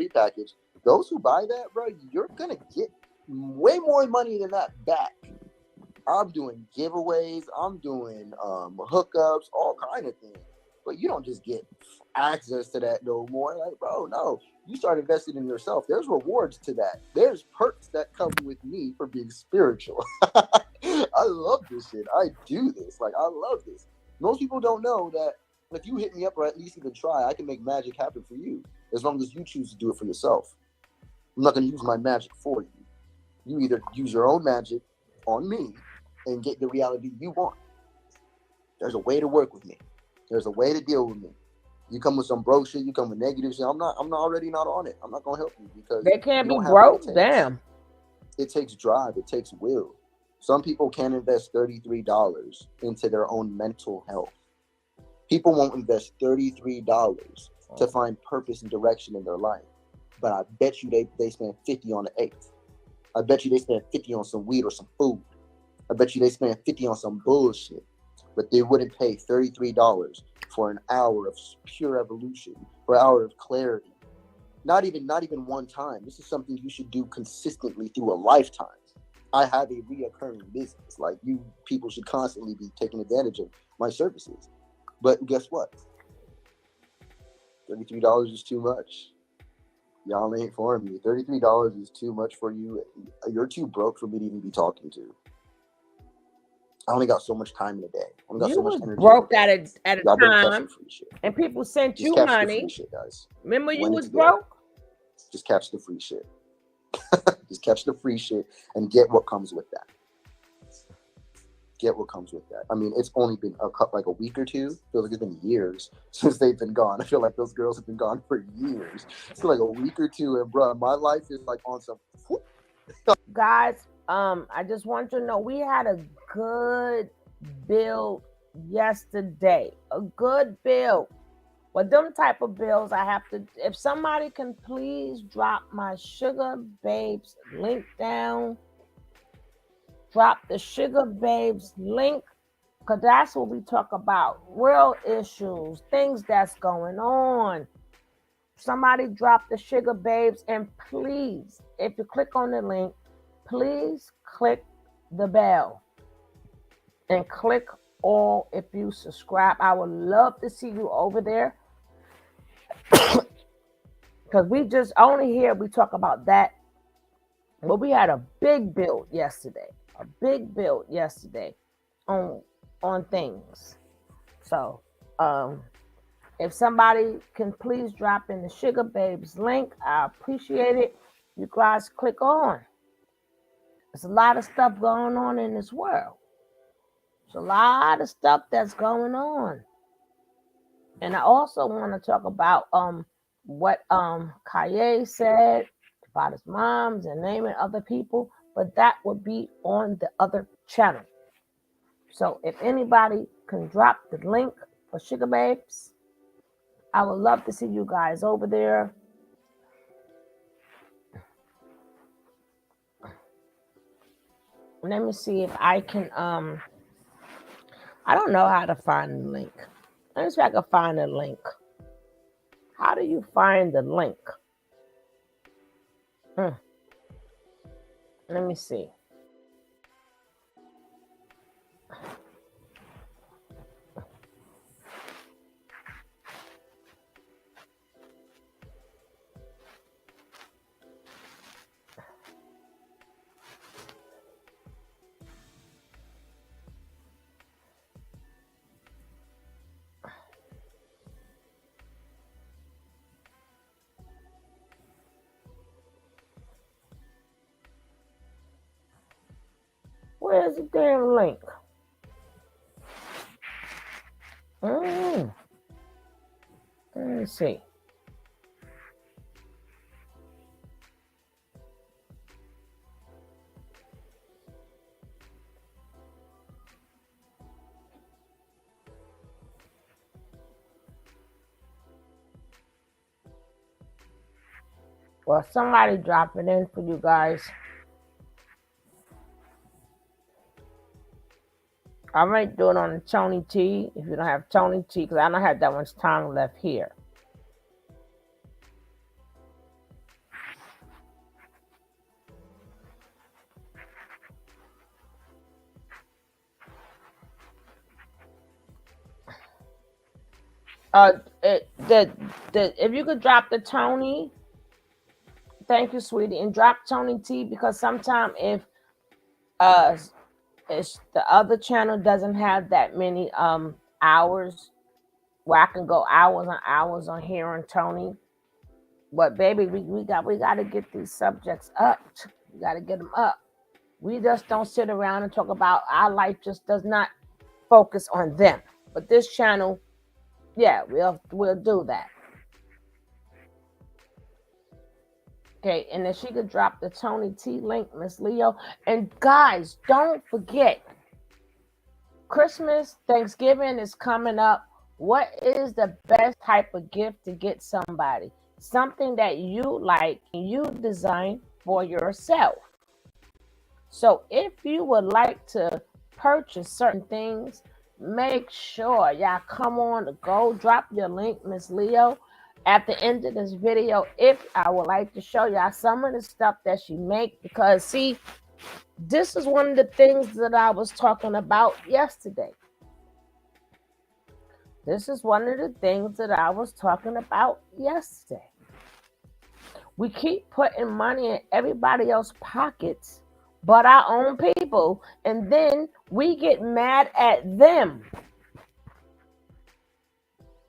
package. Those who buy that, bro, you're going to get way more money than that back. I'm doing giveaways. I'm doing hookups, all kind of things. But you don't just get access to that no more. Like, bro, no. You start investing in yourself. There's rewards to that. There's perks that come with me for being spiritual. I love this shit. I do this. Like, I love this. Most people don't know that if you hit me up or at least even try, I can make magic happen for you as long as you choose to do it for yourself. I'm not going to use my magic for you. You either use your own magic on me and get the reality you want. There's a way to work with me. There's a way to deal with me. You come with some broke shit, you come with negative shit. I'm already not on it. I'm not gonna help you because They can't you be don't have broke. what it takes. Damn. It takes drive, it takes will. Some people can't invest $33 into their own mental health. People won't invest $33 to find purpose and direction in their life. But I bet you they spend 50 on the eighth. I bet you they spend 50 on some weed or some food. I bet you they spend 50 on some bullshit. But they wouldn't pay $33 for an hour of pure evolution, for an hour of clarity. Not even one time. This is something you should do consistently through a lifetime. I have a reoccurring business. Like, you people should constantly be taking advantage of my services. But guess what? $33 is too much. Y'all ain't for me. $33 is too much for you. You're too broke for me to even be talking to. I only got so much time in a day. I only got You so much was energy. broke at a Y'all better catch time, the free shit. and people sent Just you catch the money. free shit, guys. Remember, you When was it's there. broke. Just catch the free shit. Just catch the free shit and get what comes with that. Get what comes with that. I mean, it's only been like a week or two. I feel like it's been years since they've been gone. I feel like those girls have been gone for years. It's like a week or two, and bro, my life is like on some. Guys, I just want you to know we had a good build yesterday. A good build. But them type of bills, I have to. If somebody can please drop my Sugar Babes link down. Drop the Sugar Babes link, because that's what we talk about. Real issues, things that's going on. Somebody drop the Sugar Babes, and please, if you click on the link, please click the bell and click all if you subscribe. I would love to see you over there, because we just only here we talk about that. But we had a big build yesterday. On things. So if somebody can please drop in the Sugar Babes link, I appreciate it. You guys click on. There's a lot of stuff going on in this world. There's a lot of stuff that's going on. And I also want to talk about what Kaye said about his moms and naming other people, but that would be on the other channel. So if anybody can drop the link for Sugar Babes, I would love to see you guys over there. Let me see if I can I don't know how to find the link. Let me see if I can find the link. How do you find the link? Let me see. Where's the damn link? Let me see. Well, somebody drop it in for you guys. I might do it on the Tony T if you don't have Tony T, because I don't have that much time left here. If you could drop the Tony, thank you, sweetie, and drop Tony T, because sometimes if it's the other channel doesn't have that many hours where I can go hours on hearing Tony. But baby, we got to get these subjects up. We got to get them up. We just don't sit around and talk about our life. Just does not focus on them. But this channel, yeah, we'll do that. Okay, and then she could drop the Tony T link, Miss Leo. And guys, don't forget, Christmas, Thanksgiving is coming up. What is the best type of gift to get somebody? Something that you like and you design for yourself. So if you would like to purchase certain things, make sure y'all come on to go drop your link, Miss Leo, at the end of this video. If I would like to show y'all some of the stuff that she make, because see, this is one of the things that I was talking about yesterday. This is one of the things that I was talking about yesterday. We keep putting money in everybody else's pockets but our own people, and then we get mad at them.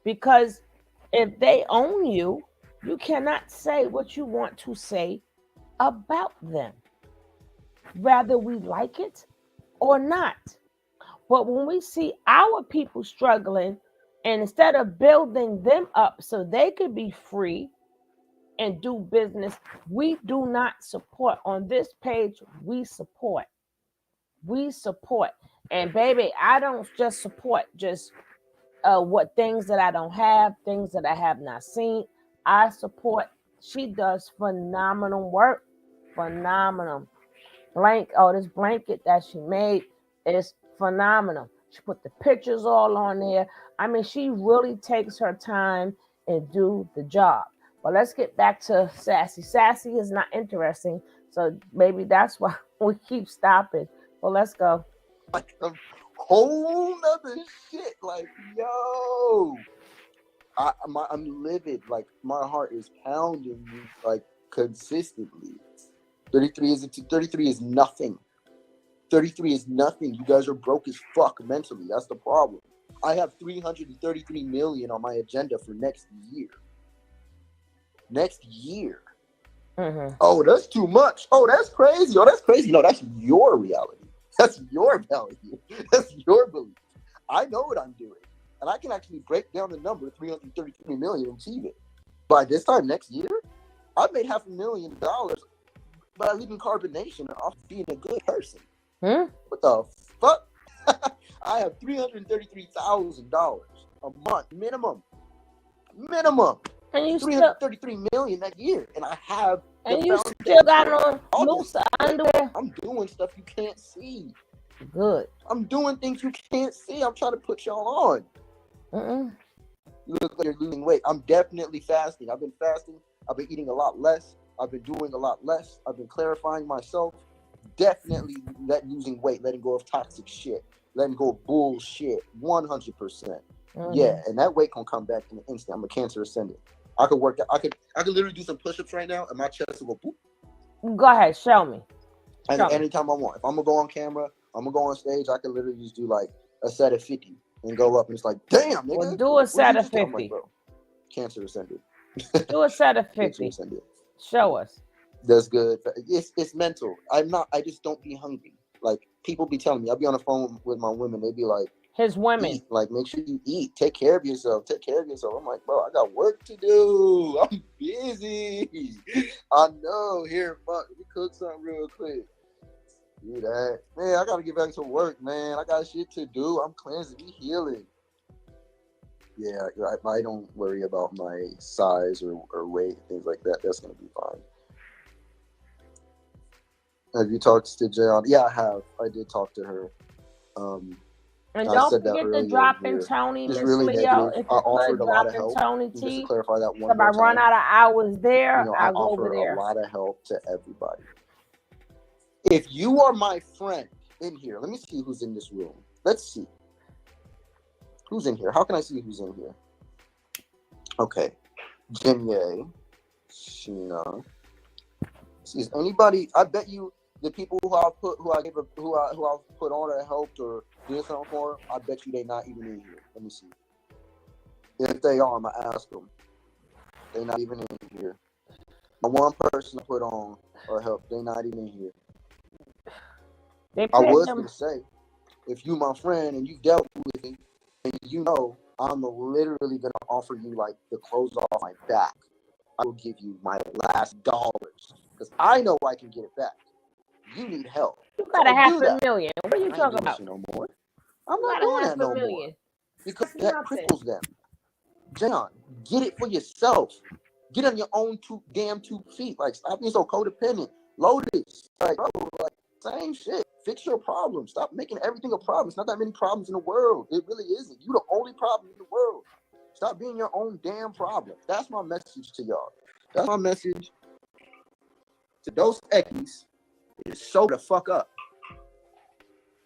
Because if they own you, you cannot say what you want to say about them, whether we like it or not. But when we see our people struggling, and instead of building them up so they could be free and do business, we do not support. On this page, we support. And baby, I don't just support just what things that I don't have, things that I have not seen. I support. She does phenomenal work. Phenomenal. This blanket that she made is phenomenal. She put the pictures all on there. I mean, she really takes her time and do the job. But let's get back to Sassy. Sassy is not interesting, so maybe that's why we keep stopping. Well, let's go. Like a whole nother shit. Like, yo, I'm livid. Like, my heart is pounding like consistently. 33 is nothing. 33 is nothing. You guys are broke as fuck mentally. That's the problem. I have 333 million on my agenda for next year. Mm-hmm. Oh, that's too much. Oh, that's crazy. No, that's your reality. That's your value. That's your belief. I know what I'm doing, and I can actually break down the number 333 million and achieve it. By this time next year, I've made $500,000 by leaving Carbonation off being a good person. What the fuck? I have $333,000 a month minimum. And you 333 million that year, and I have. And you still got on loose underwear. I'm doing stuff you can't see. Good. I'm doing things you can't see. I'm trying to put y'all on. You look like you're losing weight. I'm definitely fasting. I've been fasting. I've been eating a lot less. I've been doing a lot less. I've been clarifying myself. Definitely losing weight, letting go of toxic shit, letting go of bullshit. 100%. Yeah, and that weight can come back in an instant. I'm a cancer ascendant. I could work. I could literally do some push-ups right now, and my chest will go boop. Go ahead, show me. And anytime I want. If I'm gonna go on camera, I'm gonna go on stage. I could literally just do like a set of 50 and go up, and it's like, damn, nigga. Well, do a set of 50. Like, bro, cancer ascended. Do a set of 50. Show us. That's good. It's mental. I just don't be hungry. Like, people be telling me, I'll be on the phone with my women. They be like, his women, eat. Like, make sure you eat. Take care of yourself. I'm like, bro, I got work to do. I'm busy. I know. Here, fuck, let me cook something real quick. Do that. Man, I got to get back to work, man. I got shit to do. I'm cleansing. Be healing. Yeah, I don't worry about my size or weight, things like that. That's going to be fine. Have you talked to Jayon? Yeah, I have. I did talk to her. And don't forget to drop in Tony, Miss Leo. If I offered a lot of help. Tony Just T. to clarify that one if I run out of hours there, I I'll go over there. a lot of help to everybody. If you are my friend in here, let me see who's in this room. Let's see. Who's in here? How can I see who's in here? Okay. Jenya, Sheena. Is anybody? I bet you the people who I've put on or helped or did something for. I bet you they not even in here. Let me see. If they are, I'm gonna ask them. They not even in here. The one person I put on or helped, they not even in here. I was gonna say, if you my friend and you've dealt with me, and you know I'm literally gonna offer you like the clothes off my back. I will give you my last dollars because I know I can get it back. You need help. You got $500,000. What are you talking about? No more. I'm not doing that no more because that cripples them. John, get it for yourself. Get on your own two feet. Like, stop being so codependent. Lotus, like, bro, like, same shit. Fix your problem. Stop making everything a problem. It's not that many problems in the world. It really isn't. You the only problem in the world. Stop being your own damn problem. That's my message to y'all. That's my message to those Ekkies. Is sober the fuck up.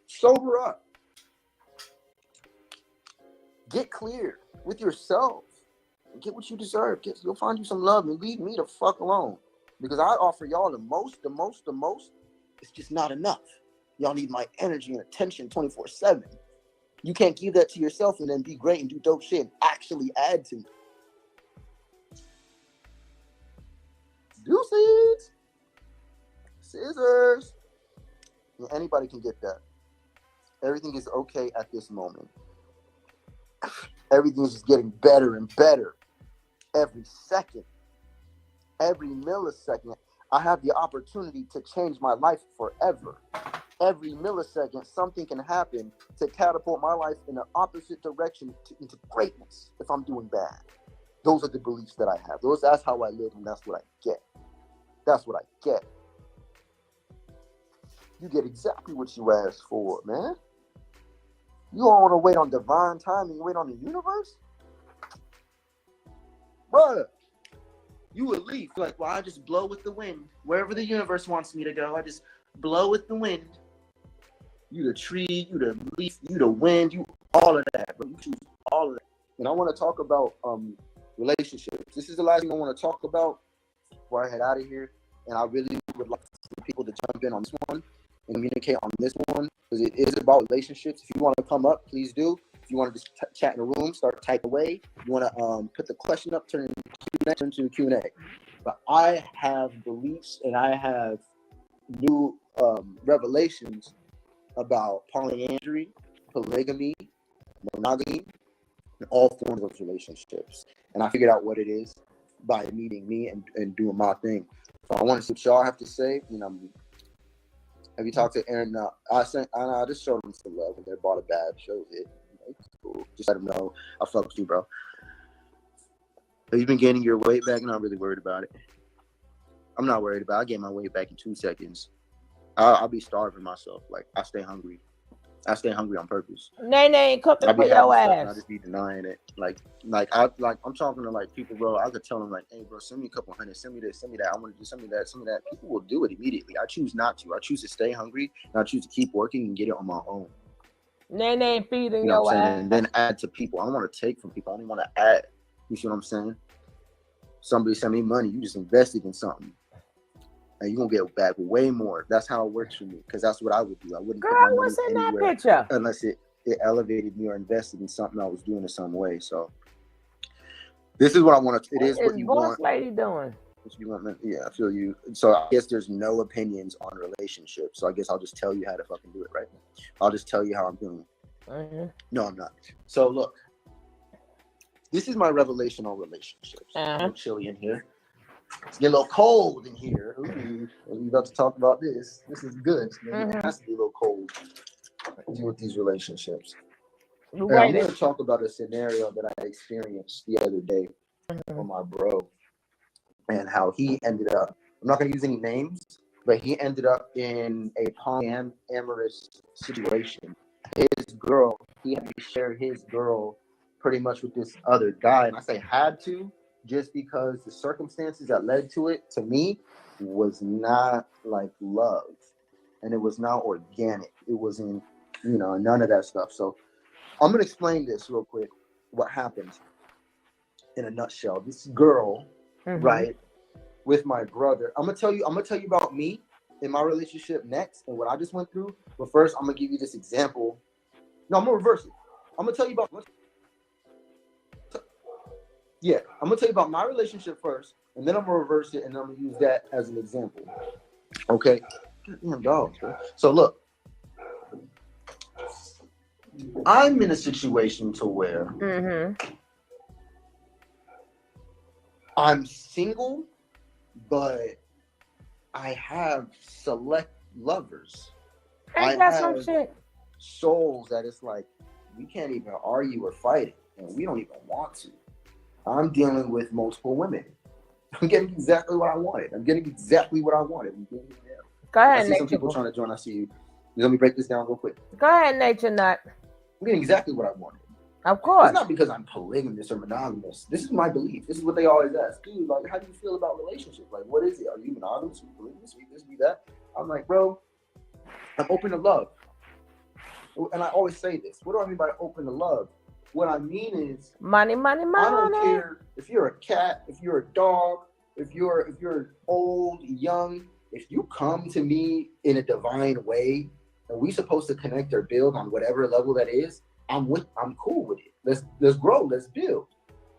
Sober up. Get clear with yourself. Get what you deserve. You'll find you some love and leave me the fuck alone. Because I offer y'all the most. It's just not enough. Y'all need my energy and attention 24/7. You can't give that to yourself and then be great and do dope shit and actually add to it. Deuces. Scissors. And anybody can get that. Everything is okay at this moment. Everything is just getting better and better. Every second. Every millisecond. I have the opportunity to change my life forever. Every millisecond, something can happen to catapult my life in the opposite direction into greatness if I'm doing bad. Those are the beliefs that I have. That's how I live, and that's what I get. That's what I get. You get exactly what you asked for, man. You don't want to wait on divine timing, wait on the universe? Brother, you would leave. You're like, well, I just blow with the wind. Wherever the universe wants me to go, I just blow with the wind. You the tree, you the leaf, you the wind, you all of that, bro. You choose all of that. And I want to talk about relationships. This is the last thing I want to talk about before I head out of here. And I really would like for people to jump in on this one and communicate on this one because it is about relationships. If you want to come up, please do. If you want to just chat in the room, start typing away. If you want to put the question up, turn it into Q&A. But I have beliefs and I have new revelations about polyandry, polygamy, monogamy, and all forms of relationships. And I figured out what it is by meeting me and doing my thing. So I want to see what y'all have to say. You know, have you talked to Aaron? I just showed him some love when they bought a badge. Shows it. It's cool. Just let him know I fuck with you, bro. Have you been gaining your weight back? I'm not really worried about it. I'm not worried about it. I gain my weight back in 2 seconds. I'll be starving myself. Like, I stay hungry. I stay hungry on purpose. Nene ain't cooking for your ass. I just be denying it. I'm talking to like people, bro. I could tell them like, hey, bro, send me a couple hundred. Send me this. Send me that. I want to do send me that. People will do it immediately. I choose not to. I choose to stay hungry and I choose to keep working and get it on my own. Nene feeding you know your ass. And then add to people. I don't want to take from people. I only want to add. You see what I'm saying? Somebody send me money. You just invested in something. And you're going to get back way more. That's how it works for me. Because that's what I would do. I wouldn't Girl, put my money what's in that anywhere picture? unless it elevated me or invested in something I was doing in some way. So this is what I want to. It is what you want. What's lady doing? What you want? Yeah, I feel you. So I guess there's no opinions on relationships. So I guess I'll just tell you how to fucking do it, right? I'll just tell you how I'm doing. Mm-hmm. No, I'm not. So look, this is my revelation on relationships. A little chilly in here. It's getting a little cold in here. Ooh, we're about to talk about this. This is good. Maybe it has to be a little cold to deal with these relationships. And I'm going to talk about a scenario that I experienced the other day with my bro and how he ended up. I'm not going to use any names, but he ended up in a polyamorous situation. His girl, he had to share his girl pretty much with this other guy. And I say had to, just because the circumstances that led to it, to me, was not like love. And it was not organic. It wasn't, none of that stuff. So I'm going to explain this real quick, what happened. in a nutshell. This girl, Mhm. right, with my brother. I'm gonna tell you about me in my relationship next and what I just went through. But first, I'm gonna give you this example. No, I'm gonna reverse it. I'm gonna tell you about my relationship first, and then I'm gonna reverse it, and then I'm gonna use that as an example. Okay. Damn dogs, bro. So look, I'm in a situation to where Mhm. I'm single, but I have select lovers. I Ain't that some have shit? souls that it's like we can't even argue or fight it, and we don't even want to. I'm dealing with multiple women. I'm getting exactly what I wanted. I'm getting exactly what I wanted. Go I ahead, see some people Nature. trying to join. I see you. Let me break this down real quick. Go ahead, Nature Nut. I'm getting exactly what I wanted. Of It's course. not because I'm polygamous or monogamous. This is my belief. This is what they always ask. Dude, like, how do you feel about relationships? Like, what is it? Are you monogamous? Are you polygamous? Are you this, are you that? I'm like, bro, I'm open to love. And I always say this. What do I mean by open to love? What I mean is, Money, money, money. I don't care if you're a cat, if you're a dog, if you're old, young. If you come to me in a divine way, and we supposed to connect or build on whatever level that is, I'm cool with it. Let's grow, let's build.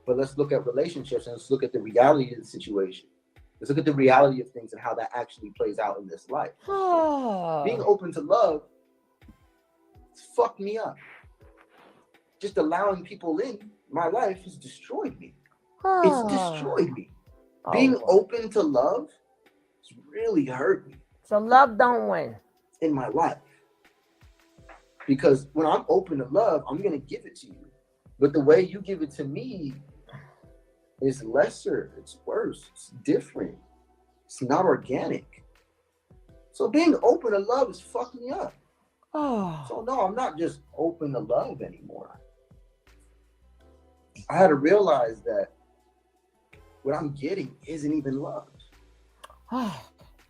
But let's look at relationships and let's look at the reality of the situation. Let's look at the reality of things and how that actually plays out in this life. Being open to love, it's fucked me up. Just allowing people in my life has destroyed me. It's destroyed me. Being open to love has really hurt me. So love don't win in my life. Because when I'm open to love, I'm going to give it to you. But the way you give it to me is lesser. It's worse. It's different. It's not organic. So being open to love is fucking me up. So no, I'm not just open to love anymore. I had to realize that what I'm getting isn't even love.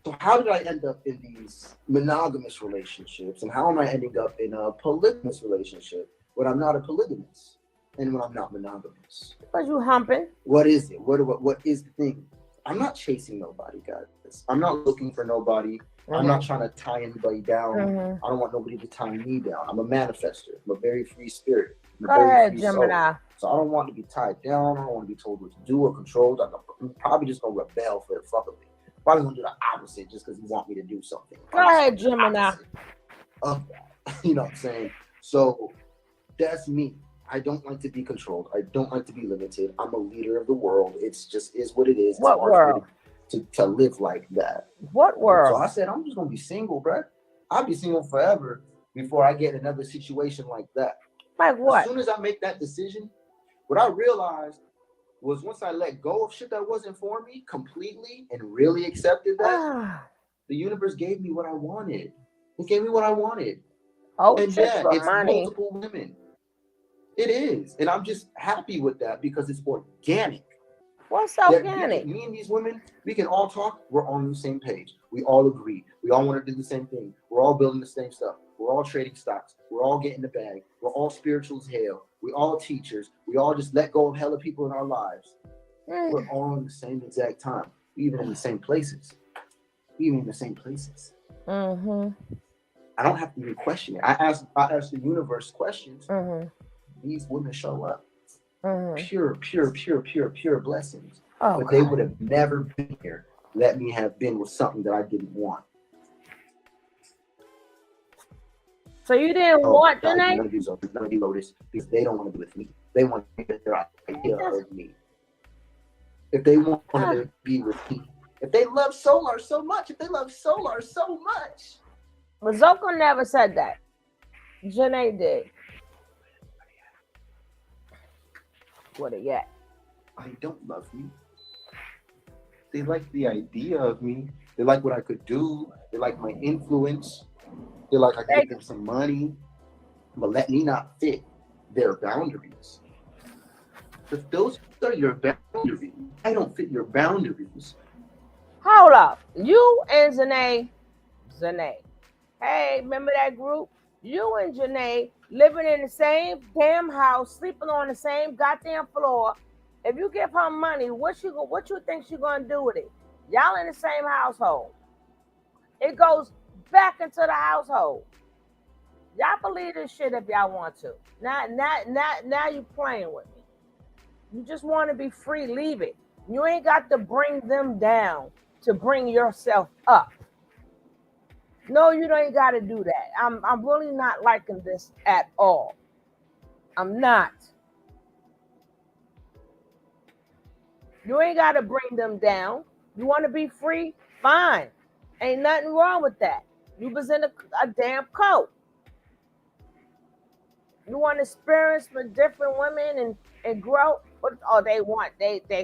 So how did I end up in these monogamous relationships? And how am I ending up in a polygamous relationship when I'm not a polygamous and when I'm not monogamous? Because you humping. What is it? What is the thing? I'm not chasing nobody, guys. I'm not looking for nobody. I'm not trying to tie anybody down. I don't want nobody to tie me down. I'm a manifester. I'm a very free spirit. Go ahead, Gemini. So I don't want to be tied down. I don't want to be told what to do or controlled. I'm probably just going to rebel for the fuck of it. Probably going to do the opposite just because you want me to do something. Go ahead, Gemini. Of that. You know what I'm saying? So that's me. I don't like to be controlled. I don't like to be limited. I'm a leader of the world. It's just is what it is. It's What world? To live like that. What world? So I said, I'm just going to be single, bro. I'll be single forever before I get another situation like that. Like what? As soon as I make that decision, what I realized was once I let go of shit that wasn't for me completely and really accepted that, the universe gave me what I wanted. It gave me what I wanted. And yeah, it's multiple women. It is. And I'm just happy with that because it's organic. What's organic? Me and these women, we can all talk. We're on the same page. We all agree. We all want to do the same thing. We're all building the same stuff. We're all trading stocks. We're all getting the bag. We're all spiritual as hell. We all teachers. We all just let go of hella people in our lives. We're all in the same exact time. We even in the same places. Mm-hmm. I don't have to even question it. I ask the universe questions. These women show up. Pure blessings. But they would have never been here. Let me have been with something that I didn't want. So you didn't want the name? None of these Lotus, because they don't want to be with me. They want to be with their idea of me. If they want to be with me, if they love Solar so much, But Zoko never said that. Janae did. What it yet? I don't love me. They like the idea of me. They like what I could do. They like my influence. They're like, I can give them some money, but let me not fit their boundaries. If those are your boundaries, I don't fit your boundaries. Hold up. You and Janae. Hey, remember that group? You and Janae living in the same damn house, sleeping on the same goddamn floor, If you give her money, what you think she gonna do with it? Y'all in the same household. It goes back into the household. Y'all believe this shit if y'all want to. Now you playing with me. You just want to be free, leave it. You ain't got to bring them down to bring yourself up. No, you don't got to do that. I'm really not liking this at all. I'm not. You ain't got to bring them down. You want to be free? Fine. Ain't nothing wrong with that. You was in a damn coat. You want to experience with different women and grow? Oh, they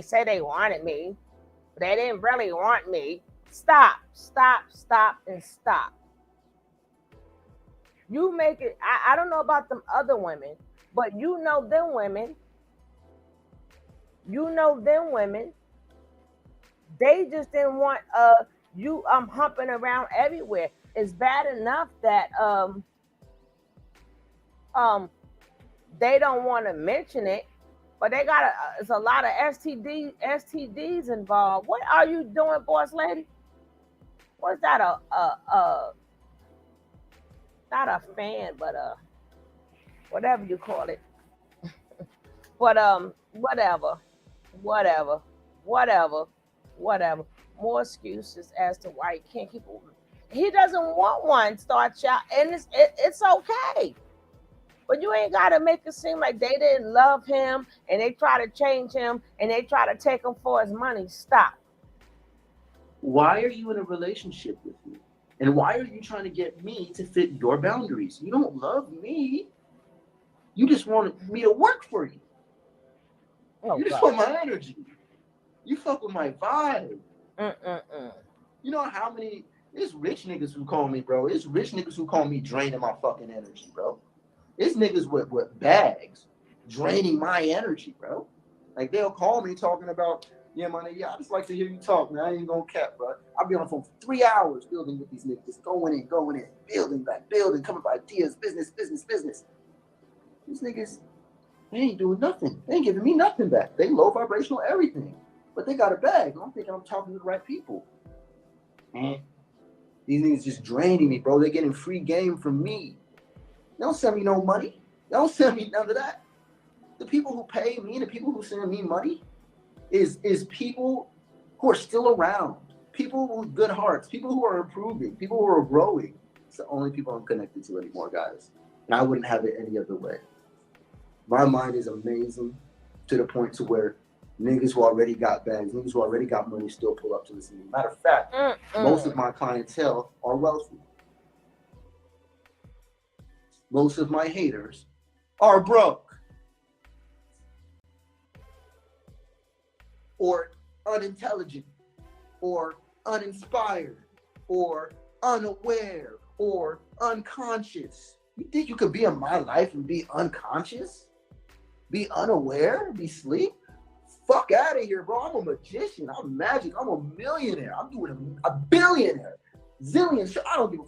say they wanted me. But they didn't really want me. Stop, and stop. You make it, I don't know about them other women, but you know them women. They just didn't want you humping around everywhere. It's bad enough that they don't want to mention it, but they got it's a lot of STDs involved. What are you doing, boss lady? What's that? Not a fan, but whatever you call it. But whatever. More excuses as to why he can't keep a woman. He doesn't want one, start y'all, and it's okay. But you ain't got to make it seem like they didn't love him and they try to change him and they try to take him for his money. Stop. Why are you in a relationship with me? And why are you trying to get me to fit your boundaries? You don't love me. You just want me to work for you. Oh, you just want my energy. You fuck with my vibe. You know how many, it's rich niggas who call me, bro. It's rich niggas who call me draining my fucking energy, bro. It's niggas with bags draining my energy, bro. Like, they'll call me talking about, yeah, man, yeah, I just like to hear you talk, man. I ain't gonna cap, bro. I'll be on the phone for 3 hours building with these niggas, going in, building, coming up with ideas, business. These niggas, they ain't doing nothing. They ain't giving me nothing back. They low vibrational everything, but they got a bag. I'm thinking I'm talking to the right people. Man, these niggas just draining me, bro. They're getting free game from me. They don't send me no money. They don't send me none of that. The people who pay me, the people who send me money is people who are still around. People with good hearts. People who are improving. People who are growing. It's the only people I'm connected to anymore, guys. And I wouldn't have it any other way. My mind is amazing to the point to where niggas who already got bags, niggas who already got money still pull up to listen to me. Matter of fact, most of my clientele are wealthy. Most of my haters are broke or unintelligent or uninspired or unaware or unconscious. You think you could be in my life and be unconscious? Be unaware? Be asleep? Fuck out of here, bro. I'm a magician. I'm magic. I'm a millionaire. I'm doing a billionaire. Zillions. I don't give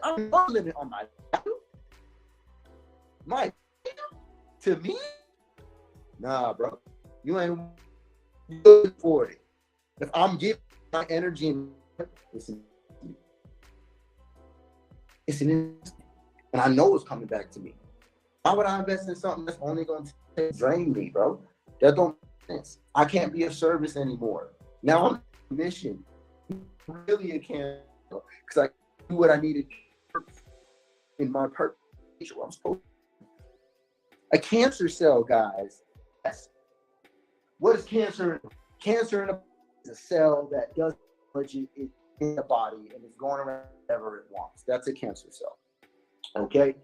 I'm no limit on my value. My to me? Nah, bro. You ain't good for it. If I'm giving my energy and and I know it's coming back to me. Why would I invest in something that's only going to drain me, bro? That don't make sense. I can't be of service anymore. Now I'm on a mission. Really, I can't, because I do what I needed in my purpose. I'm supposed to. A cancer cell, guys. Yes. What is cancer? Cancer is a cell that does it in the body and is going around whatever it wants. That's a cancer cell. Okay?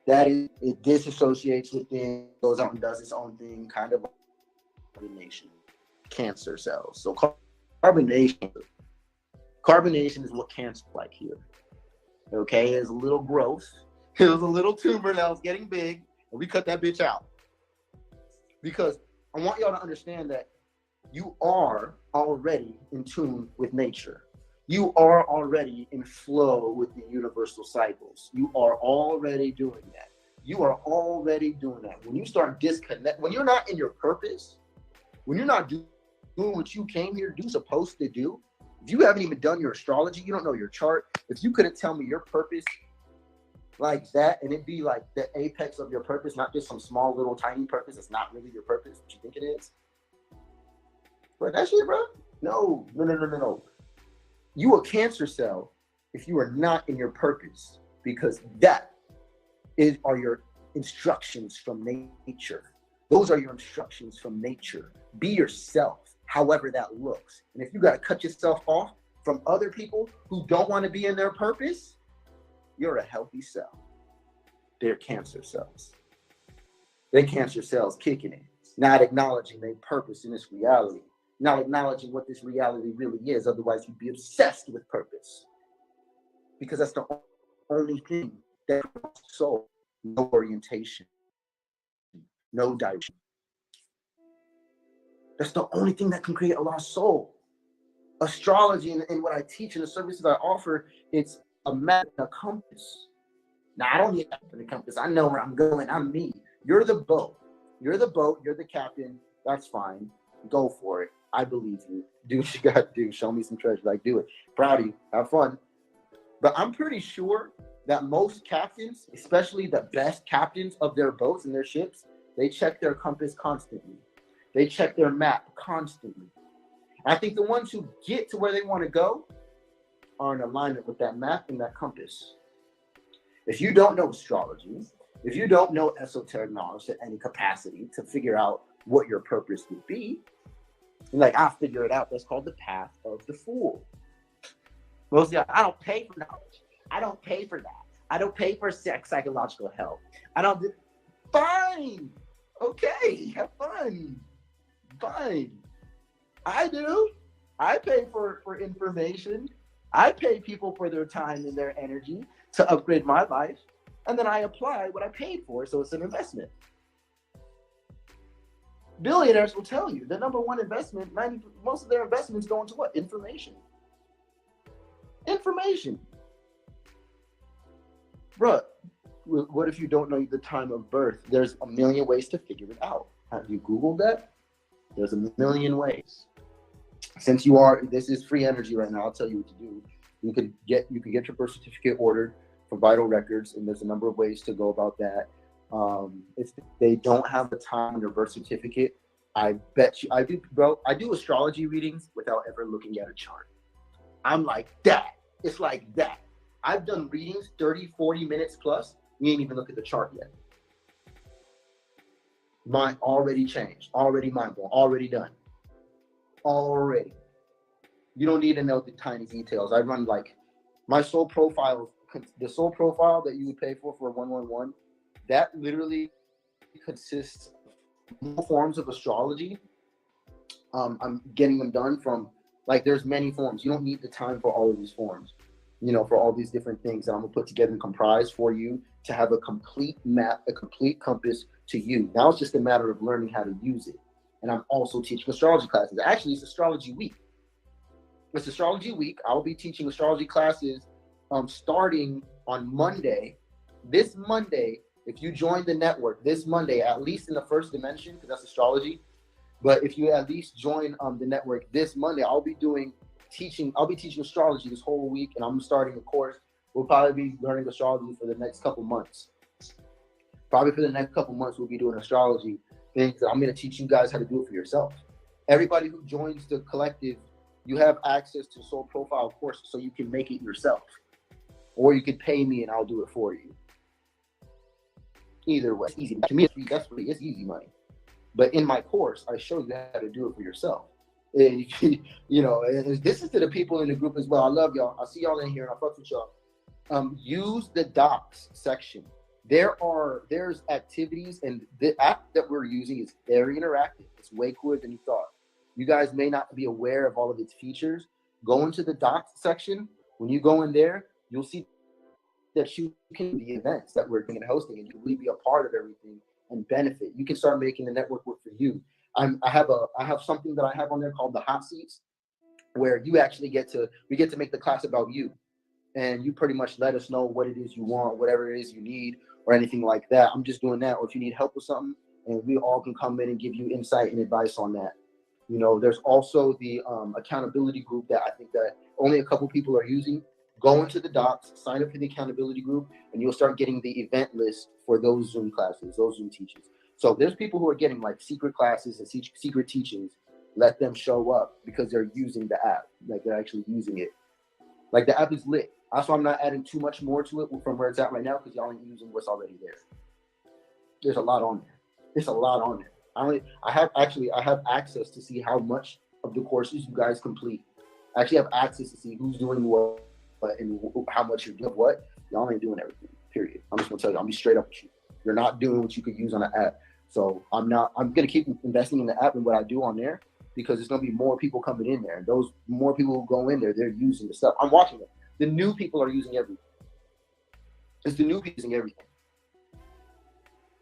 That is, it disassociates within, goes out and does its own thing, kind of carbonation. Cancer cells. So carbonation is what cancer is like here. Okay? It's a little growth. It was a little tumor that was getting big, and we cut that bitch out. Because I want y'all to understand that you are already in tune with nature. You are already in flow with the universal cycles. You are already doing that. You are already doing that. When you start when you're not in your purpose, When you're not doing what you came here to do, supposed to do, if you haven't even done your astrology, you don't know your chart. If you couldn't tell me your purpose like that, and it'd be like the apex of your purpose, not just some small little tiny purpose that's not really your purpose, what you think it is. But that shit, bro, no. You a Cancer cell if you are not in your purpose, because that are your instructions from nature. Those are your instructions from nature. Be yourself, however that looks. And if you got to cut yourself off from other people who don't want to be in their purpose, you're a healthy cell. They're Cancer cells. They're Cancer cells kicking in, not acknowledging their purpose in this reality, not acknowledging what this reality really is. Otherwise, you'd be obsessed with purpose, because that's the only thing that soul, no orientation, no direction. That's the only thing that can create a lost soul. Astrology and what I teach and the services I offer, it's a map and a compass. Now, I don't need a map and a compass. I know where I'm going. I'm me. You're the boat. You're the boat. You're the captain. That's fine. Go for it. I believe you. Do what you got to do. Show me some treasure. Like, do it. Proud of you. Have fun. But I'm pretty sure that most captains, especially the best captains of their boats and their ships, they check their compass constantly. They check their map constantly. I think the ones who get to where they want to go are in alignment with that map and that compass. If you don't know astrology, if you don't know esoteric knowledge to any capacity to figure out what your purpose would be, you're like, I'll figure it out. That's called the path of the fool. Mostly, I don't pay for knowledge. I don't pay for that. I don't pay for psychological help. I don't do. Fine. Okay. Have fun. Fine. I do. I pay for information. I pay people for their time and their energy to upgrade my life. And then I apply what I paid for. So it's an investment. Billionaires will tell you the number one investment, most of their investments go into what? Information. Information. Bruh, what if you don't know the time of birth? There's a million ways to figure it out. Have you Googled that? There's a million ways. Since this is free energy right now, I'll tell you what to do. You can get your birth certificate ordered for Vital Records, and there's a number of ways to go about that. If they don't have the time on your birth certificate, I bet you I do, bro. I do astrology readings without ever looking at a chart. I'm like that. It's like that. I've done readings 30, 40 minutes plus. We ain't even look at the chart yet. Mind already changed, already mind blown, already done. Already. You don't need to know the tiny details. I run like my soul profile, the soul profile that you would pay for 111, that literally consists of more forms of astrology. I'm getting them done from, like, there's many forms. You don't need the time for all of these forms, for all these different things that I'm gonna put together and comprise for you to have a complete map, a complete compass to you. Now it's just a matter of learning how to use it. And I'm also teaching astrology classes. Actually, it's astrology week. It's astrology week. I'll be teaching astrology classes starting on Monday. This Monday, if you join the network this Monday, at least in the first dimension, because that's astrology. But if you at least join the network this Monday, I'll be teaching astrology this whole week, and I'm starting a course. We'll probably be learning astrology for the next couple months. Probably for the next couple months, we'll be doing astrology things. I'm going to teach you guys how to do it for yourself. Everybody who joins the collective, you have access to soul profile course, so you can make it yourself. Or you can pay me and I'll do it for you. Either way, it's easy. To me, it's easy money. But in my course, I show you how to do it for yourself. And, and this is to the people in the group as well. I love y'all. I'll see y'all in here and I'll fuck with y'all. Use the docs section. There's activities, and the app that we're using is very interactive. It's way cooler than you thought. You guys may not be aware of all of its features. Go into the docs section. When you go in there, you'll see that you can the events that we're doing and hosting, and you can really be a part of everything and benefit. You can start making the network work for you. I have something that I have on there called the hot seats, where we get to make the class about you, and you pretty much let us know what it is you want, whatever it is you need, or anything like that. I'm just doing that. Or if you need help with something, and we all can come in and give you insight and advice on that. You know, there's also the accountability group that I think that only a couple people are using. Go into the docs, sign up for the accountability group, and you'll start getting the event list for those Zoom classes, those Zoom teachings. So there's people who are getting like secret classes and secret teachings. Let them show up because they're using the app. Like they're actually using it. Like the app is lit. Also, I'm not adding too much more to it from where it's at right now because y'all ain't using what's already there. There's a lot on there. There's a lot on there. I have access to see how much of the courses you guys complete. I actually have access to see who's doing what and how much you're doing what. Y'all ain't doing everything, period. I'm just gonna tell you, I'm gonna be straight up with you. You're not doing what you could use on an app. So I'm gonna keep investing in the app and what I do on there because there's gonna be more people coming in there. And those more people who go in there, they're using the stuff. I'm watching it. The new people are using everything. It's the new people using everything.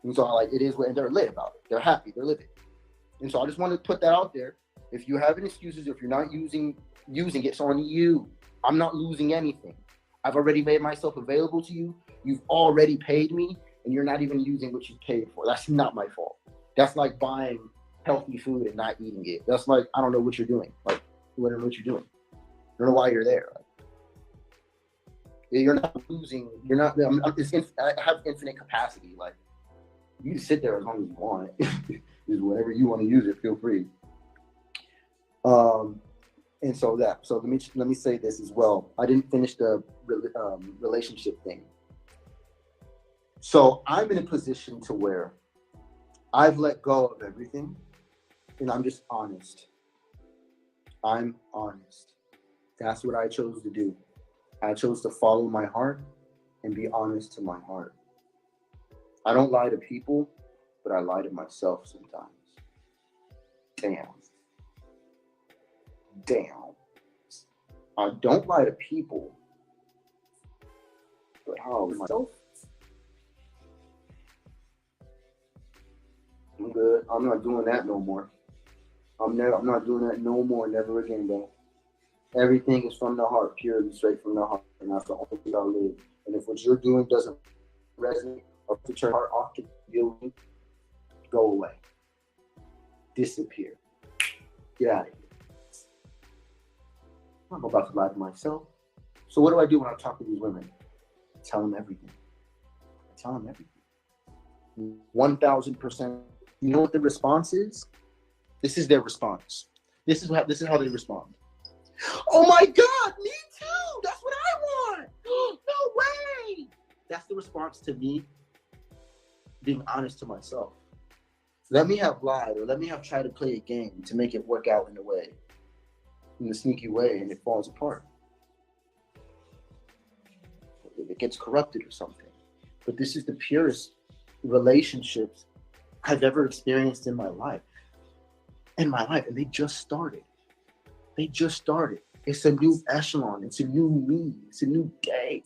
And so like it is what, and they're lit about it. They're happy, they're living. And so I just want to put that out there. If you have any excuses, if you're not using it, it's on you. I'm not losing anything. I've already made myself available to you. You've already paid me, and you're not even using what you paid for. That's not my fault. That's like buying healthy food and not eating it. That's like, I don't know what you're doing. Like, what you're doing. I don't know why you're there. Like, you're not losing. You're not. I have infinite capacity. Like, you can sit there as long as you want. Just whatever you want to use it, feel free. And so let me say this as well. I didn't finish the relationship thing. So I'm in a position to where I've let go of everything, and I'm just honest. I'm honest. That's what I chose to do. I chose to follow my heart and be honest to my heart. I don't lie to people, but I lie to myself sometimes. Damn. I don't lie to people, but how myself? I'm good. I'm not doing that no more. I'm not doing that no more, never again, bro. Everything is from the heart, purely straight from the heart, and that's the only thing I live. And if what you're doing doesn't resonate or put your heart off to deal with, go away. Disappear. Get out of here. I'm about to lie to myself. So what do I do when I talk to these women? I tell them everything. 1,000%. You know what the response is? This is their response. This is how they respond. Oh my God, me too. That's what I want. No way. That's the response to me being honest to myself. Let me have lied, or let me have tried to play a game to make it work out in a sneaky way, and it falls apart. It gets corrupted or something. But this is the purest relationships I've ever experienced in my life. And they just started. It's a new echelon. It's a new me. It's a new day.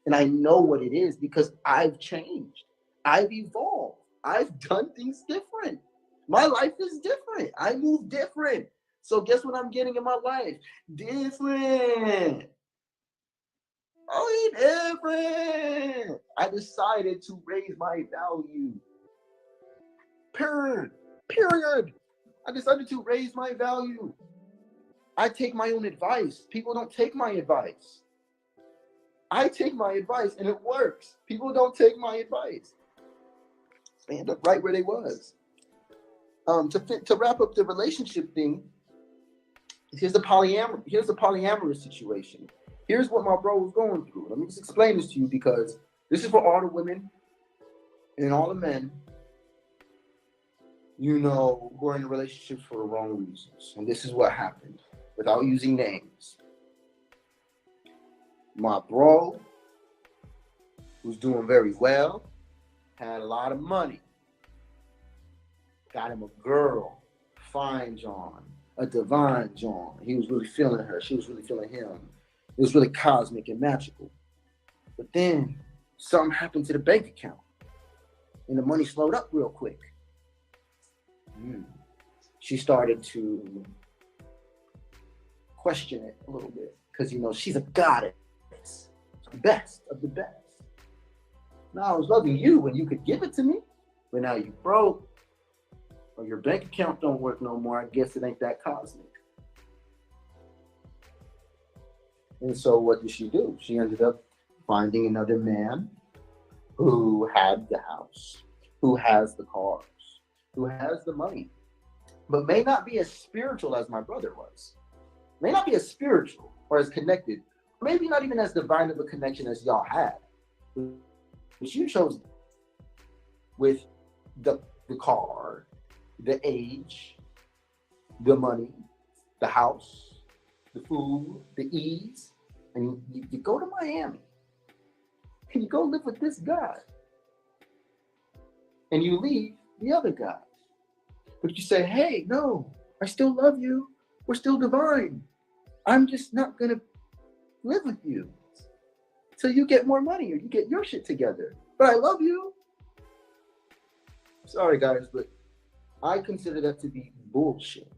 And I know what it is because I've changed. I've evolved. I've done things different. My life is different. I move different. So guess what I'm getting in my life? Different. Oh, different. I decided to raise my value. Period. I decided to raise my value. I take my own advice. People don't take my advice. I take my advice and it works. People don't take my advice. They end up right where they was. To wrap up the relationship thing, here's the polyamorous situation. Here's what my bro was going through. Let me just explain this to you because this is for all the women and all the men, who are in relationships for the wrong reasons. And this is what happened, without using names. My bro was doing very well, had a lot of money, got him a girl, fine John, a divine John. He was really feeling her. She was really feeling him. It was really cosmic and magical. But then something happened to the bank account and the money slowed up real quick. She started to question it a little bit because, she's a goddess, the best of the best. Now I was loving you when you could give it to me, but now you broke. Well, your bank account don't work no more. I guess it ain't that cosmic. And so what did she do? She ended up finding another man who had the house, who has the cars, who has the money, but may not be as spiritual as my brother was. May not be as spiritual or as connected, maybe not even as divine of a connection as y'all had. But you chose with the car, the age, the money, the house, the food, the ease, and you go to Miami and you go live with this guy and you leave the other guy. But you say, hey, no, I still love you. We're still divine. I'm just not going to live with you till you get more money or you get your shit together. But I love you. Sorry, guys, but I consider that to be bullshit.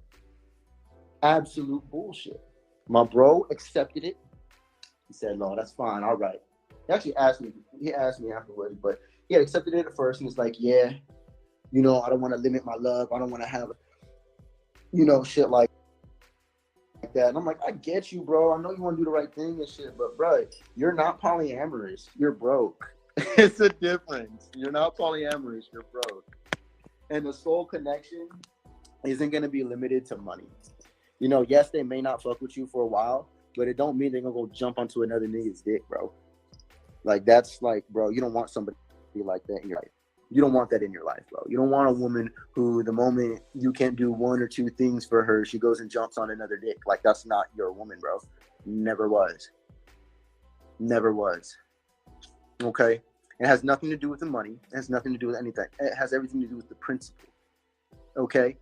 Absolute bullshit. My bro accepted it. He said, no, that's fine. All right. He actually asked me afterwards, but he had accepted it at first. And he was like, yeah, you know, I don't want to limit my love. I don't want to have, you know, shit like that. And I'm like, I get you, bro. I know you want to do the right thing and shit, but bro, you're not polyamorous. You're broke. It's a difference. You're not polyamorous. You're broke. And the soul connection isn't going to be limited to money. You know, yes, they may not fuck with you for a while, but it don't mean they're going to go jump onto another nigga's dick, bro. Like, that's like, bro, you don't want somebody like that in your life. You don't want that in your life, bro. You don't want a woman who, the moment you can't do one or two things for her, she goes and jumps on another dick. Like, that's not your woman, bro. Never was. Never was. Okay? It has nothing to do with the money. It has nothing to do with anything. It has everything to do with the principle. Okay?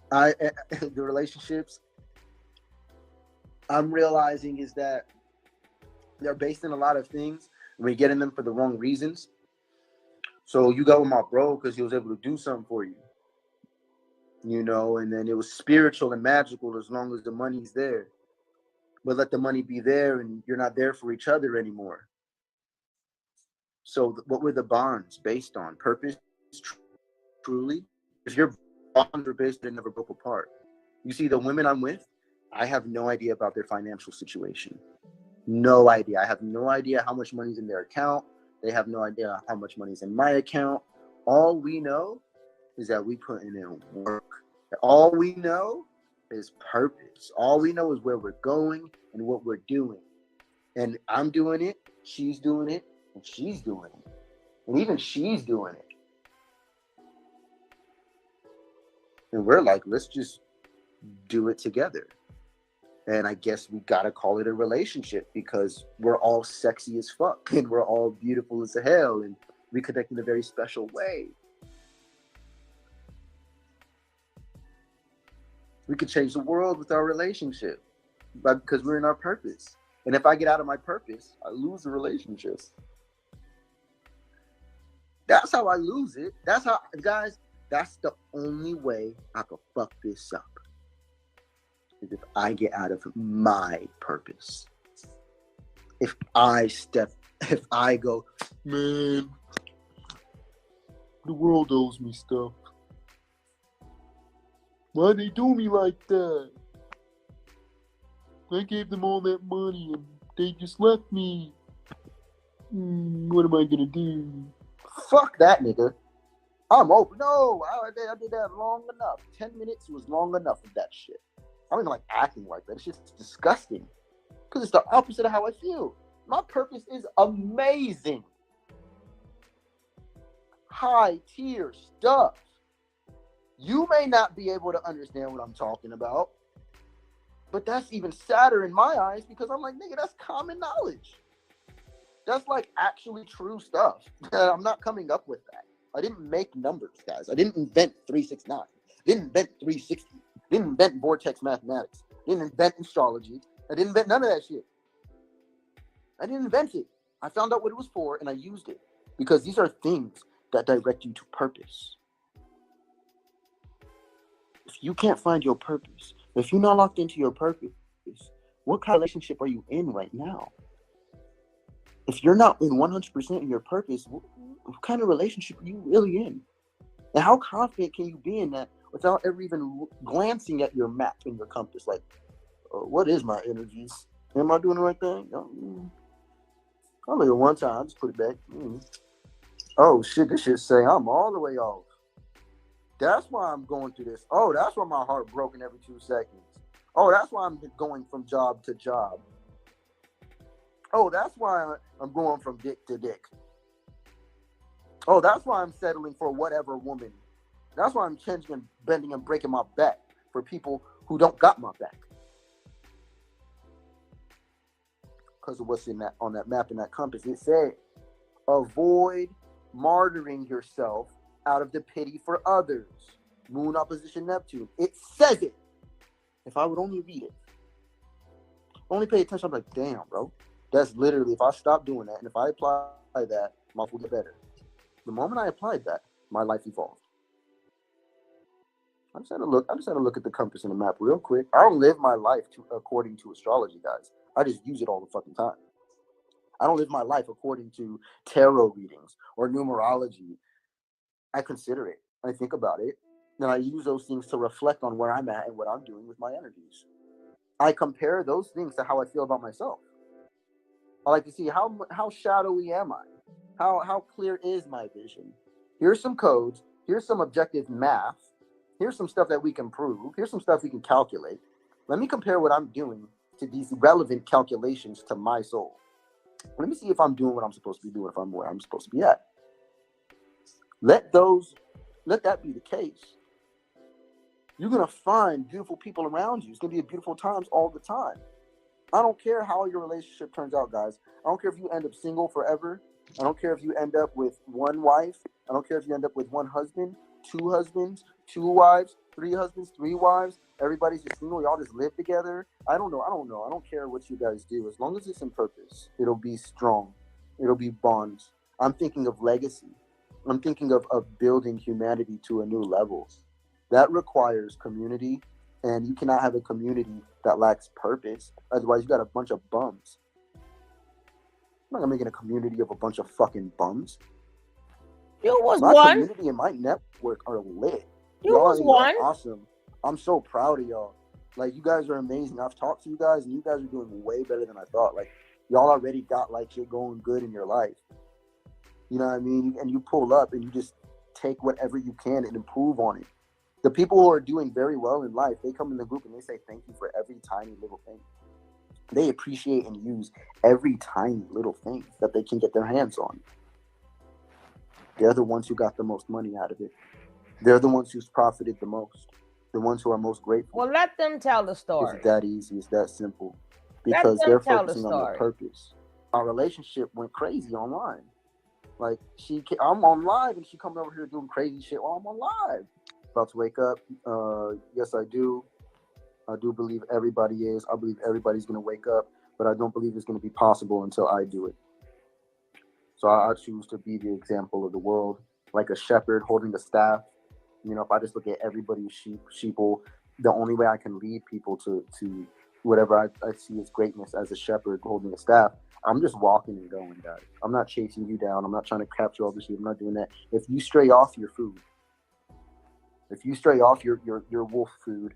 The relationships I'm realizing is that they're based in a lot of things. We get in them for the wrong reasons. So you got with my bro because he was able to do something for you. You know, and then it was spiritual and magical as long as the money's there. But let the money be there and you're not there for each other anymore. So what were the bonds based on? Purpose, truly? If your bonds are based, they never broke apart. You see, the women I'm with, I have no idea about their financial situation. No idea. I have no idea how much money's in their account. They have no idea how much money's in my account. All we know is that we put in work. All we know is purpose. All we know is where we're going and what we're doing. And I'm doing it, she's doing it, and she's doing it. And even she's doing it. And we're like, let's just do it together. And I guess we gotta call it a relationship because we're all sexy as fuck and we're all beautiful as hell and we connect in a very special way. We could change the world with our relationship because we're in our purpose. And if I get out of my purpose, I lose the relationship. That's how I lose it. That's how, guys, that's the only way I could fuck this up. Is if I get out of my purpose. If I go, man, the world owes me stuff. Why'd they do me like that? I gave them all that money and they just left me. What am I gonna do? Fuck that, nigga. I'm open. No, I did that long enough. 10 minutes was long enough of that shit. I don't even like acting like that. It's just disgusting. Because it's the opposite of how I feel. My purpose is amazing. High tier stuff. You may not be able to understand what I'm talking about. But that's even sadder in my eyes because I'm like, nigga, that's common knowledge. That's like actually true stuff. I'm not coming up with that. I didn't make numbers, guys. I didn't invent 369. I didn't invent 360. I didn't invent vortex mathematics. I didn't invent astrology. I didn't invent none of that shit. I didn't invent it. I found out what it was for and I used it. Because these are things that direct you to purpose. If you can't find your purpose, if you're not locked into your purpose, what kind of relationship are you in right now? If you're not in 100% in your purpose, what kind of relationship are you really in? And how confident can you be in that without ever even glancing at your map and your compass? Like, what is my energies? Am I doing the right thing? I'll look at one time, just put it back. Oh shit, this shit's saying I'm all the way off. That's why I'm going through this. Oh, that's why my heart broken every 2 seconds. Oh, that's why I'm going from job to job. Oh, that's why I'm going from dick to dick. Oh, that's why I'm settling for whatever woman. That's why I'm changing and bending and breaking my back for people who don't got my back. Because of what's in that on that map and that compass. It said, avoid martyring yourself out of the pity for others. Moon opposition Neptune. It says it. If I would only read it, only pay attention, I'm like, damn, bro. That's literally, if I stop doing that and if I apply that, my life will get better. The moment I applied that, my life evolved. I just had to look at the compass and the map real quick. I don't live my life according to astrology, guys. I just use it all the fucking time. I don't live my life according to tarot readings or numerology. I consider it. I think about it. And I use those things to reflect on where I'm at and what I'm doing with my energies. I compare those things to how I feel about myself. I like to see how shadowy am I? How clear is my vision? Here's some codes. Here's some objective math. Here's some stuff that we can prove. Here's some stuff we can calculate. Let me compare what I'm doing to these relevant calculations to my soul. Let me see if I'm doing what I'm supposed to be doing, if I'm where I'm supposed to be at. Let that be the case. You're going to find beautiful people around you. It's going to be beautiful times all the time. I don't care how your relationship turns out, guys. I don't care if you end up single forever. I don't care if you end up with one wife. I don't care if you end up with one husband, two husbands, two wives, three husbands, three wives. Everybody's just single. Y'all just live together. I don't know. I don't care what you guys do. As long as it's in purpose, it'll be strong. It'll be bonds. I'm thinking of legacy. I'm thinking of building humanity to a new level. That requires community, and you cannot have a community that lacks purpose. Otherwise, you got a bunch of bums. I'm not gonna make it a community of a bunch of fucking bums. You was My one. community and my network are lit. You was one. Awesome. I'm so proud of y'all. Like, you guys are amazing. I've talked to you guys, and you guys are doing way better than I thought. Like, y'all already got like shit going good in your life. You know what I mean? And you pull up and you just take whatever you can and improve on it. The people who are doing very well in life, they come in the group and they say thank you for every tiny little thing. They appreciate and use every tiny little thing that they can get their hands on. They're the ones who got the most money out of it. They're the ones who's profited the most. The ones who are most grateful. Well, let them tell the story. It's that easy. It's that simple. Because they're focusing on their purpose. Our relationship went crazy online. Like, I'm on live and she coming over here doing crazy shit while I'm on live. About to wake up. Yes, I do. I do believe everybody is. I believe everybody's going to wake up, but I don't believe it's going to be possible until I do it. So I choose to be the example of the world, like a shepherd holding the staff. You know, if I just look at everybody's sheeple, the only way I can lead people to whatever I see as greatness as a shepherd holding a staff, I'm just walking and going, guys. I'm not chasing you down. I'm not trying to capture all the sheep. I'm not doing that. If you stray off your food, if you stray off your wolf food,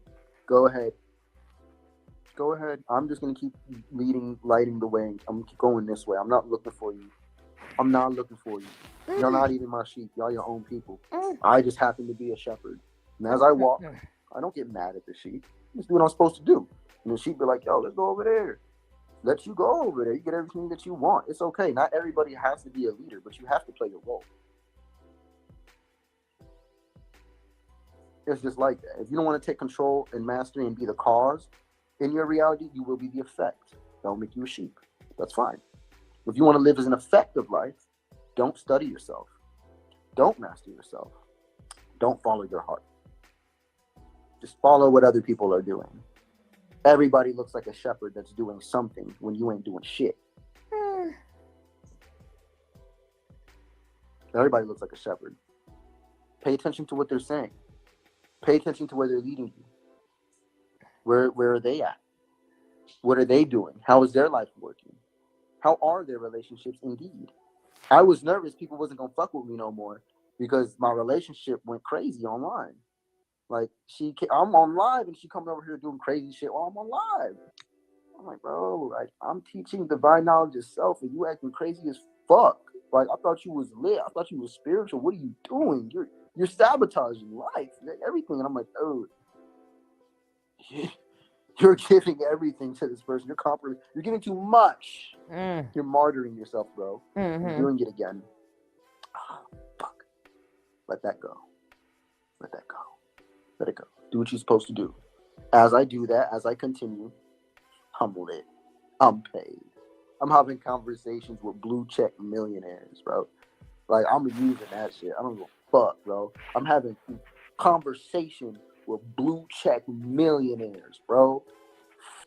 go ahead. Go ahead. I'm just going to keep lighting the way. I'm going to keep going this way. I'm not looking for you. I'm not looking for you. You're not even my sheep. Y'all your own people. I just happen to be a shepherd. And as I walk, I don't get mad at the sheep. I just do what I'm supposed to do. And the sheep be like, yo, let's go over there. Let you go over there. You get everything that you want. It's okay. Not everybody has to be a leader, but you have to play your role. It's just like that. If you don't want to take control and mastery and be the cause in your reality, you will be the effect. That'll make you a sheep. That's fine. If you want to live as an effect of life, don't study yourself. Don't master yourself. Don't follow your heart. Just follow what other people are doing. Everybody looks like a shepherd that's doing something when you ain't doing shit. Everybody looks like a shepherd. Pay attention to what they're saying. Pay attention to where they're leading you. Where are they at? What are they doing? How is their life working? How are their relationships indeed? I was nervous people wasn't going to fuck with me no more. because my relationship went crazy online. Like I'm on live and she coming over here doing crazy shit while I'm on live. I'm like, bro, like I'm teaching divine knowledge of self and you acting crazy as fuck. Like I thought you was lit. I thought you was spiritual. What are you doing? You're sabotaging life, everything. And I'm like, oh, you're giving everything to this person. You're giving too much. You're martyring yourself, bro. You're doing it again. Oh, fuck. Let that go. Let that go. Let it go. Do what you're supposed to do. As I do that, as I continue, I'm lit. I'm paid. I'm having conversations with blue check millionaires, bro. Like, I'm using that shit. I don't give a fuck, bro. I'm having conversation with blue check millionaires, bro.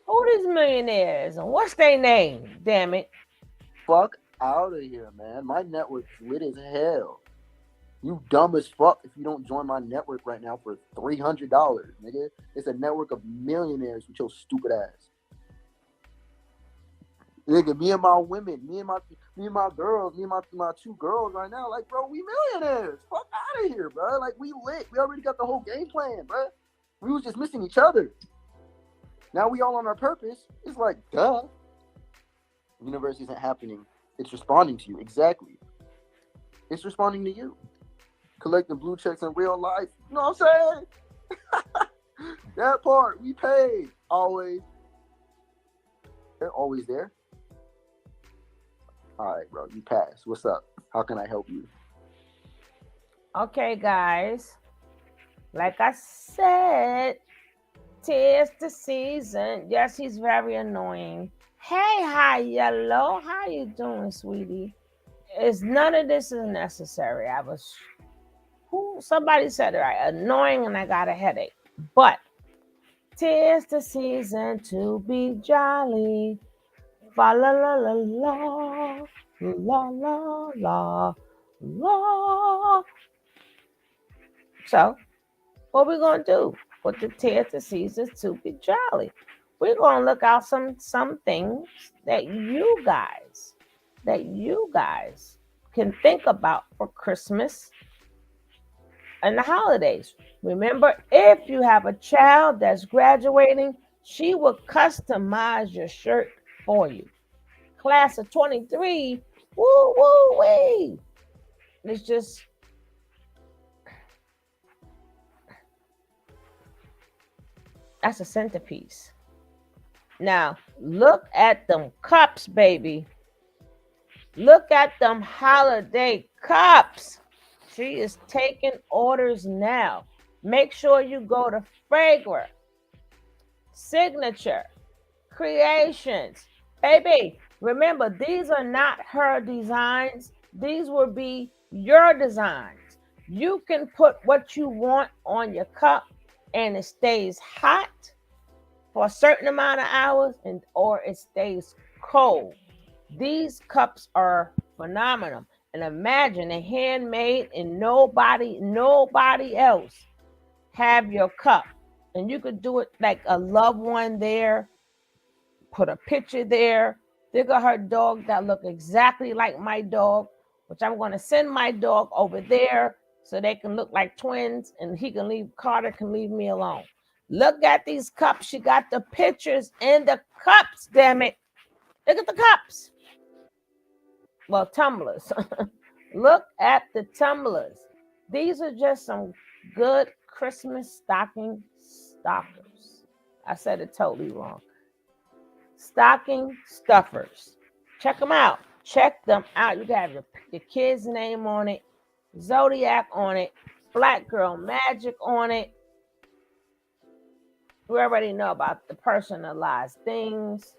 Who these millionaires and what's their name? Damn it. Fuck out of here, man. My network's lit as hell. You dumb as fuck if you don't join my network right now for $300, nigga. It's a network of millionaires with your stupid ass. Nigga, me and my women, me and my girls, me and my two girls right now, like, bro, we millionaires. Fuck out of here, bro. Like, we lit. We already got the whole game plan, bro. We was just missing each other. Now we all on our purpose. It's like, duh. The universe isn't happening. It's responding to you. Exactly. It's responding to you. Collecting blue checks in real life. You know what I'm saying? That part, we paid. Always. They're always there. All right, bro. You passed. What's up? How can I help you? Okay, guys. Like I said, 'tis the season. Yes, he's very annoying. Hey, hi, Yellow. How you doing, sweetie? None of this is necessary. Somebody said it right. Annoying, and I got a headache. But 'tis the season to be jolly. Fa la la la la la la la la. So, what we gonna do with the 'tis the season to be jolly? We're gonna look out some things that you guys can think about for Christmas and the holidays. Remember, if you have a child that's graduating, she will customize your shirt for you. Class of 23, woo woo wee. It's just that's a centerpiece. Now, look at them cups, baby. Look at them holiday cups. She is taking orders now. Make sure you go to Fragrant, Signature, Creations. Baby, remember, these are not her designs. These will be your designs. You can put what you want on your cup and it stays hot for a certain amount of hours or it stays cold. These cups are phenomenal. And imagine a handmade and nobody else have your cup. And you could do it like a loved one there, put a picture there. They got her dog that look exactly like my dog, which I'm going to send my dog over there so they can look like twins and Carter can leave me alone. Look at these cups. She got the pictures in the cups, damn it. Look at the cups. Well, tumblers. Look at the tumblers. These are just some good Christmas stocking stuffers. I said it totally wrong. Stocking stuffers. Check them out. Check them out. You got your kid's name on it, Zodiac on it, Black Girl Magic on it. We already know about the personalized things.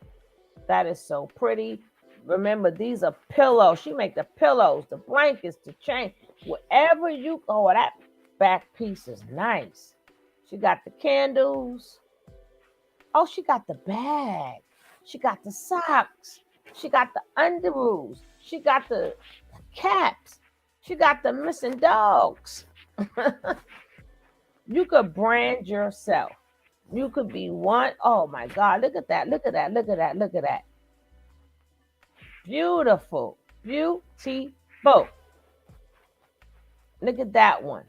That is so pretty. Remember, these are pillows. She make the pillows, the blankets, the chain. Wherever you go, that back piece is nice. She got the candles. Oh, she got the bag. She got the socks. She got the underoos. She got the caps. She got the missing dogs. You could brand yourself. You could be one. Oh my God, look at that. Look at that. Look at that. Look at that. Beautiful. Beautiful. Look at that one.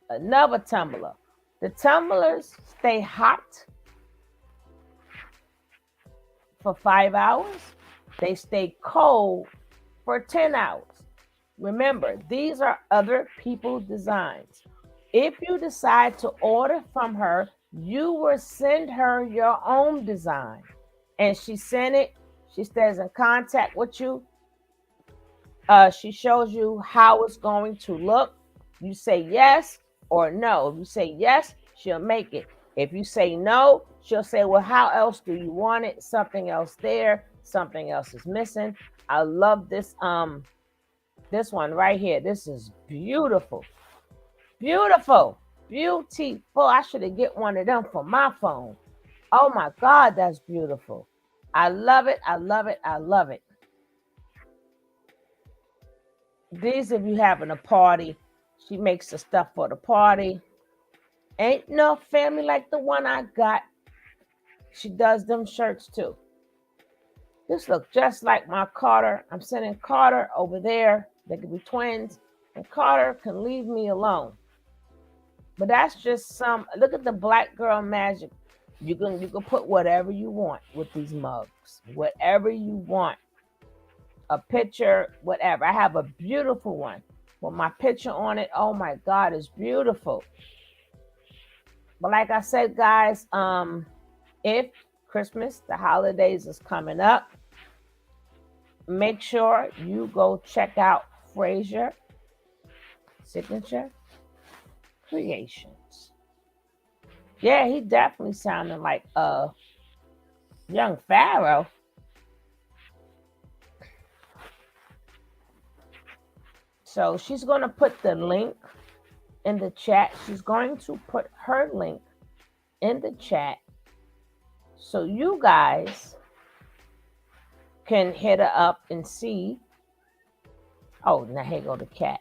Another tumbler. The tumblers stay hot for 5 hours. They stay cold for 10 hours. Remember, these are other people's designs. If you decide to order from her, you will send her your own design. And she sent it. She stays in contact with you. She shows you how it's going to look. You say yes or no. If you say yes, she'll make it. If you say no, she'll say, well, how else do you want it? Something else there, something else is missing. I love this this one right here. This is beautiful. Beautiful. Beautiful. I should have get one of them for my phone. Oh my God, that's beautiful. I love it. I love it. I love it. These, if you having a party, she makes the stuff for the party. Ain't no family like the one I got. She does them shirts too. This look just like my Carter. I'm sending Carter over there. They could be twins. And Carter can leave me alone. But that's just some. Look at the Black Girl Magic. You can put whatever you want with these mugs. Whatever you want. A picture, whatever. I have a beautiful one with my picture on it. Oh my God, it's beautiful. But like I said, guys, if Christmas, the holidays is coming up, make sure you go check out Frazier Signature Creations. Yeah, he definitely sounded like a young Pharaoh. So she's going to put the link in the chat. She's going to put her link in the chat so you guys can hit her up and see. Oh, now here go the cat.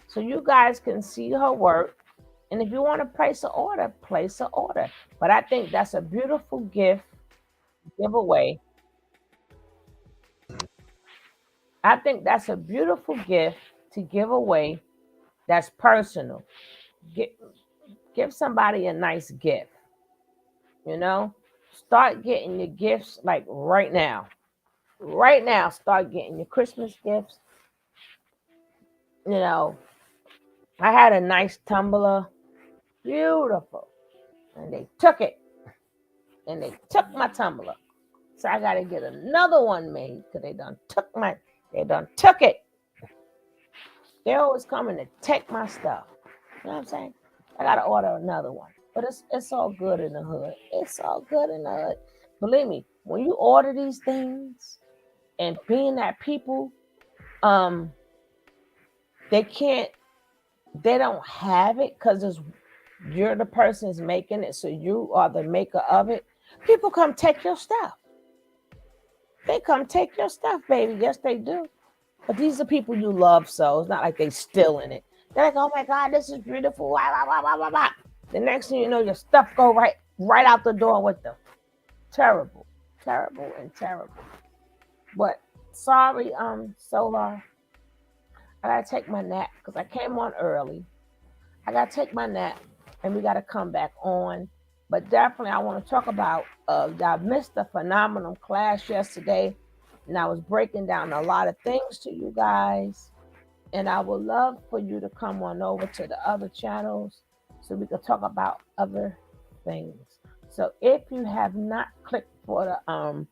So you guys can see her work. And if you want to place an order, place an order. But I think that's a beautiful gift, giveaway. I think that's a beautiful gift to give away that's personal. Give somebody a nice gift. You know, start getting your gifts like right now. Right now, start getting your Christmas gifts. You know, I had a nice tumbler, beautiful, and they took it, and they took my tumbler. So I got to get another one made because they done took it. They're always coming to take my stuff. You know what I'm saying? I got to order another one. But it's all good in the hood. It's all good in the hood. Believe me, when you order these things and being that people, they don't have it because you're the person who's making it. So you are the maker of it. People come take your stuff. They come take your stuff, baby. Yes, they do. But these are people you love, so it's not like they stealing it. They're like, oh my God, this is beautiful. Blah, blah, blah, blah, blah. The next thing you know, your stuff go right out the door with them. Terrible, terrible, and terrible. But sorry, Solar. I gotta take my nap because I came on early. I gotta take my nap, and we gotta come back on. But definitely, I want to talk about. I missed the phenomenal class yesterday. And I was breaking down a lot of things to you guys. And I would love for you to come on over to the other channels so we can talk about other things. So if you have not clicked for the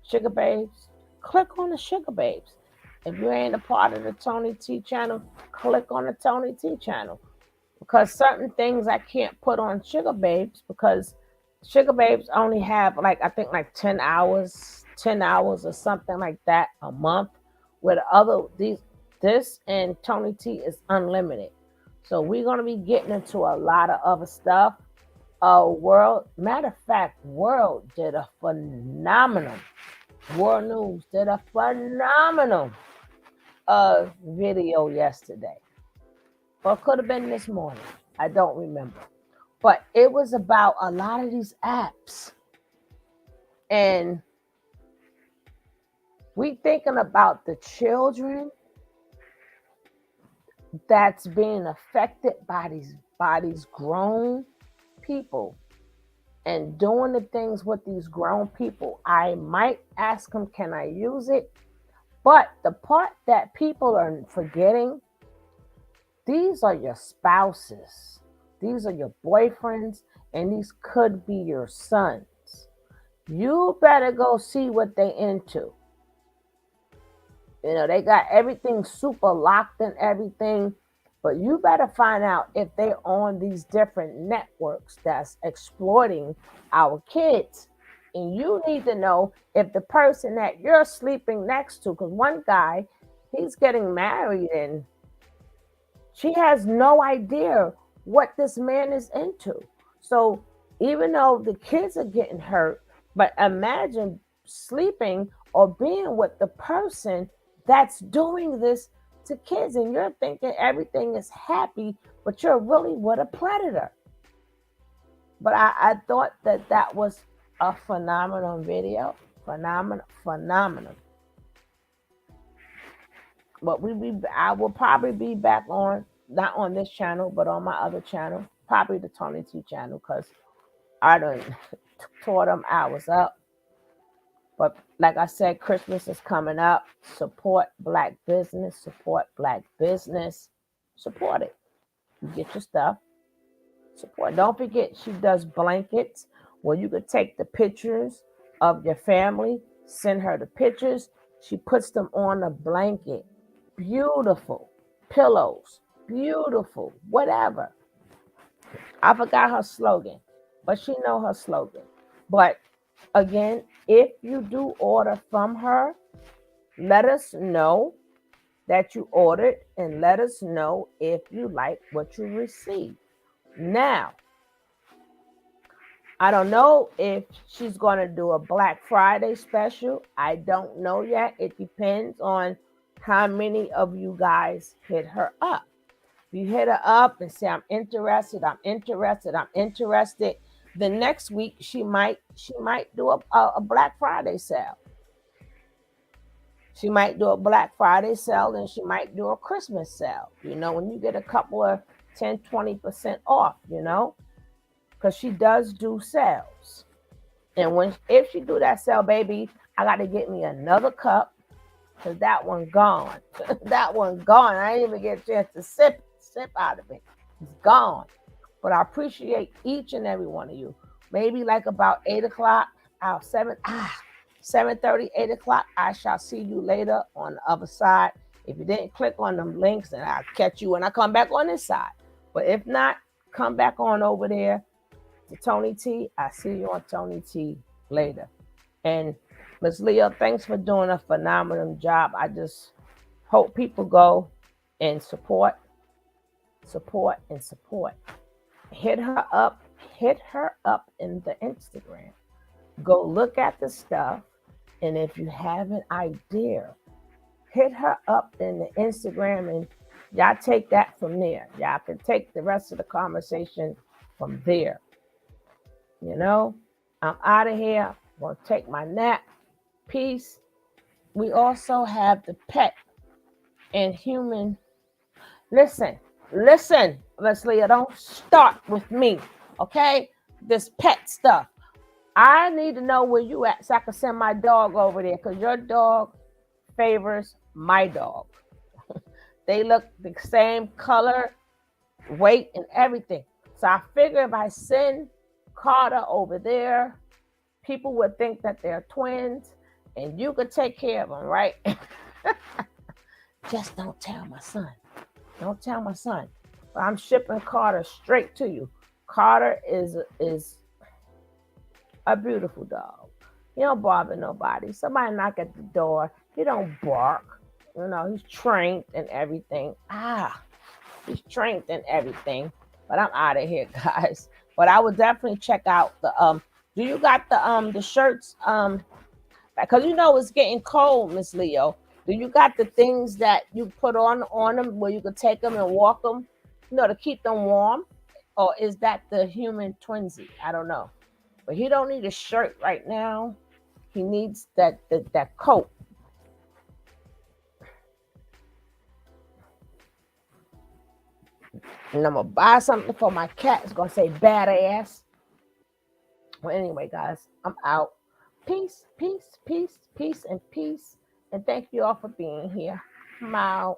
Sugar Babes, click on the Sugar Babes. If you ain't a part of the Tony T channel, click on the Tony T channel. Because certain things I can't put on Sugar Babes because Sugar Babes only have I think 10 hours or something like that a month. With this and Tony T is unlimited. So we're gonna be getting into a lot of other stuff. Matter of fact, World did a phenomenal. World News did a phenomenal video yesterday. Or it could have been this morning. I don't remember. But it was about a lot of these apps. And we thinking about the children. that's being affected by these grown people and doing the things with these grown people. I might ask them, can I use it? But the part that people are forgetting, these are your spouses, these are your boyfriends, and these could be your sons. You better go see what they into. You know, they got everything super locked and everything, but you better find out if they're on these different networks that's exploiting our kids. And you need to know if the person that you're sleeping next to, because one guy, he's getting married and she has no idea what this man is into. So even though the kids are getting hurt, but imagine sleeping or being with the person that's doing this to kids, and you're thinking everything is happy, but you're really with a predator. But I thought that was a phenomenal video, phenomenal. But I will probably be back on, not on this channel, but on my other channel, probably the Tony T channel, because I done tore them hours up. But like I said, Christmas is coming up. Support Black business. Support Black business. Support it. You get your stuff. Support. Don't forget, she does blankets where you could take the pictures of your family, send her the pictures. She puts them on a blanket. Beautiful. Pillows. Beautiful. Whatever. I forgot her slogan, but she know her slogan. But again, if you do order from her, let us know that you ordered and let us know if you like what you received. Now, I don't know if she's going to do a Black Friday special. I don't know yet. It depends on how many of you guys hit her up. If you hit her up and say, I'm interested, the next week she might do a Black Friday sale. She might do a Black Friday sale and she might do a Christmas sale. You know, when you get a couple of 10, 20% off, you know, because she does do sales. And if she do that sale, baby, I got to get me another cup because that one gone. That one gone. I didn't even get a chance to sip out of it. It's gone. But I appreciate each and every one of you. Maybe like about 8 o'clock, 7:30, 8 o'clock, I shall see you later on the other side. If you didn't click on them links, then I'll catch you when I come back on this side. But if not, come back on over there to Tony T. I see you on Tony T later. And Ms. Leo, thanks for doing a phenomenal job. I just hope people go and support. Hit her up in the Instagram. Go look at the stuff. And if you have an idea, hit her up in the Instagram and y'all take that from there. Y'all can take the rest of the conversation from there. You know, I'm out of here. I'm going to take my nap. Peace. We also have the pet and human. Listen, Leslie, don't start with me, okay? This pet stuff. I need to know where you at so I can send my dog over there because your dog favors my dog. They look the same color, weight, and everything. So I figure if I send Carter over there, people would think that they're twins and you could take care of them, right? Just don't tell my son. Don't tell my son. But I'm shipping Carter straight to you. Carter is a beautiful dog. He don't bother nobody. Somebody knock at the door, he don't bark. You know, he's trained and everything. He's trained and everything. But I'm out of here, guys. But I would definitely check out the do you got the shirts? Because you know it's getting cold, Miss Leo. Do you got the things that you put on them where you could take them and walk them, you know, to keep them warm? Or is that the human twinsy? I don't know. But he don't need a shirt right now. He needs that coat. And I'm gonna buy something for my cat. It's gonna say badass. Well, anyway, guys, I'm out. Peace, peace, peace, peace, and peace. And thank you all for being here. I'm out.